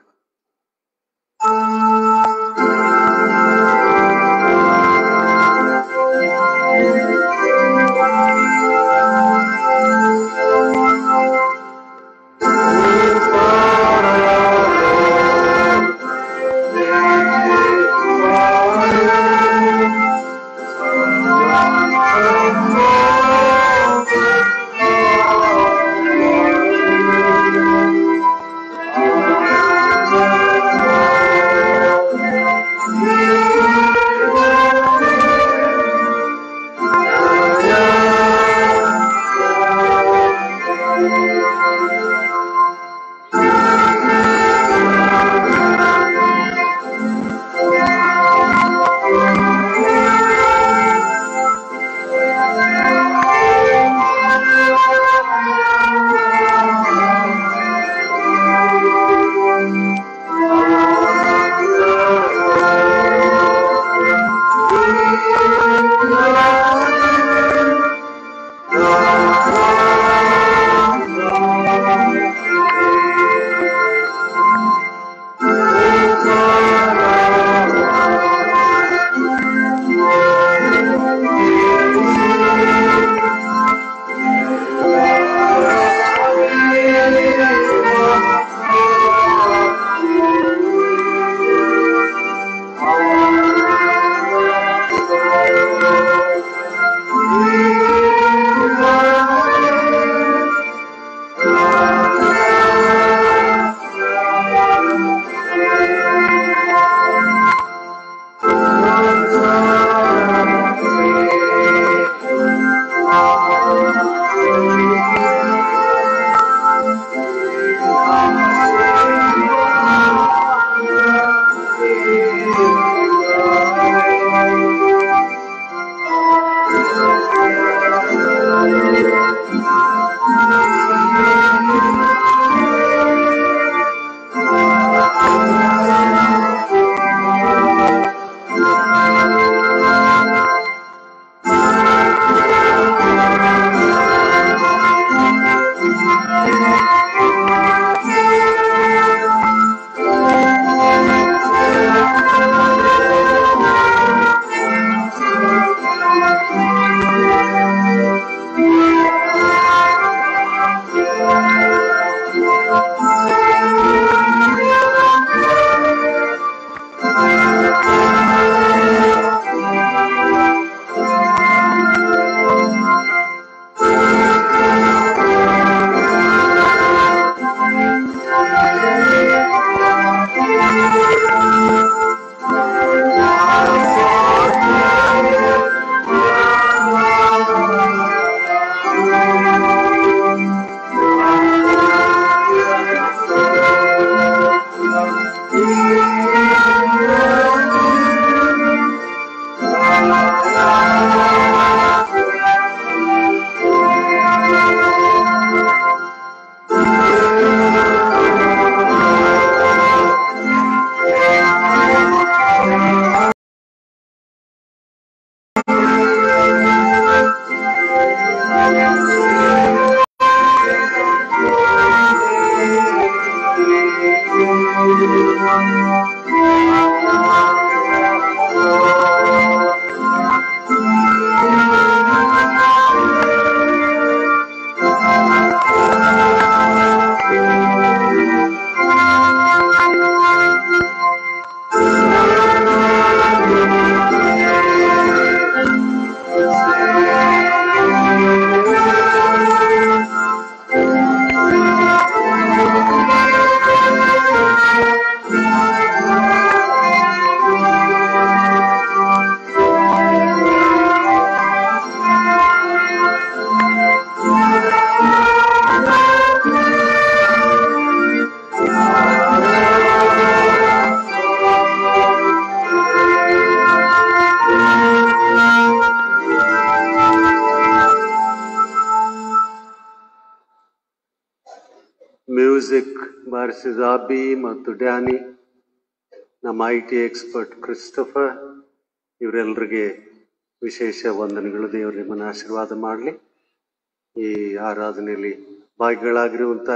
ಮ್ಯೂಸಿಕ್ ಬಾರಿಸಿದ ಅಬಿ ಮತ್ತು ಡ್ಯಾನಿ, ನಮ್ಮ IT ಎಕ್ಸ್ಪರ್ಟ್ ಕ್ರಿಸ್ಟಫರ್, ಇವರೆಲ್ಲರಿಗೆ ವಿಶೇಷ ವಂದನೆಗಳು. ದೇವರು ನಿಮ್ಮನ್ನು ಆಶೀರ್ವಾದ ಮಾಡಲಿ. ಈ ಆರಾಧನೆಯಲ್ಲಿ ಭಾಗಿಗಳಾಗಿರುವಂತ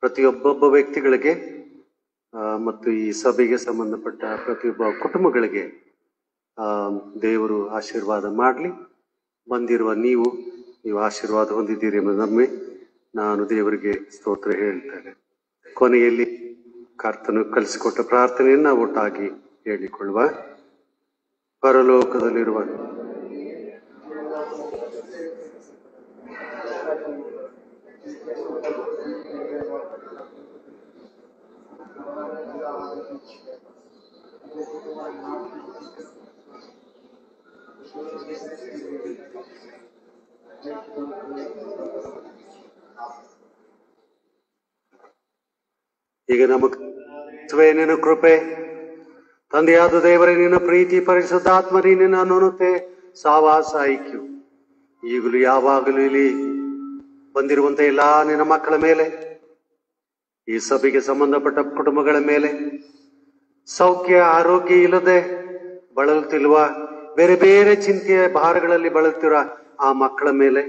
ಪ್ರತಿಯೊಬ್ಬೊಬ್ಬ ವ್ಯಕ್ತಿಗಳಿಗೆ ಮತ್ತು ಈ ಸಭೆಗೆ ಸಂಬಂಧಪಟ್ಟ ಪ್ರತಿಯೊಬ್ಬ ಕುಟುಂಬಗಳಿಗೆ ದೇವರು ಆಶೀರ್ವಾದ ಮಾಡಲಿ. ಬಂದಿರುವ ನೀವು ಆಶೀರ್ವಾದ ಹೊಂದಿದ್ದೀರಿ ಎಂಬ ನಂಬಿ ನಾನು ದೇವರಿಗೆ ಸ್ತೋತ್ರ ಹೇಳ್ತೇನೆ. ಕೊನೆಯಲ್ಲಿ ಕರ್ತನು ಕಲಿಸಿಕೊಟ್ಟ ಪ್ರಾರ್ಥನೆಯನ್ನು ಒಟ್ಟಾಗಿ ಹೇಳಿಕೊಳ್ಳುವ. ಪರಲೋಕದಲ್ಲಿರುವ ಈಗ ನಮಗೆ ನಿನ್ನ ಕೃಪೆ, ತಂದೆಯಾದ ದೇವರೇ ನಿನ್ನ ಪ್ರೀತಿ, ಪರಿಶುದ್ಧಾತ್ಮರಿ ನಿನ್ನ ಅನುನತೆ, ಸಾವಾಸ ಐಕ್ಯು ಈಗಲೂ ಯಾವಾಗಲೂ ಇಲ್ಲಿ ಬಂದಿರುವಂತ ಎಲ್ಲಾ ನಿನ್ನ ಮಕ್ಕಳ ಮೇಲೆ, ಈ ಸಭೆಗೆ ಸಂಬಂಧಪಟ್ಟ ಕುಟುಂಬಗಳ ಮೇಲೆ, ಸೌಖ್ಯ ಆರೋಗ್ಯ ಇಲ್ಲದೆ ಬಳಲುತ್ತಿರುವ ಬೇರೆ ಬೇರೆ ಚಿಂತೆಯ ಭಾರಗಳಲ್ಲಿ ಬಳಲುತ್ತಿರುವ ಆ ಮಕ್ಕಳ ಮೇಲೆ,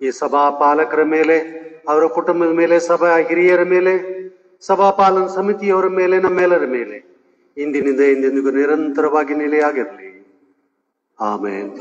ಈ ಸಭಾ ಪಾಲಕರ ಮೇಲೆ, ಅವರ ಕುಟುಂಬದ ಮೇಲೆ, ಸಭಾ ಹಿರಿಯರ ಮೇಲೆ, ಸಭಾ ಪಾಲನಾ ಸಮಿತಿಯವರ ಮೇಲೆ, ನಮ್ಮೆಲ್ಲರ ಮೇಲೆ ಇಂದಿನಿಂದ ಎಂದೆಂದಿಗೂ ನಿರಂತರವಾಗಿ ನೆಲೆಯಾಗಿರಲಿ. ಆಮೆನ್.